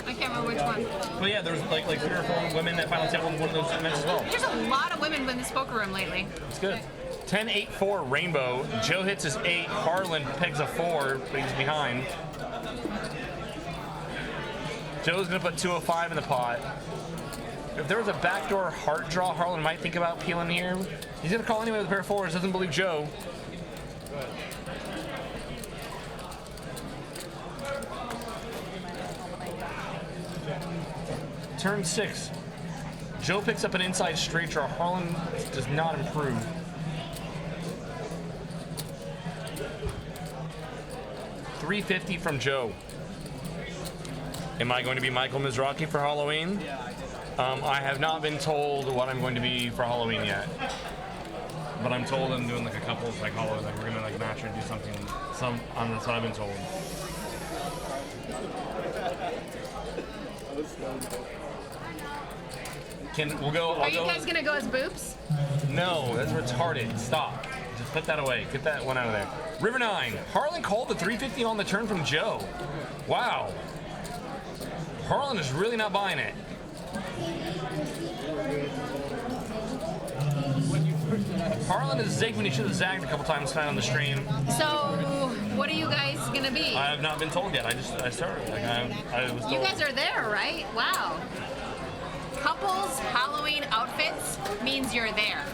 I can't remember which one. But yeah, there's like 3 or 4 women at final table in one of those events as well. There's a lot of women in this poker room lately. It's good. 10-8-4 Rainbow. Joe hits his 8. Harlan pegs a 4, but he's behind. Joe's gonna put 205 in the pot. If there was a backdoor heart draw, Harlan might think about peeling here. He's gonna call anyway with a pair of 4s. Doesn't believe Joe. Turn 6. Joe picks up an inside straight draw. Harlan does not improve. $350 from Joe. Am I going to be Michael Mizrachi for Halloween? I have not been told what I'm going to be for Halloween yet. But I'm told I'm doing like a couple of like Halloween, like we're gonna like match or do something. That's what I've been told. We'll go. Are you guys gonna go as boobs? No, that's retarded. Stop. Just put that away. Get that one out of there. River 9. Harlan called the 350 on the turn from Joe. Wow. Harlan is really not buying it. Harlan has zigged when he should have zagged a couple times tonight on the stream. So, what are you guys gonna be? I have not been told yet. I started. Like, I was told. You guys are there, right? Wow. Couples Halloween outfits means you're there.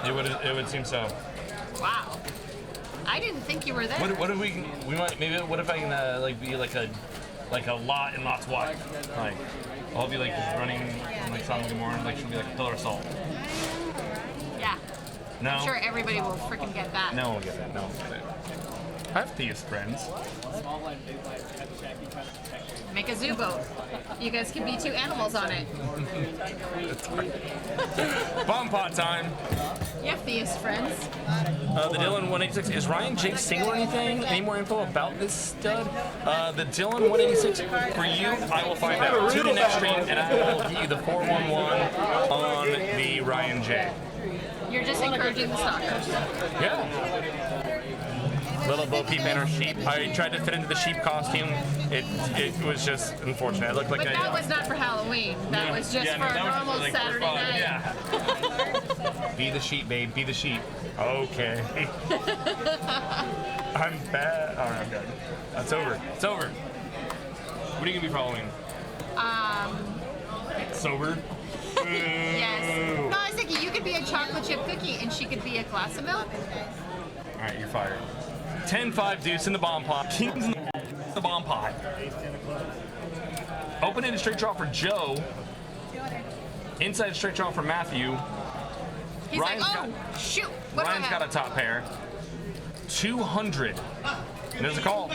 It would seem so. Wow. I didn't think you were there. What if we might maybe what if I can like be like a lot and lots wide, like I'll be like just running on like Sonic Good Morning, like she'll be like a pillar of salt. Yeah. No. I'm sure everybody will freaking get that. No one will get that. No one will get that. I have theist friends. Make a zoo boat. You guys can be 2 animals on it. Bomb pot time. You have theist friends. The Dylan 186. Is Ryan Jake single or anything? Any more info about this stud? The Dylan 186 for you, I will find out. Tune in next stream and I will get you the 411 on the Ryan J. You're just encouraging the stalkers. Yeah. Little Bo Peep and her sheep. I tried to fit into the sheep costume. It was just unfortunate. I looked like But that was not for Halloween. That was just for a normal like Saturday night. Yeah. Be the sheep, babe. Be the sheep. Okay. I'm bad. All right, I'm done. That's over. It's over. What are you gonna be for Halloween? Sober. Yes. No, I was thinking you could be a chocolate chip cookie and she could be a glass of milk. All right, you're fired. 10-5 deuce in the bomb pot. Kings in the bomb pot. Open-ended straight draw for Joe. Inside straight draw for Matthew. He's Ryan's like, oh, shoot. What Ryan's do I got a have? top pair. 200. There's a call.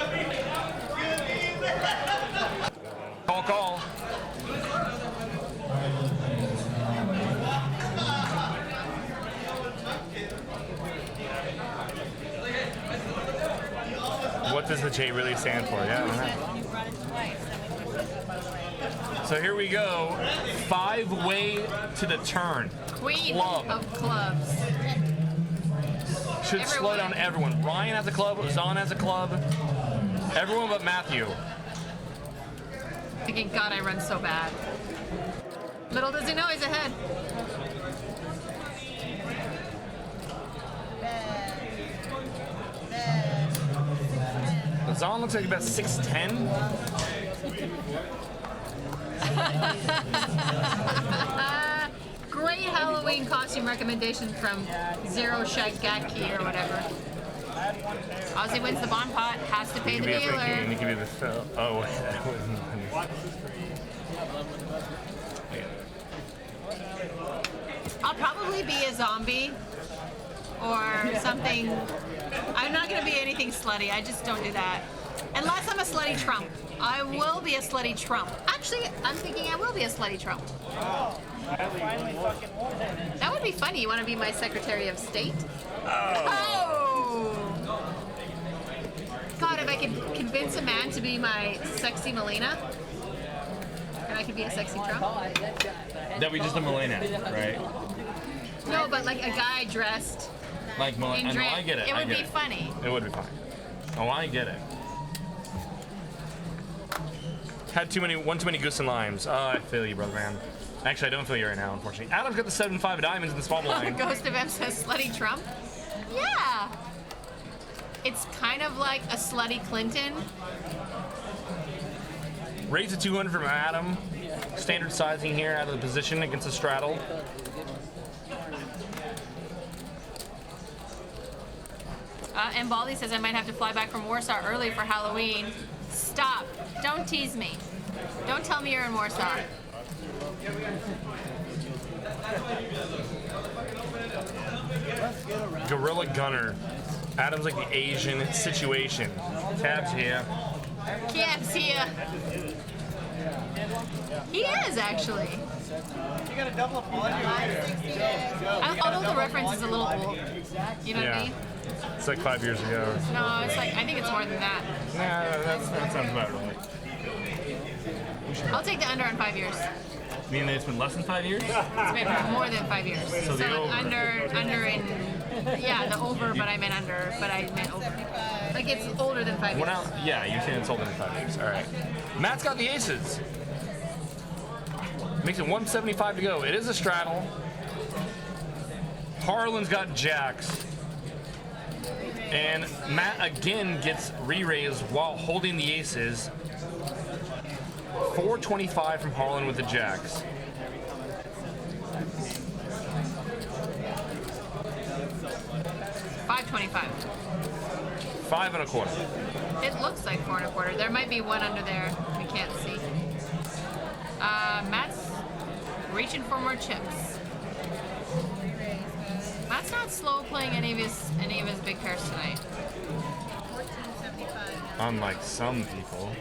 Call. What does the J really stand for? Yeah, I don't know. So here we go. 5-way to the turn. Queen Club. of clubs. Should slow down everyone. Ryan has a club. Zahn has a club. Everyone but Matthew. Thinking, God, I run so bad. Little does he know he's ahead. Zahn looks like about 6'10". Great Halloween costume recommendation from Zero Shagaki or whatever. Ozzy wins the bond pot, has to pay the You can dealer. be the fill. Oh, that wasn't funny. I'll probably be a zombie or something I'm not gonna be anything slutty. I just don't do that. Unless I'm a slutty Trump. I will be a slutty Trump. Actually, I'm thinking I will be a slutty Trump. Finally fucking won. That would be funny. You want to be my Secretary of State? Oh! God, if I could convince a man to be my sexy Melina, and I could be a sexy Trump. That we just a Melena, right? No, but like a guy dressed Like Melena. in I know, dress. I get it. It I would get be it. funny. It would be fine. Oh, I get it. Had one too many goose and limes. Oh, I feel you, brother man. Actually, I don't feel you right now, unfortunately. Adam's got the 7-5 diamonds in the small blind. Ghost of M says slutty Trump. Yeah. It's kind of like a slutty Clinton. Raise to 200 from Adam. Standard sizing here out of the position against the straddle. And Baldy says I might have to fly back from Warsaw early for Halloween. Stop. Don't tease me. Don't tell me you're in Warsaw. Gorilla Gunner. Adam's like the Asian situation. Tabs here. Can't see ya. He is actually. You got a double apology. Although the reference is a little old. You know what I Yeah. mean? It's like 5 years ago. No, it's like, I think it's more than that. Nah, that sounds about right. I'll take the under on 5 years. You mean it's been less than 5 years? It's been more than 5 years. So the over. under in, yeah, the over, but I meant under, but I meant over. Like it's older than 5 years. Well, now, yeah, you're saying it's older than 5 years. All right. Matt's got the aces. Makes it 175 to go. It is a straddle. Harlan's got jacks. And Matt again gets re-raised while holding the aces. 425 from Harlan with the jacks. $5.25. 5 1/4. It looks like 4 1/4. There might be one under there. We can't see. Matt's reaching for more chips. Matt's not slow playing any of his big pairs tonight. Unlike some people.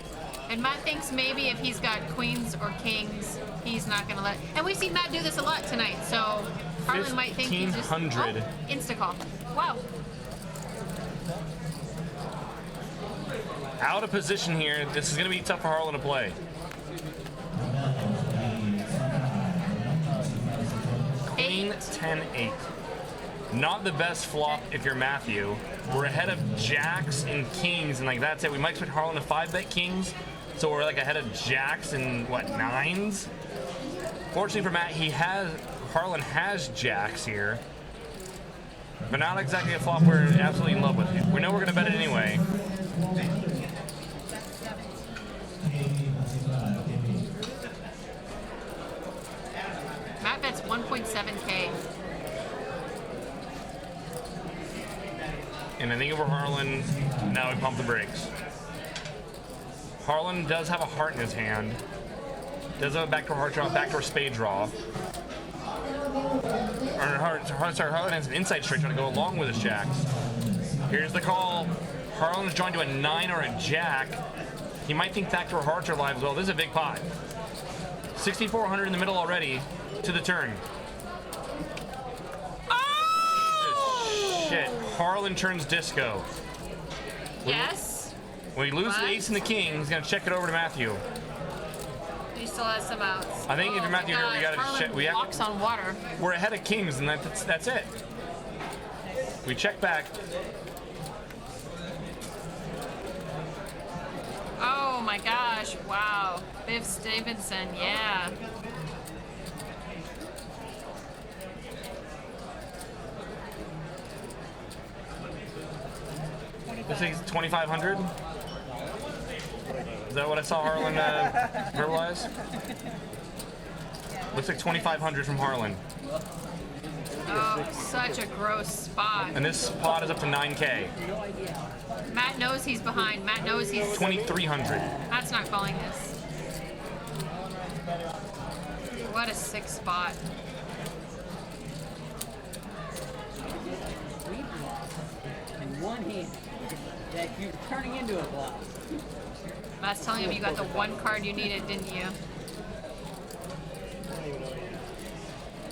And Matt thinks maybe if he's got queens or kings, he's not gonna let. And we've seen Matt do this a lot tonight, so Harlan might think he's just 1500. oh, insta call. Wow. Out of position here. This is going to be tough for Harlan to play. Queen 10-8. Not the best flop if you're Matthew. We're ahead of jacks and kings, and like that's it. We might expect Harlan to 5-bet kings, so we're like ahead of jacks and what, nines? Fortunately for Matt, Harlan has jacks here, but not exactly a flop we're absolutely in love with. We know we're going to bet it anyway. Matt bets 1.7K. And I think over Harlan, now we pump the brakes. Harlan does have a heart in his hand. Does have a backdoor heart draw, backdoor spade draw. Harlan has an inside straight trying to go along with his jacks. Here's the call. Harlan is joined to a 9 or a jack. He might think backdoor hearts are live as well. This is a big pot. 6,400 in the middle already to the turn. Oh! Shit. Harlan turns disco. Yes. When he loses the What? ace and the king, he's going to check it over to Matthew. He still has some outs. I think if you're my Matthew here, we gosh, gotta Harlan check- we have- walks on water. We're ahead of kings, and that's it. We check back. Oh my gosh! Wow, Biff Stevenson, yeah. This is 2,500. Is that what I saw Harlan verbalize? Looks like 2,500 from Harlan. Oh, such a gross spot. And this pot is up to 9K. Matt knows he's behind. Matt knows he's. 2,300. Matt's not calling this. What a sick spot. one hand that you're turning into a bluff. I was telling him you got the one card you needed, didn't you?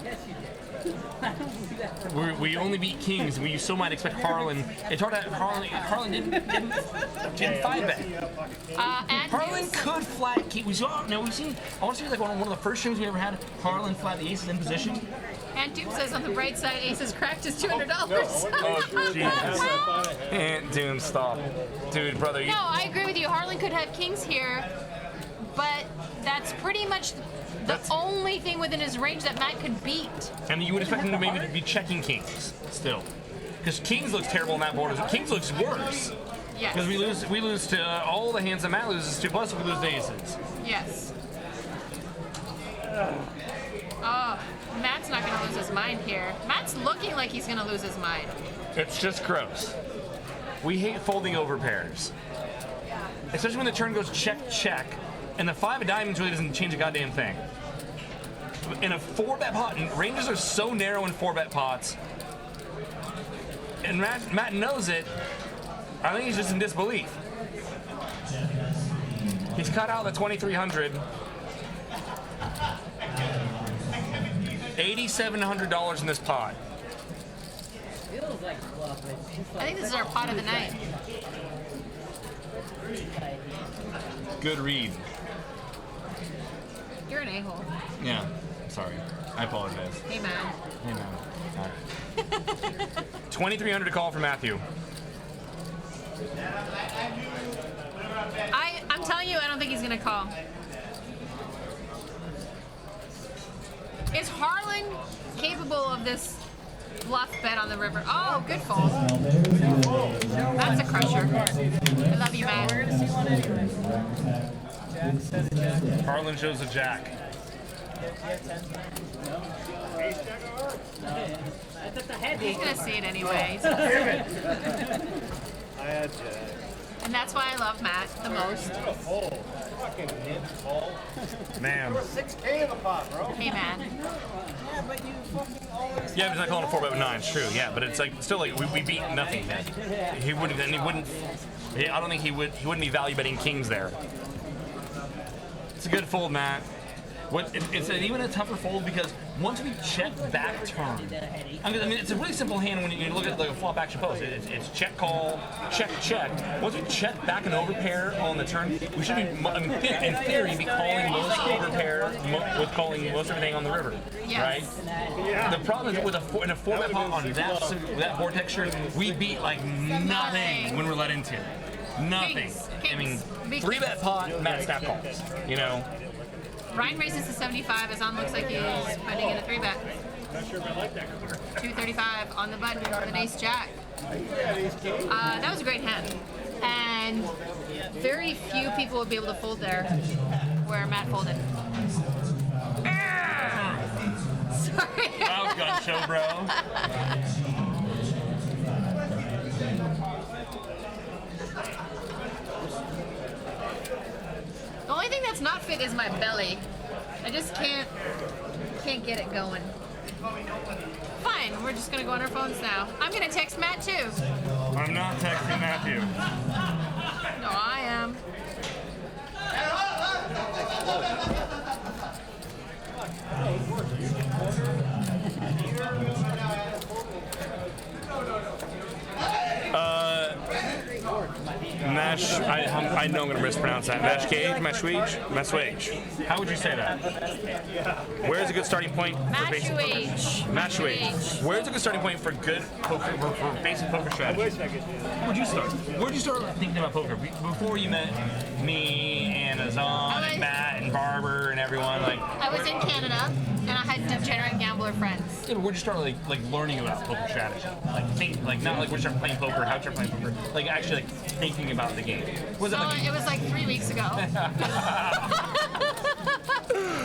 Yes, you did. I don't believe that for We only beat kings. We still might expect Harlan. It's hard to Harlan didn't 5-bet. And Harlan could flat king. We saw. No, we've seen. I want to see like one of the first streams we ever had. Harlan flat the aces in position. And Doom says on the bright side, Aces cracked his $200. Oh Jesus! Aunt Doom, stop, dude, brother. You, No, I agree with you. Harlan could have kings here, but that's pretty much the only thing within his range that Matt could beat. and you would expect him to maybe be checking kings still, because kings looks terrible on that board. Kings looks worse because Yes. we lose to all the hands that Matt loses to. Plus we lose to aces. Yes. Oh, Matt's not going to lose his mind here. Matt's looking like he's going to lose his mind. It's just gross. We hate folding over pairs, especially when the turn goes check check, and the 5 of diamonds really doesn't change a goddamn thing. In a 4-bet pot, and ranges are so narrow in 4-bet pots, and Matt knows it. I think he's just in disbelief. He's cut out the 2,300. $8,700 in this pot. feels like a bluff. It's just I like, think this is our pot of the night. Good read. You're an a-hole. Yeah. Sorry. I apologize. Hey, man. Hey, man. All right. 2,300 to call for Matthew. I'm telling you, I don't think he's going to call. Is Harlan capable of this bluff bet on the river? Oh, good fold. That's a crusher. I love you, Matt. Harlan shows a jack. He's going to see it anyway. I had Jack. And that's why I love Matt the most. What a fold. Fucking hit ball. Man. 6K in the pot, bro. Hey, man. Yeah, but you fucking always. Yeah, he's not calling a 4-bet with 9. It's true. Yeah, but it's like still like we beat nothing. Man. He wouldn't. And he wouldn't. I don't think he would. He wouldn't be value betting kings there. It's a good fold, Matt. It's even a tougher fold because once we check back turn, I mean it's a really simple hand when you look at like a flop action post. It's check call, check check. Once we check back an overpair on the turn, we should be in theory be calling most overpair with calling most everything on the river, right? The problem is with in a 4-bet pot on that board texture, we beat like nothing when we're let into. Nothing. I mean, 3-bet pot, Matt snap calls. You know. Ryan raises to 75. Azan looks like he's putting in a 3-bet. Not sure if I like that card. 235 on the button with an ace jack. That was a great hand. And very few people would be able to fold there where Matt folded. Sorry. Wow, gun show, bro. The only thing that's not fit is my belly. I just can't get it going. Fine, we're just gonna go on our phones now. I'm gonna text Matt too. I'm not texting Matthew. No, I am. Mash, I know I'm going to mispronounce that. Mashwage? How would you say that? Where's a good starting point for basic poker? Mashwage. Where's a good starting point for good poker, for basic poker strategy? Where'd you start? Where'd you start thinking about poker? Before you met me and Azan and Matt and Barber and everyone, like. I was in Canada and I had degenerate gambler friends. Yeah, but where'd you start like learning about poker strategy? Like not like where'd you start playing poker, how'd you start playing poker? Like actually like thinking about the game. Was it So like it was like 3 weeks ago.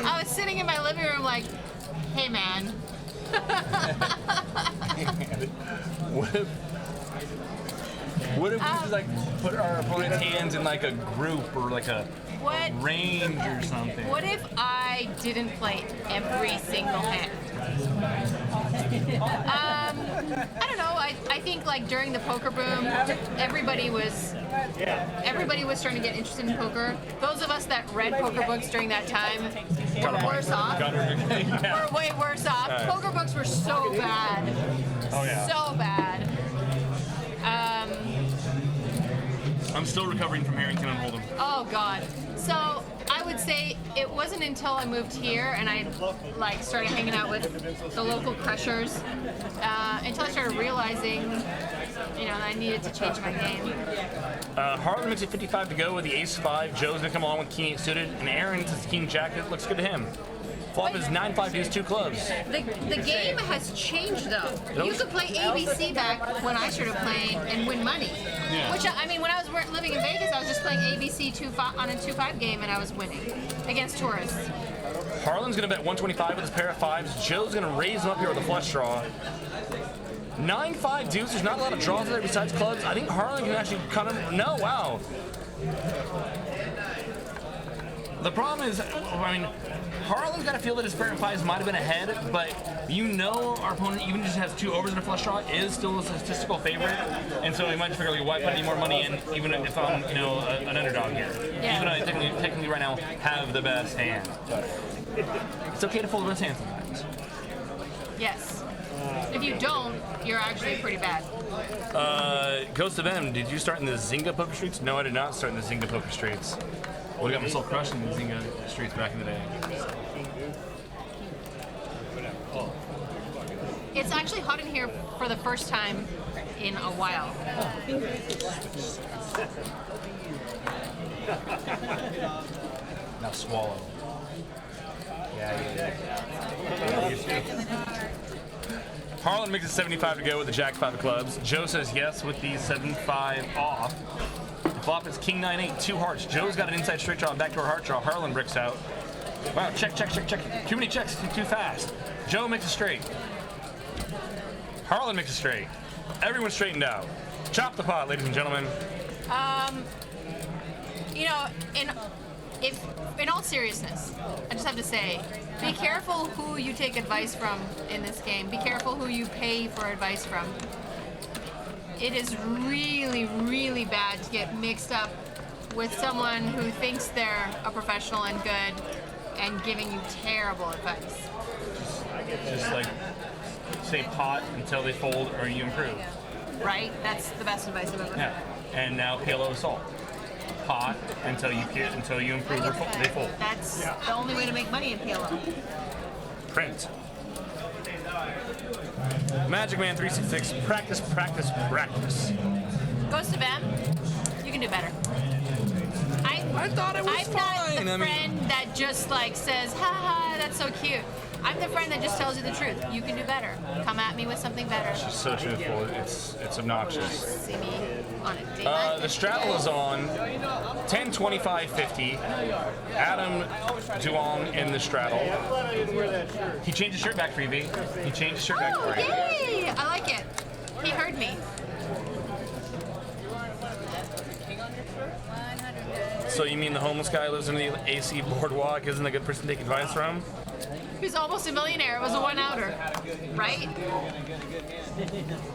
I was sitting in my living room like, hey man. What if we just like put our opponent's hands in like a group or like a What? range or something? What if I didn't play every single hand? I don't know. I think like during the poker boom, everybody was starting to get interested in poker. Those of us that read poker books during that time were worse off. We're way worse off. Poker books were so bad. Oh yeah. So bad. I'm still recovering from Harrington and Hold'em. Oh God. So I would say it wasn't until I moved here and I like started hanging out with the local crushers until I started realizing, that I needed to change my game. Harlan makes it 55 to go with the ace-5. Joe's gonna come along with king 8 suited, and Aaron says king jack. It looks good to him. Flop is 9-5 deuce 2 clubs. The game has changed though. You could play ABC back when I started playing and win money. Yeah. Which I mean, when I was living in Vegas, I was just playing ABC on a 2-5 game and I was winning against tourists. Harlan's gonna bet 125 with his pair of 5s. Joe's gonna raise him up here with a flush draw. 9-5 deuce. There's not a lot of draws there besides clubs. I think Harlan can actually kind of. No, wow. The problem is, Harlan's got to feel that his pair of 5s might have been ahead, but our opponent, even just has 2 overs and a flush draw, is still a statistical favorite, and so he might just figure, like, why put any more money in, even if I'm, an underdog here. Yeah. Even though I technically right now have the best hand. It's okay to fold the best hand sometimes. Yes. If you don't, you're actually pretty bad. Ghost of M, did you start in the Zynga poker streets? No, I did not start in the Zynga poker streets. Well, I got myself crushed in the Zynga streets back in the day. It's actually hot in here for the first time in a while. Now swallow. Yeah. Harlan makes it 75 to go with the jack 5 of clubs. Joe says yes with the 7-5 off. The flop is king 9-8, 2 hearts. Joe's got an inside straight draw, backdoor heart draw. Harlan bricks out. Wow, check. Too many checks, too fast. Joe makes a straight. Harlan makes a straight. Everyone's straightened out. Chop the pot, ladies and gentlemen. In all seriousness, I just have to say, be careful who you take advice from in this game. Be careful who you pay for advice from. It is really, really bad to get mixed up with someone who thinks they're a professional and good and giving you terrible advice. Just like say pot until they fold or you improve. Right? That's the best advice I've ever heard. Yeah. And now PLO assault. Pot until you improve or they fold. That's the only way to make money in PLO. Print. Magic Man 366. Practice. Ghost of M, you can do better. I thought it was I'm fine. not the friend that just like says, "Ha ha, that's so cute." I'm the friend that just tells you the truth. You can do better. Come at me with something better. It's so truthful. It's obnoxious. See me on a date. The straddle is on 10, 25, 50. Adam Duong in the straddle. He changed his shirt back for you, V. He changed his shirt back for you. Yay! I like it. He heard me. So you mean the homeless guy who lives in the AC boardwalk isn't a good person to take advice from? He's almost a millionaire. It was a one-outer, right?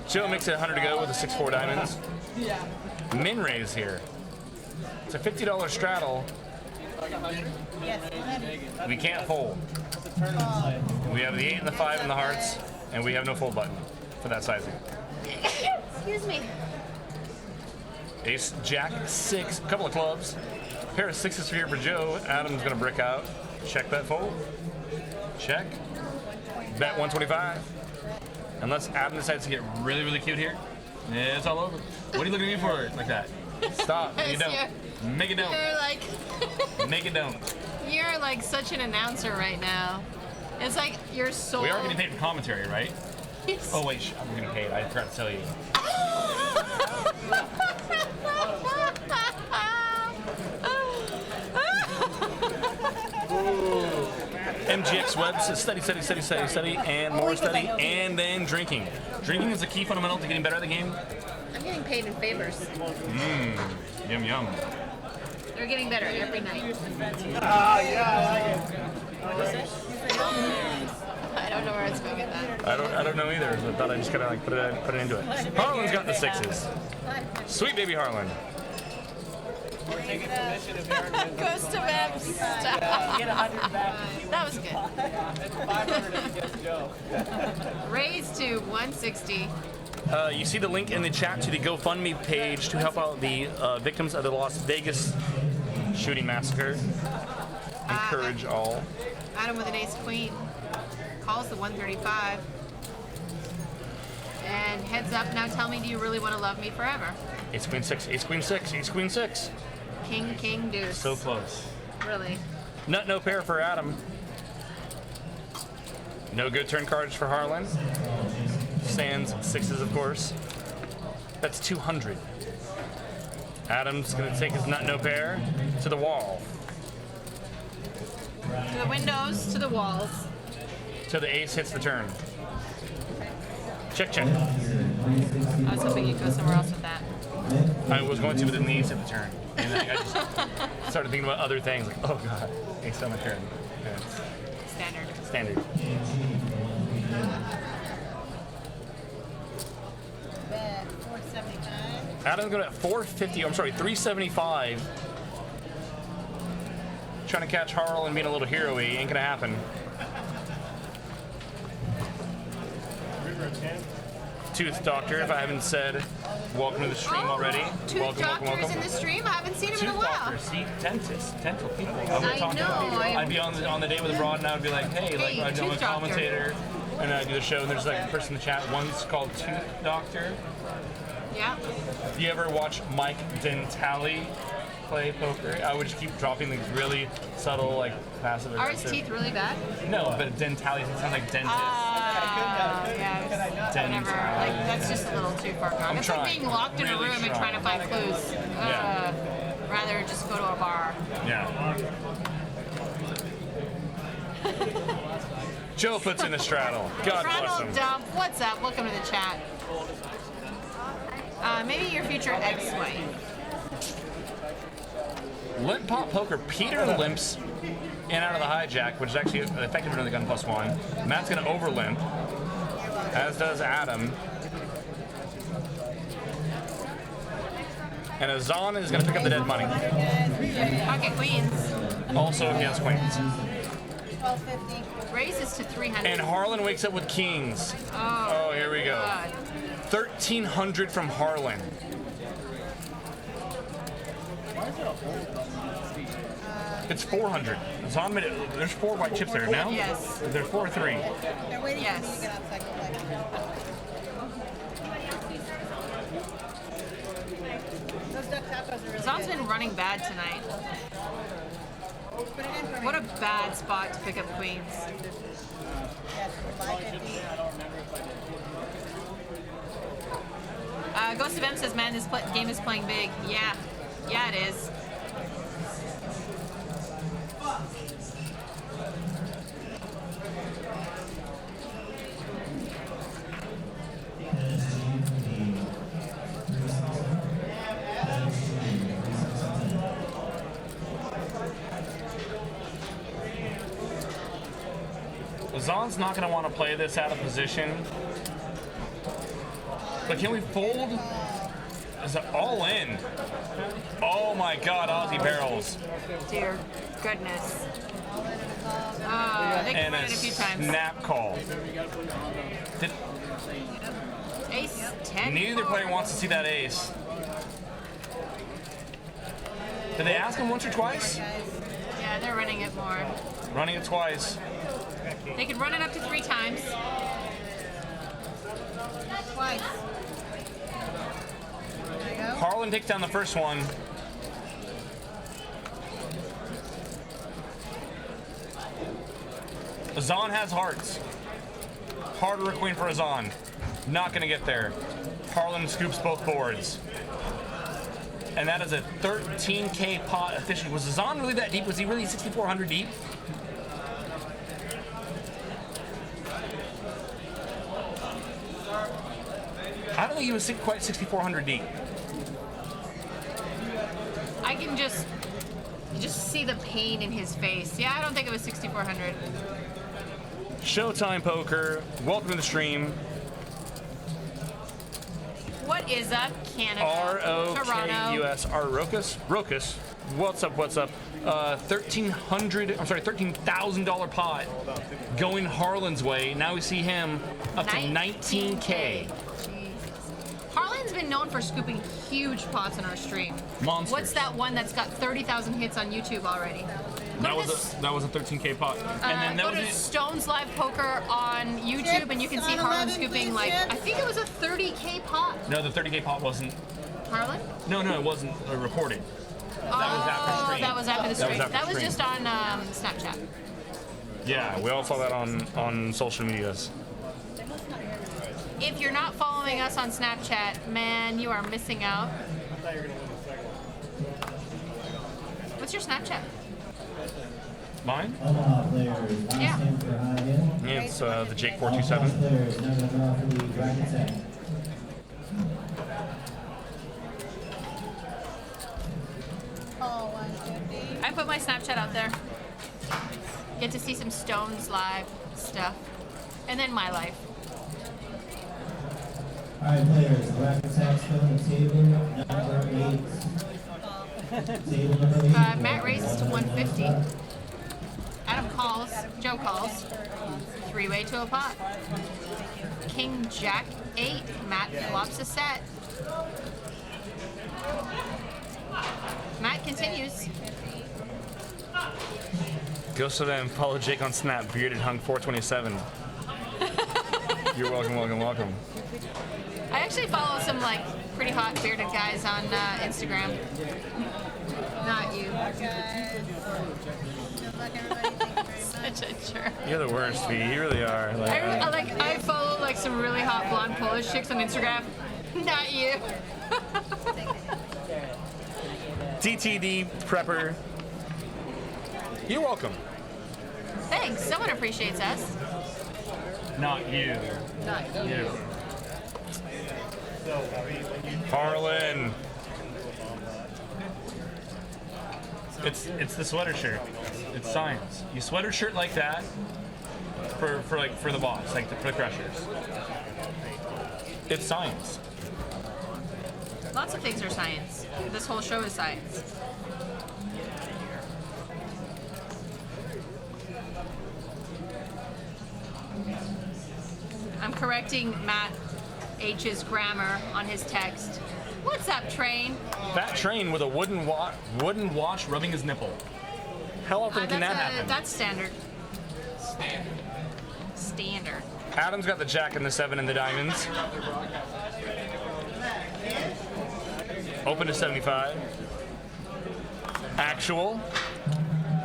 Joe makes it 100 to go with the 6-4 diamonds. Min raise here. It's a $50 straddle. We can't fold. We have the 8 and the 5 and the hearts, and we have no fold button for that sizing. Excuse me. Ace, Jack, 6, a couple of clubs. Pair of 6s here for Joe. Adam's gonna brick out. Check that fold. Check. Bet 125. Unless Adam decides to get really, really cute here, it's all over. What are you looking at me for like that? Stop. Make it don't. Make it don't. You're like, Make it don't. you're like such an announcer right now. It's like you're so. We are getting paid for commentary, right? Oh wait, I'm getting paid. I forgot to tell you. MGX Web says study, and more study, and then drinking. Drinking is a key fundamental to getting better at the game. I'm getting paid in favors. Yum yum. They're getting better every night. Yeah, I like it. I don't know where it's going to get that. I don't know either. So I thought I just kind of like put it into it. Harlan's got the 6s. Sweet baby Harlan. Goes to Vips. Get 100 back. That was good. 500 if he gets Joe. Raised to 160. You see the link in the chat to the GoFundMe page to help out the victims of the Las Vegas shooting massacre. Encourage all. Adam with an ace queen. Calls the 135. And heads up, now tell me, do you really want to love me forever? Ace queen 6, ace queen 6, ace queen 6. King, king, deuce. So close. Really? Nut no pair for Adam. No good turn cards for Harlan. Sands 6s, of course. That's 200. Adam's gonna take his nut no pair to the wall. To the windows, to the walls. Till the ace hits the turn. Check, check. I was hoping you'd go somewhere else with that. I was going to, but then the ace hit the turn. And then I just started thinking about other things, like, oh god, ace on the turn. Yeah, Standard. standard. Bet 475. Adam's going at 450, I'm sorry, 375. Trying to catch Harlan being a little hero-y, ain't gonna happen. Tooth Doctor, if I haven't said welcome to the stream already. Tooth Welcome, welcome, doctors welcome. in the stream? I haven't seen him in a Tooth while. Doctor, see, dentists, dental people. I know, I'd be on the day with abroad, and I would be like, hey, like Hey, I'm a Tooth Doctor. commentator, and I do the show, and there's like a person in the chat. One's called Tooth Doctor. Yeah. Do you ever watch Mike Dentale play poker? I would just keep dropping these really subtle, like passive Are his aggressive. teeth really bad? No, but Dentale sounds like dentist. Yeah. Whenever, like, that's just a little too far gone. It's like trying. being locked in a Really room and trying to find clues. Yeah. Rather just go to a bar. Yeah. Joe puts in a straddle. God bless Ronald him. Dump, what's up? Welcome to the chat. Maybe your future ex-wife. Limp Pop Poker. Peter limps in out of the hijack, which is actually effective under the gun +1. Matt's going to over limp, as does Adam. And Azan is going to pick up the dead money. Pocket queens. Also, he has queens. 1250. Raises to 300. And Harlan wakes up with kings. Oh, Oh, here we go. God. 1,300 from Harlan. It's 400. Zahn made it. There's 4 white chips there now? Yes. There's 4 or 3. They're waiting Yes. for you to get out second place. Those duck tacos are really Zon's good. been running bad tonight. Put it in for me. What a bad spot to pick up queens. Yes, 550. Ghost of M says, man, this game is playing big. Yeah. Yeah, it is. Zahn's not going to want to play this out of position. But can we fold? Is it all in? Oh my god, Aussie barrels. Dear goodness. They can And run a it a few times. snap call. Did, Ace 10. neither player wants to see that ace. Did they ask him once or twice? Yeah, they're running it more. Running it twice. They could run it up to 3 times. Twice. There you go. Harlan takes down the first one. Azan has hearts. Harder a queen for Azan. Not gonna get there. Harlan scoops both boards. And that is a 13K pot officially. Was Azan really that deep? Was he really 6,400 deep? I don't think he was quite 6,400 deep. I can just see the pain in his face. Yeah, I don't think it was 6,400. Showtime Poker, welcome to the stream. What is up, Canada? R-O-K-U-S. Rokus? Rokus. What's up, what's up? $13,000 pot going Harlan's way. Now we see him up to 19K. Harlan's been known for scooping huge pots in our stream. Monsters. What's that one that's got 30,000 hits on YouTube already? That was a 13K pot. And then Go that to was it. Stones Live Poker on YouTube and you can see Harlan scooping like, I think it was a 30K pot. No, the 30K pot wasn't. Harlan? No, it wasn't recorded. That was after stream. That was after the stream. after That was stream. just on Snapchat. Yeah, we all saw that on social medias. If you're not following us on Snapchat, man, you are missing out. What's your Snapchat? Mine? Omaha players, last Yeah. name for high end. It's the Omaha Jake427. players, number draw for the bracket set. Oh, 150. I put my Snapchat out there. Get to see some Stones Live stuff. And then my life. Alright players, bracket saxophone, table number 8. Table number 8. Matt raises to 150. Adam calls. Joe calls. Three-way to a pot. King Jack 8. Matt flops a set. Matt continues. Go so then follow Jake on Snap, bearded hung 427. You're welcome, welcome, welcome. I actually follow some like pretty hot bearded guys on Instagram. Not you. Good luck, everybody. Thank you very much. Such a jerk. You're the worst, V. You really are. I follow like some really hot blonde Polish chicks on Instagram. Not you. DTD Prepper. You're welcome. Thanks. Someone appreciates us. Not you. Not you. Harlan. It's the sweater shirt. It's science. You sweater shirt like that for the boss, like for the crushers. It's science. Lots of things are science. This whole show is science. I'm correcting Matt H's grammar on his text. What's up, train? Fat train with a wooden watch rubbing his nipple. How often can that happen? That's standard. Standard. Adam's got the jack and the 7 and the diamonds. Open to 75. Actual.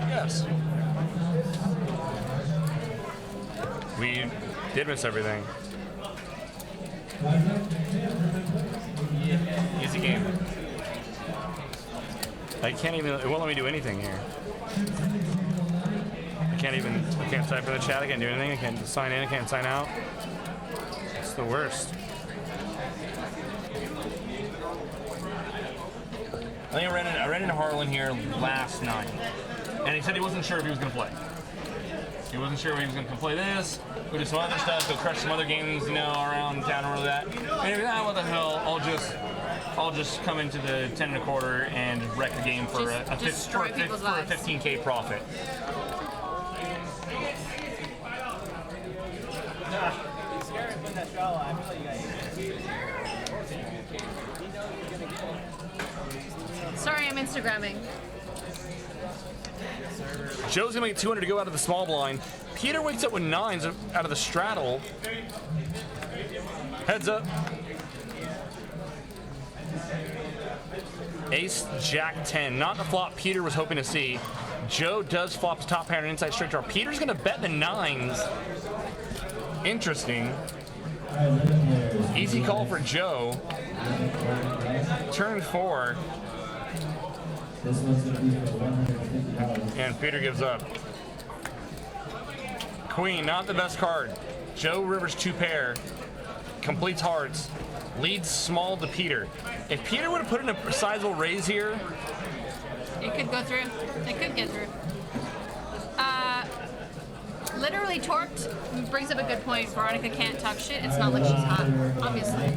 Yes. We did miss everything. Easy game. I can't even, it won't let me do anything here. I can't type in the chat, I can't do anything, I can't sign in, I can't sign out. It's the worst. I think I ran into Harlan here last night, and he said he wasn't sure if he was going to play. He wasn't sure if he was going to play this, go do some other stuff, go crush some other games, around town or that. And he was like, what the hell, I'll just come into the 10 and a quarter and wreck the game for a 15K profit. Sorry, I'm Instagramming. Joe's gonna make 200 to go out of the small blind. Peter wakes up with 9s out of the straddle. Heads up. Ace, Jack 10. Not the flop Peter was hoping to see. Joe does flop the top pair and inside straight draw. Peter's gonna bet the 9s. Interesting. Easy call for Joe. Turn 4. This one's going to be for $150. And Peter gives up. Queen, not the best card. Joe Rivers 2 pair. Completes hearts. Leads small to Peter. If Peter would have put in a sizable raise here, It could go through. It could get through. Literally, Torqued brings up a good point. Veronica can't talk shit. It's not like she's hot, obviously.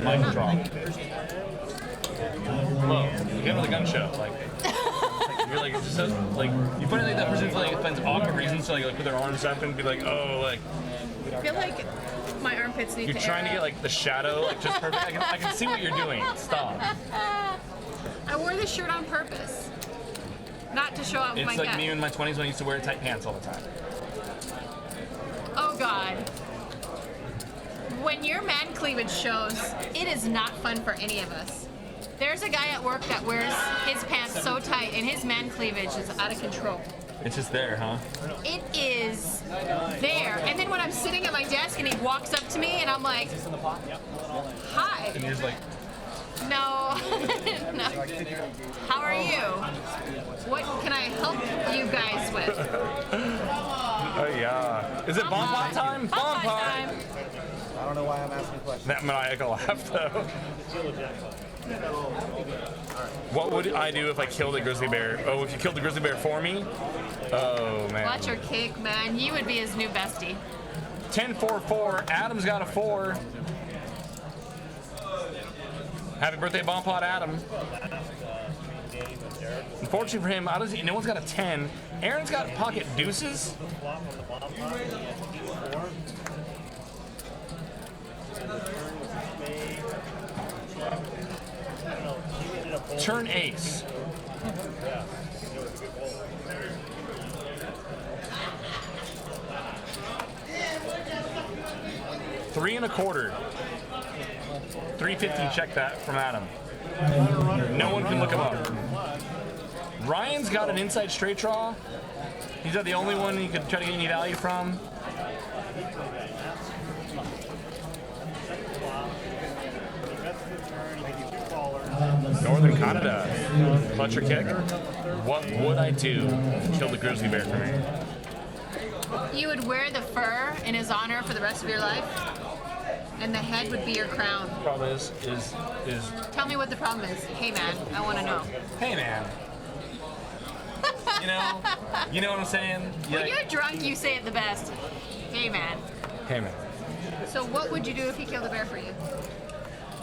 Mic drop. Whoa, you get on the gun show. Like you're like, it's just so, like, you find like that person like finds awkward reasons to like put their arms up and be like, oh, like. I feel like my armpits need You're to trying to air get like the shadow like just perfect. I can see what you're doing. Stop. I wore this shirt on purpose. Not to show off my It's like gut. me in my 20s when I used to wear tight pants all the time. Oh God. When your man cleavage shows, it is not fun for any of us. There's a guy at work that wears his pants so tight and his man cleavage is out of control. It's just there, huh? It is there. And then when I'm sitting at my desk and he walks up to me and I'm like, hi. And you're just like, No. No. How are you? What can I help you guys with? oh yeah. Is it bomb pot time? Bomb pot. time. I don't know why I'm asking questions. That maniacal laugh though. What would I do if I killed a grizzly bear? Oh, if you killed the grizzly bear for me? Oh man. Watch your kick, man. You would be his new bestie. 10-4-4. Adam's got a 4. Happy birthday, Bomb Pot Adam. Unfortunately for him, no one's got a 10. Aaron's got pocket deuces. Turn ace. Three and a quarter. 350, check that from Adam. No one can look him up. Ryan's got an inside straight draw. He's not the only one you could try to get any value from. Northern Canada. Clutcher kick. What would I do to kill the grizzly bear for me? You would wear the fur in his honor for the rest of your life, and the head would be your crown. Problem is. Tell me what the problem is. Hey man, I want to know. Hey man. You know what I'm saying? When you're drunk, you say it the best. Hey man. Hey man. So what would you do if he killed a bear for you?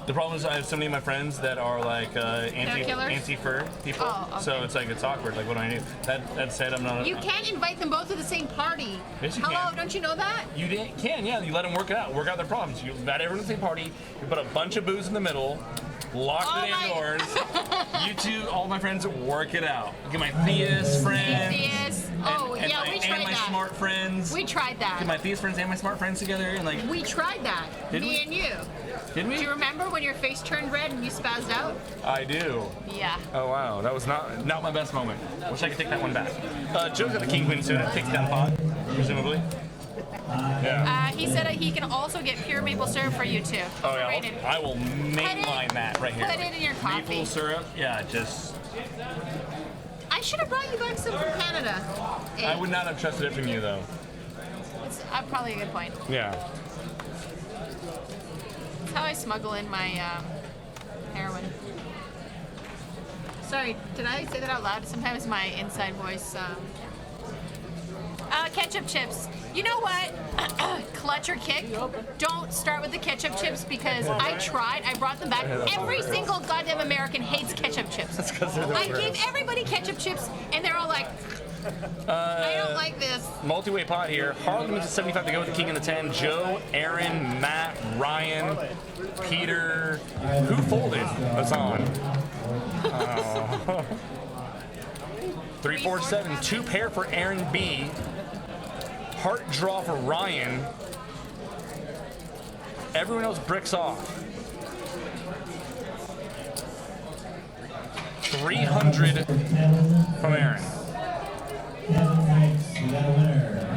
The problem is I have so many of my friends that are like killers? anti-fur people, Oh, okay. so it's awkward. Like, what do I do? That said, I'm not. You can't invite them both to the same party. Yes, you Hello, can. don't you know that? You can, yeah. You let them work out their problems. You invite everyone to the same party. You put a bunch of booze in the middle, lock Oh the damn my- doors. You two, all my friends, work it out. Get my theist friends. Theist. Oh, and yeah, my, we tried and my that. smart friends. We tried that. Get my theist friends and my smart friends together, and like, We tried that. Did Me we? and you. didn't we? Do you remember when your face turned red and you spazzed out? I do. Yeah. Oh wow, that was not my best moment. Wish I could take that one back. Joe's got the king queen suit. Takes down pot, presumably. Yeah. He said he can also get pure maple syrup for you too. Oh yeah, Overrated. I will mainline that right here. Put it in your coffee. Maple syrup. Yeah, just. I should have brought you back some from Canada. I would not have trusted it from you though. It's probably a good point. Yeah. That's how I smuggle in my heroin. Sorry, did I say that out loud? Sometimes my inside voice. Ketchup chips. You know what? Clutch or kick. Don't start with the ketchup chips because I tried. I brought them back. Every single goddamn American hates ketchup chips. That's because they're the I worst. gave everybody ketchup chips, and they're all like, I don't like this. Multi-way pot here. Harlan moves to 75 to go with the king in the 10. Joe, Aaron, Matt, Ryan, Peter. Who folded? That's on. 3-4-7. 2 pair for Aaron B. Heart draw for Ryan. Everyone else bricks off. 300 from Aaron. You got a winner,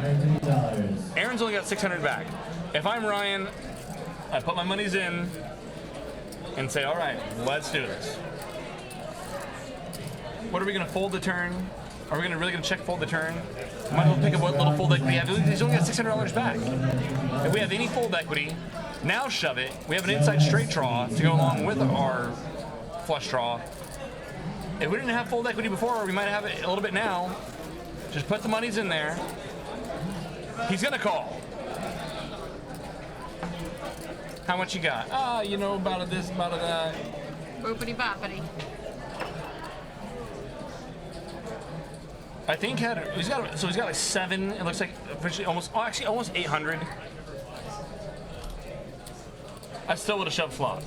$150. Aaron's only got 600 back. If I'm Ryan, I put my monies in and say, all right, let's do this. What are we gonna fold the turn? Are we really gonna check fold the turn? Might as well pick up what little fold equity we have. He's only got $600 back. If we have any fold equity, now shove it. We have an inside straight draw to go along with our flush draw. If we didn't have fold equity before, we might have it a little bit now. Just put the monies in there. He's gonna call. How much you got? Ah, you know, about a this, about a that. Boopity boppity. I think he's got like 7. It looks like officially almost almost 800. I still would have shoved flop.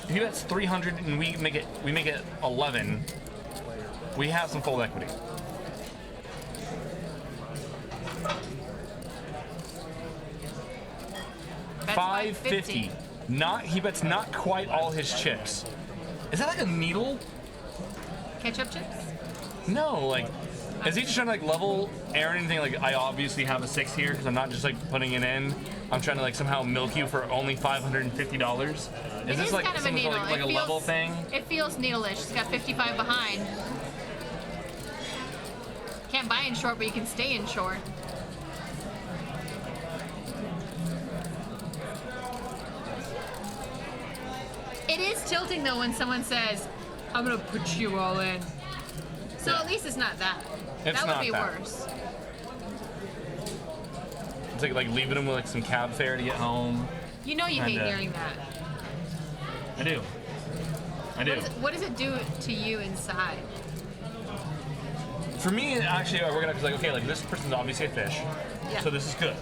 If he bets 300 and we make it 11, we have some fold equity. That's 550. He bets not quite all his chips. Is that like a needle? Ketchup chips? No, like, is he just trying to like level Aaron and think like I obviously have a 6 here because I'm not just like putting it in. I'm trying to like somehow milk you for only $550. Is It this is like kind of a some needle. like a level thing? It feels needle-ish. It's got 55 behind. Can't buy in short, but you can stay in short. It is tilting though when someone says, "I'm gonna put you all in." So Yeah. at least it's not that. It's that would not be that. worse. It's like leaving him with like some cab fare to get home. You know you hate Kinda. hearing that. I do. What does it do to you inside? For me, actually, I work it out because like, okay, like this person's obviously a fish, Yeah. so this is good.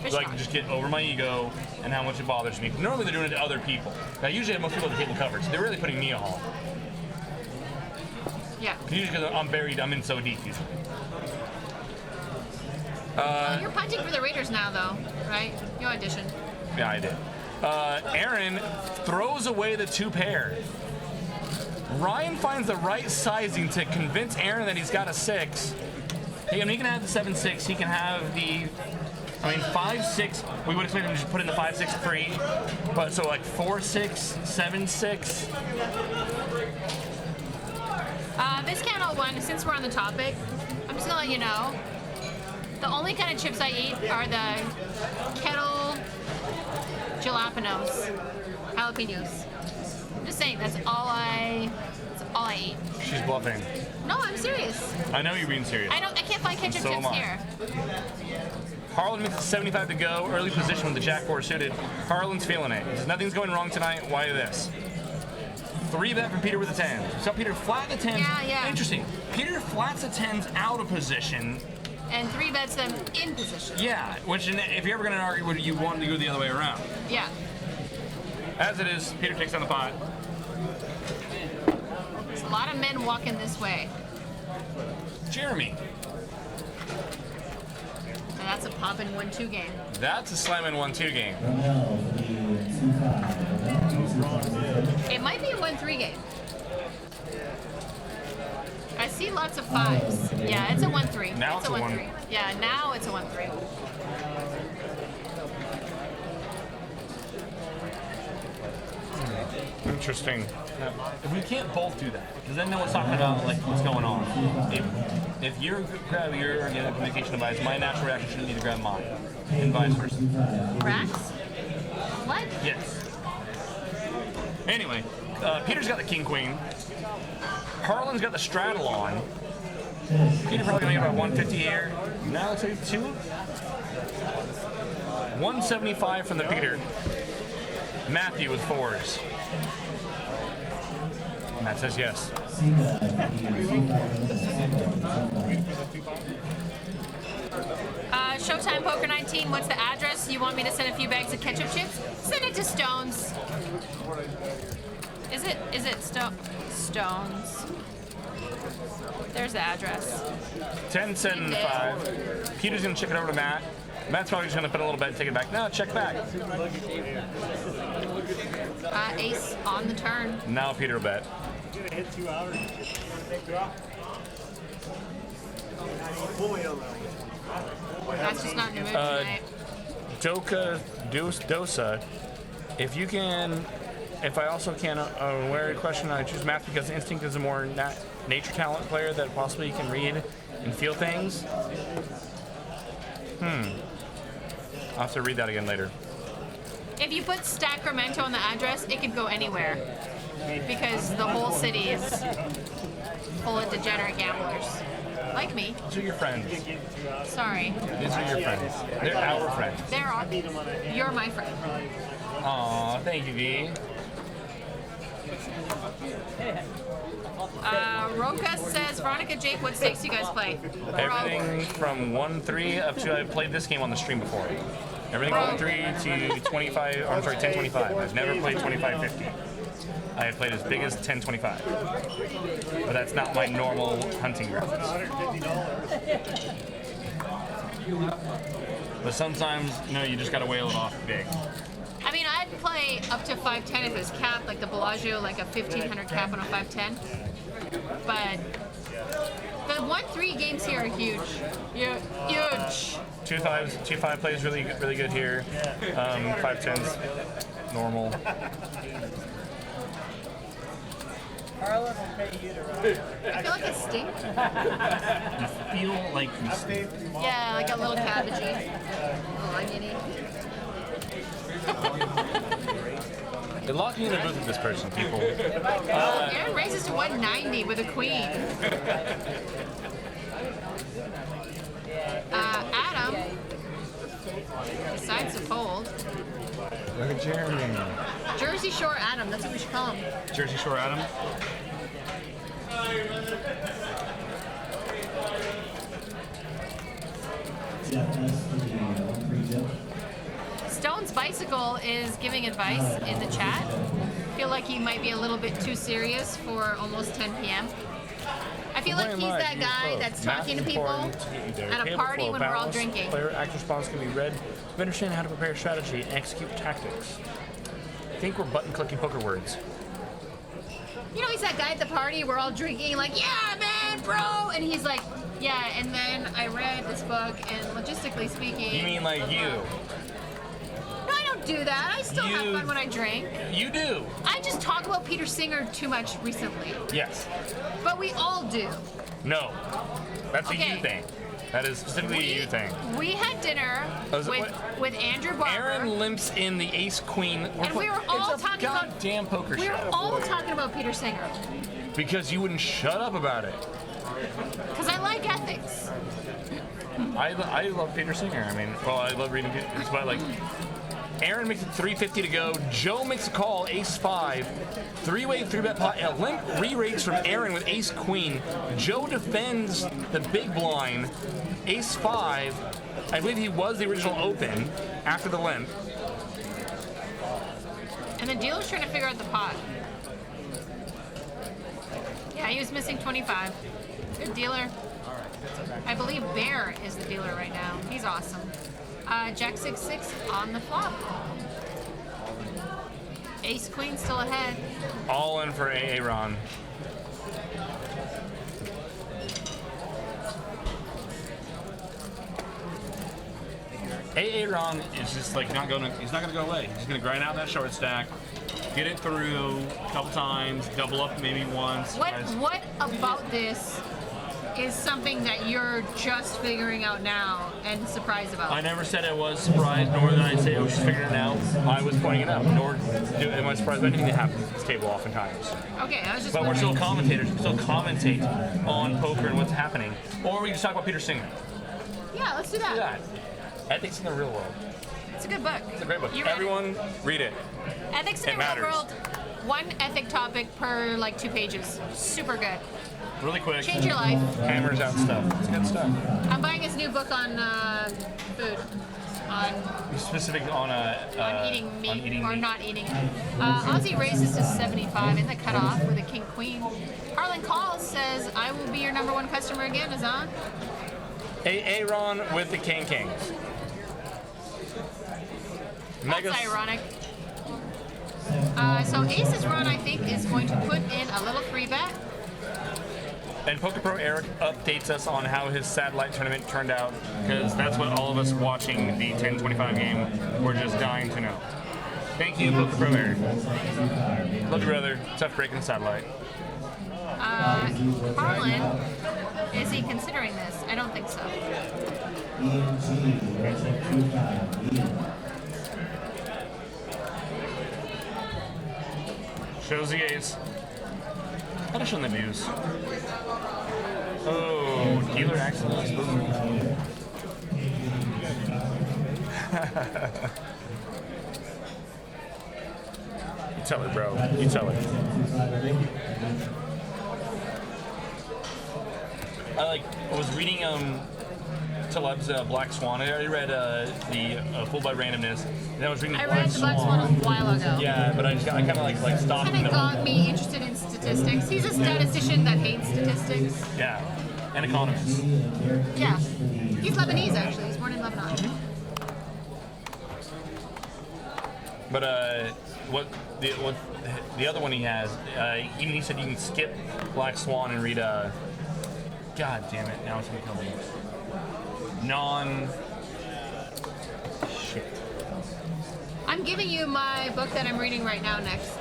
Fish So I can talk. just get over my ego and how much it bothers me. Normally they're doing it to other people. Now usually most people hit the coverage. They're really putting me a haul. Yeah. Usually because I'm in so deep usually. Well, you're punching for the Raiders now, though, right? You auditioned. Yeah, I did. Aaron throws away the 2 pair. Ryan finds the right sizing to convince Aaron that he's got a 6. He can have the 7-6. He can have the, 5-6. We would expect him to just put in the 5-6 free. But so like 4-6, 7-6. This Candle one, since we're on the topic, I'm just gonna let you know. The only kind of chips I eat are the kettle jalapenos, jalapenos. I'm just saying, that's all I eat. She's bluffing. No, I'm serious. I know you're being serious. I can't find ketchup So am chips I. here. Harlan with 75 to go. Early position with the Jack 4 suited. Harlan's feeling it. He says, nothing's going wrong tonight. Why this? 3 bet from Peter with the 10. So Peter flat the 10. Yeah. Interesting. Peter flats the 10s out of position. And 3 bets them in position. Yeah, which if you're ever going to argue, you want to go the other way around. Yeah. As it is, Peter takes down the pot. There's a lot of men walking this way. Jeremy. And that's a poppin' 1-2 game. That's a slamming 1-2 game. Romel for the 2-5. It might be a 1-3 game. I see lots of 5s. Yeah, it's a 1-3. Now it's a 1-3. Yeah, now it's a 1-3. Interesting. We can't both do that because then no one's talking about like what's going on. If you grab your communication device, my natural reaction shouldn't be to grab mine, and vice versa. Racks? What? Yes. Anyway, Peter's got the king queen. Harlan's got the straddle on. Peter probably gonna get about 150 here. Now let's say 2. 175 from the Peter. Matthew with 4s. Matt says yes. Showtime Poker 19, what's the address? You want me to send a few bags of ketchup chips? Send it to Stones. Is it Stones? There's the address. 10-7-5. Peter's gonna check it over to Matt. Matt's probably just gonna put a little bet and take it back. No, check back. Ace on the turn. Now Peter will bet. You're gonna hit 2 hours. That's just not in the mood tonight. Dosa, if I also can wear a question, I choose Matt because Instinct is a more nature talent player that possibly can read and feel things. I'll have to read that again later. If you put Sacramento on the address, it could go anywhere. Because the whole city is full of degenerate gamblers. like me. These are your friends. Sorry. These are your friends. They're our friends. You're my friend. Aw, thank you, V. Roka says, Veronica, Jake, what stakes do you guys play? Everything from 1-3 up to I've played this game on the stream before. Everything from 1-3 to 25. Or I'm sorry, 10-25. I've never played 25-50. I have played as big as 10-25, but that's not my normal hunting grounds. But sometimes, you just gotta whale it off big. I mean, I'd play up to 510 if it's capped, like the Bellagio, like a 1500 cap on a 510. But the 1-3 games here are huge. Huge. 2-5 plays really good here. 5-10's normal. Carla will pay you to run. I feel like a stink. You feel like you stink. Yeah, like a little cabbagey. Oh, oniony. They're locking in a booth with this person, people. Aaron raises to 190 with a queen. Adam decides to fold. Look at Jeremy. Jersey Shore Adam, that's what we should call him. Jersey Shore Adam. Stone's Bicycle is giving advice in the chat. Feel like he might be a little bit too serious for almost 10 p.m. I feel like he's that guy that's talking to people at a party when we're all drinking. Player act response can be read to understand how to prepare strategy and execute tactics. I think we're button clicking poker words. You know, he's that guy at the party, we're all drinking, like, yeah, man, bro! And he's like, yeah, and then I read this book, and logistically speaking... You mean like you? No, I don't do that. I still have fun when I drink. You do. I just talk about Peter Singer too much recently. Yes. But we all do. No. That's a Okay. you thing. That is specifically a you thing. We had dinner with Andrew Barber. Aaron limps in the ace queen. And we were all talking about goddamn poker We show. were all talking about Peter Singer. Because you wouldn't shut up about it. Because I like ethics. I love Peter Singer. I mean, well, I love reading Peter. But like, Aaron makes it 350 to go. Joe makes a call, ace 5. Three-way 3-bet pot. A limp re-rates from Aaron with ace queen. Joe defends the big blind. Ace 5. I believe he was the original open after the limp. And the dealer's trying to figure out the pot. Yeah, he was missing 25. Good dealer. I believe Bear is the dealer right now. He's awesome. Jack 6-6 on the flop. Ace Queen still ahead. All in for Aaron. Aaron is just like he's not gonna go away. He's gonna grind out that short stack, get it through a couple times, double up maybe once. What about this is something that you're just figuring out now and surprised about? I never said I was surprised, nor did I say I was just figuring it out. I was pointing it out, nor am I surprised by anything that happens at this table oftentimes. Okay, I was just But we're wondering. still commentators. We still commentate on poker and what's happening. Or we can just talk about Peter Singer. Yeah, let's do Do that. that. Ethics in the Real World. It's a good book. It's a great book. You read it? Everyone, read it. Ethics in It the Real matters. World. One ethic topic per like 2 pages. Super good. Really quick. Change your life. Hammers out stuff. It's good stuff. I'm buying his new book on food. On Specific on eating meat on eating or meat. not eating it. Aussie raises to 75 in the cutoff with a king queen. Harlan Calls says, I will be your #1 customer again, Azan. Aaron with the King Kings. That's ironic. So Ace's run, I think, is going to put in a little free bet. And Poker Pro Eric updates us on how his satellite tournament turned out, because that's what all of us watching the 10-25 game were just dying to know. Thank you, Poker Pro Eric. Love you, brother. Tough break in the satellite. Harlan, is he considering this? I don't think so. Shows the ace. How to show the views. Oh, Healer accidentally exposed me. You tell it, bro. You tell it. I was reading Taleb's Black Swan. I already read the Fooled by Randomness. And I was reading I read the Black Swan a while ago. Yeah, but I kind of like stopped. Kind of got me interested in statistics. He's a statistician that hates statistics. Yeah, an economist. Yeah. He's Lebanese, actually. He's born in Lebanon. But what the other one he has, even he said you can skip Black Swan and read God damn it! Now it's gonna kill me. Shit. I'm giving you my book that I'm reading right now next.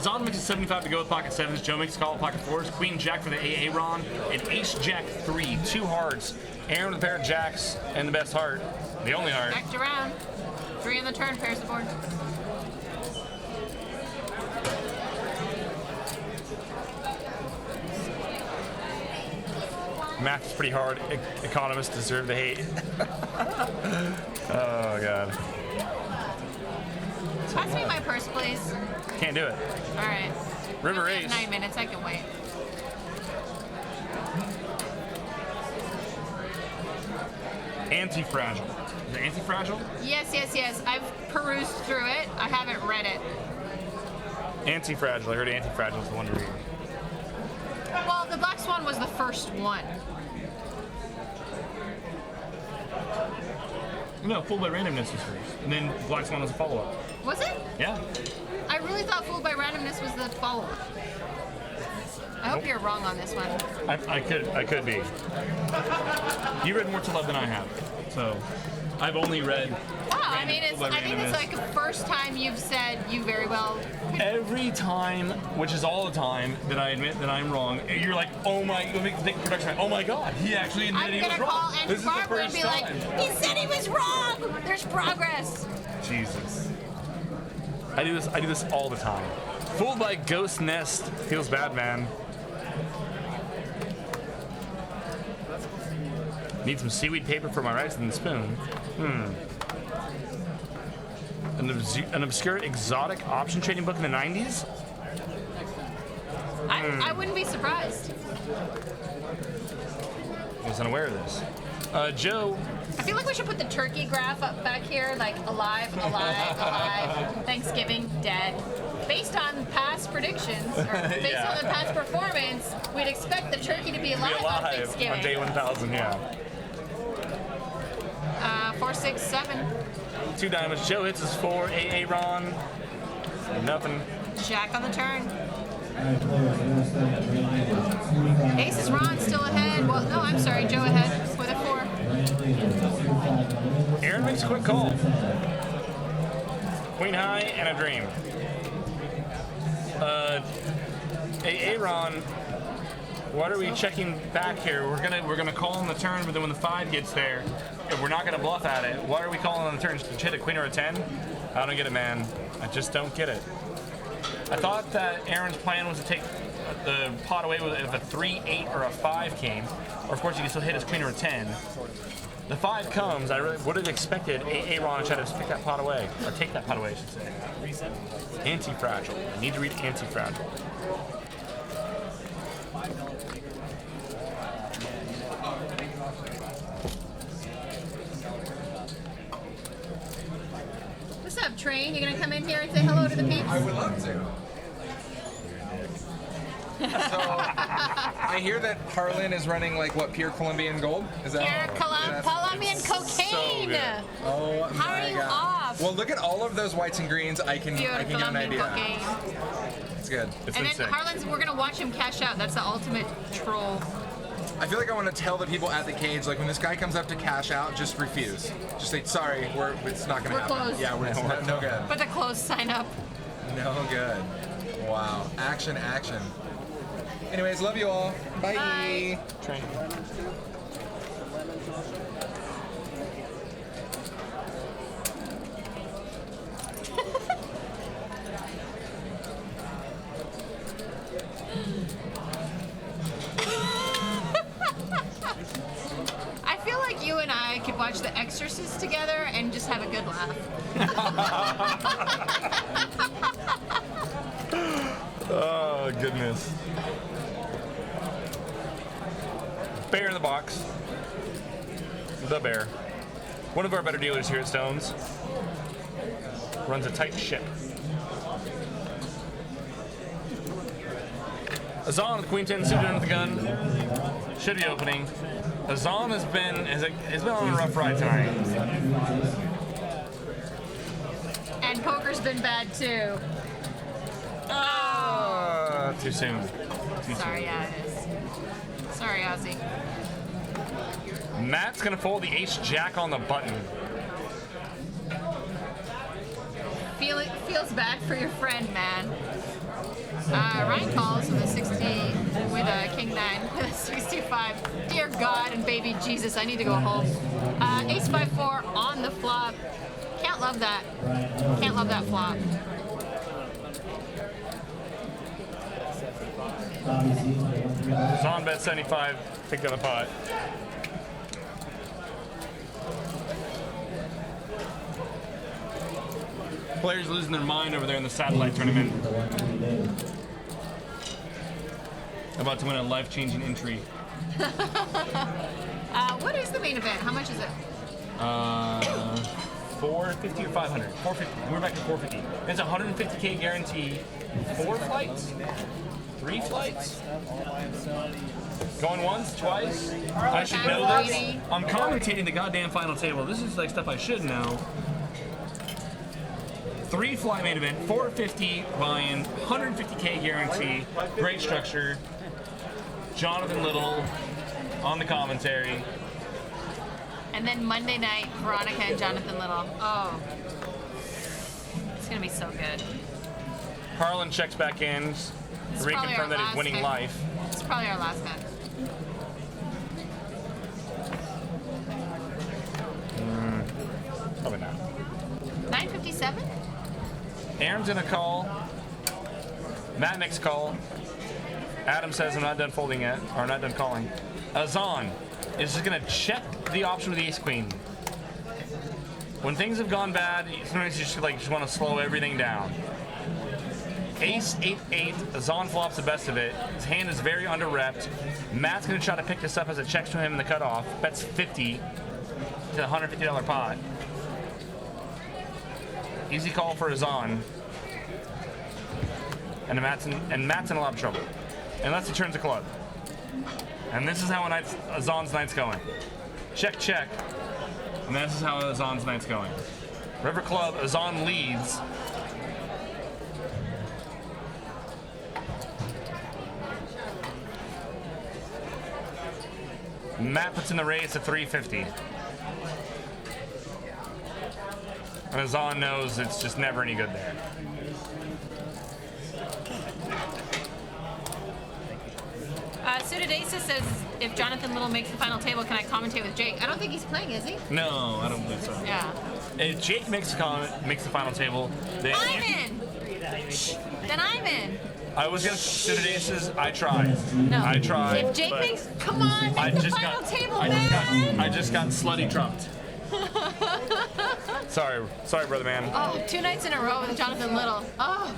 Zon makes a 75 to go with pocket 7s. Joe makes a call with pocket 4s. Queen Jack for the AA Ron. And Ace Jack 3. 2 hearts. Aaron with a pair of jacks and the best heart. The only heart. Backed around. 3 on the turn, pairs the board. Math is pretty hard. Economists deserve the hate. Oh, God. Pass me my purse, please. Can't do it. All right. River We have Ace. 9 minutes. I can wait. Anti-Fragile. Is it Anti-Fragile? Yes, yes, yes. I've perused through it. I haven't read it. Anti-Fragile. I heard Anti-Fragile is the one to read. Well, the Black Swan was the first one. No, Fooled by Randomness was first. And then Black Swan was a follow-up. Was it? Yeah. I really thought Fooled by Randomness was the follow-up. I hope you're wrong on this one. I could be. You read more Taleb than I have, so I've only read. Wow, I mean, Fooled by I think it's Randomness. like the first time you've said you very well. Every time, which is all the time, that I admit that I'm wrong, you're like, oh my, you make the think production, oh my God, he actually admitted I'm he gonna was call wrong. Andrew This is the Barber and first be like, time. he said he was wrong. There's progress. Jesus. I do this all the time. Fooled by Ghost Nest feels bad, man. Need some seaweed paper for my rice and spoon. An obscure exotic option trading book in the 90s? I wouldn't be surprised. I was unaware of this. Joe. I feel like we should put the turkey graph up back here, like alive, alive, alive, Thanksgiving, dead. Based on past predictions, or based Yeah. on the past performance, we'd expect the turkey to be alive, on Thanksgiving. on day 1000, yeah. 4, 6, 7. 2 diamonds. Joe hits his 4. AA Ron. Nothing. Jack on the turn. Ace is Ron still ahead. Well, no, I'm sorry, Joe ahead with a 4. Aaron makes a quick call. Queen high and a dream. Aaron, what are we checking back here? We're gonna call on the turn, but then when the 5 gets there, if we're not gonna bluff at it, why are we calling on the turn? Just to hit a queen or a 10? I don't get it, man. I just don't get it. I thought that Aaron's plan was to take the pot away with if a 3, 8, or a 5 came, or of course you can still hit his queen or a 10. The 5 comes, I really would have expected Aaron to try to pick that pot away, or take that pot away, I should say. Anti-Fragile. I need to read Anti-Fragile. What's up, Train? You gonna come in here and say hello to the peeps? I would love to. So, I hear that Harlan is running like what, pure Colombian gold? Is that Pure Colombian cocaine. Oh How my are you God. off? Well, look at all of those whites and greens. I can Pure get an Colombian idea. cocaine. It's good. It's And then insane. Harlan's, we're gonna watch him cash out. That's the ultimate troll. I feel like I want to tell the people at the cage, like when this guy comes up to cash out, just refuse. Just say, sorry, it's not gonna We're happen. closed. Yeah, it's no good. Put the closed sign up. No good. Wow. Action, action. Anyways, love you all. Bye. Bye. Train. could watch The Exorcist together and just have a good laugh. Oh, goodness. Bear in the box. The Bear. One of our better dealers here at Stones. Runs a tight ship. Azan with Queen 10 suited under the gun. Should be opening. Azan has been on a rough ride tonight. And poker's been bad too. Too soon. Sorry, yeah, it is. Sorry, Ozzy. Matt's gonna fold the ace-jack on the button. Feels bad for your friend, man. Ryan calls with a 60, with a king 9, with a 65. Dear God and baby Jesus, I need to go home. Ace 5-4 on the flop. Can't love that. Can't love that flop. Zon bet 75, picked up the pot. Players losing their mind over there in the satellite tournament. About to win a life-changing entry. What is the main event? How much is it? 450 or 500? 450. We're back to 450. It's a 150K guarantee. 4 flights? 3 flights? Going once, twice? I should know this. I'm commentating the goddamn final table. This is like stuff I should know. 3 flight main event, 450 buy-in, 150K guarantee. Great structure. Jonathan Little on the commentary. And then Monday night, Veronica and Jonathan Little. Oh. It's going to be so good. Harlan checks back in to reconfirm that he's winning hand. life. It's probably our last hand. Probably not. 957? Aaron's gonna call. Matt makes a call. Adam says I'm not done folding yet, or not done calling. Azan is just gonna check the option with the ace queen. When things have gone bad, sometimes you just want to slow everything down. Ace 8-8. Azan flops the best of it. His hand is very under-repped. Matt's gonna try to pick this up as it checks to him in the cutoff. Bets 50 to the $150 pot. Easy call for Azan. And Matt's in a lot of trouble. Unless he turns a club. And this is how Azan's night's going. Check, check. And this is how Azan's night's going. River club, Azan leads. Matt puts in the raise at 350. And Azan knows it's just never any good there. Suited Aces says, if Jonathan Little makes the final table, can I commentate with Jake? I don't think he's playing, is he? No, I don't believe so. Yeah. If Jake makes the final table, then I'm in! Then I'm in. I was gonna Suited Aces. I tried. No. I tried. If Jake makes, come on, make the final table, man! I just got slutty trumped. Sorry, brother man. Oh, 2 nights in a row with Jonathan Little. Oh.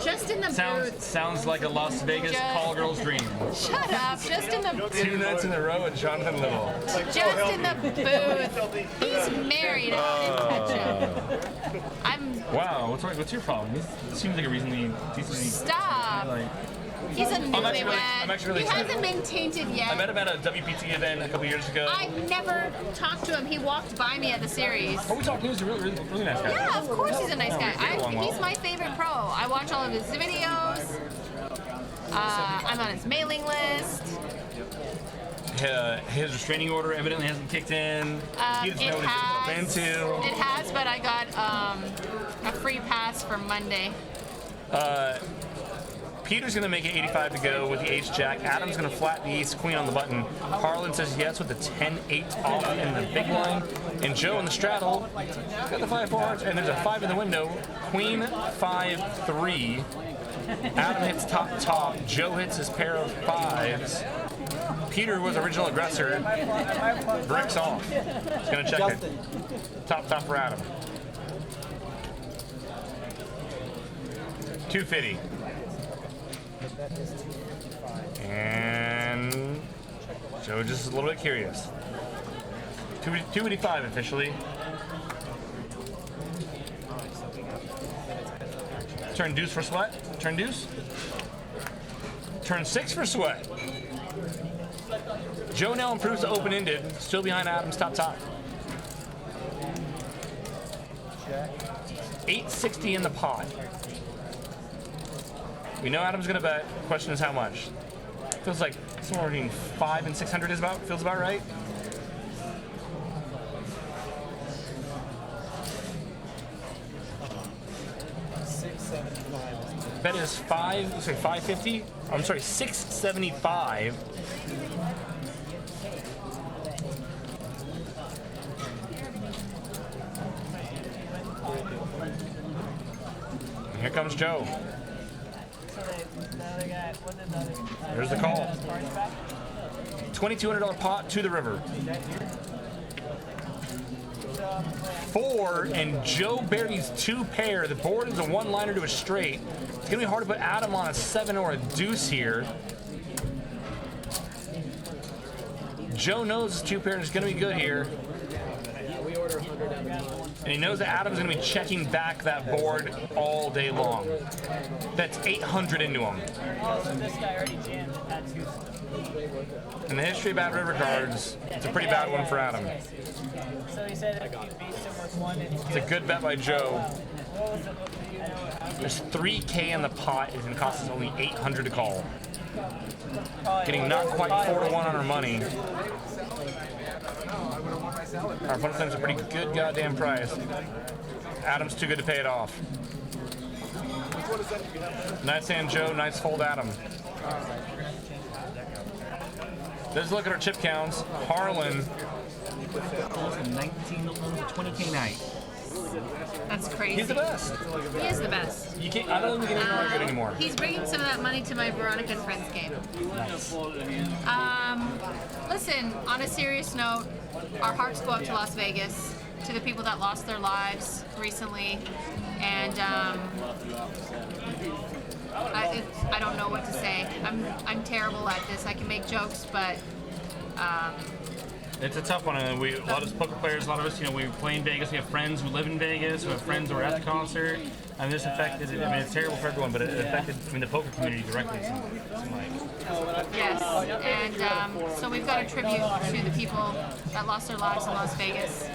Just in the booth. Sounds like a Las Vegas call girl's dream. Shut up. Just in the booth. 2 nights in a row with Jonathan Little. Just in the booth. He's married. I didn't touch him. Wow, what's your problem? This seems like a reasonably decently. Stop. He's a newlywed. He hasn't been tainted yet. I met him at a WPT event a couple years ago. I never talked to him. He walked by me at the series. Oh, we talked. He was a really nice guy. Yeah, of course he's a nice guy. He's my favorite pro. I watch all of his videos. I'm on his mailing list. His restraining order evidently hasn't kicked in. He doesn't know what he's been to. It has, but I got a free pass for Monday. Peter's going to make it 85 to go with the ace-jack. Adam's going to flat the ace-queen on the button. Harlan says yes with the 10-8 off in the big line. And Joe in the straddle got the 5-4 hearts, and there's a 5 in the window. Queen 5-3. Adam hits top. Joe hits his pair of 5s. Peter was original aggressor. Bricks off. Just gonna check it. Top for Adam. 250. And Joe just a little bit curious. 285 officially. Turn deuce for Sweat. Turn deuce. Turn 6 for Sweat. Joe now improves to open-ended, still behind Adam's top. 860 in the pot. We know Adam's gonna bet. Question is how much. Feels like somewhere between 500 and 600 feels about right. Bet is 550. I'm sorry, 675. And here comes Joe. There's the call. $2,200 pot to the river. 4 and Joe buries 2 pair. The board is a one-liner to a straight. It's gonna be hard to put Adam on a 7 or a deuce here. Joe knows his 2 pair is gonna be good here. And he knows that Adam's gonna be checking back that board all day long. That's 800 into him. Also, this guy already jammed at 2. In the history of bad river cards, it's a pretty bad one for Adam. So he said if you beat him with 1, then It's a good bet by Joe. There's 3K in the pot. It's gonna cost us only 800 to call. Getting not quite 4-1 on our money. Our opponent thinks a pretty good goddamn price. Adam's too good to pay it off. Nice hand, Joe. Nice fold, Adam. Let's look at our chip counts. Harlan. 20K night. That's crazy. He's the best. He is the best. You can't. I don't even get any more good anymore. He's bringing some of that money to my Veronica and Friends game. Nice. Listen, on a serious note, our hearts go out to Las Vegas, to the people that lost their lives recently, and I don't know what to say. I'm terrible at this. I can make jokes, but it's a tough one. A lot of poker players, a lot of us, we play in Vegas. We have friends who live in Vegas. We have friends who are at the concert. And this affected. I mean, it's terrible for everyone, but it affected. the poker community directly. Yes, and so we've got a tribute to the people that lost their lives in Las Vegas.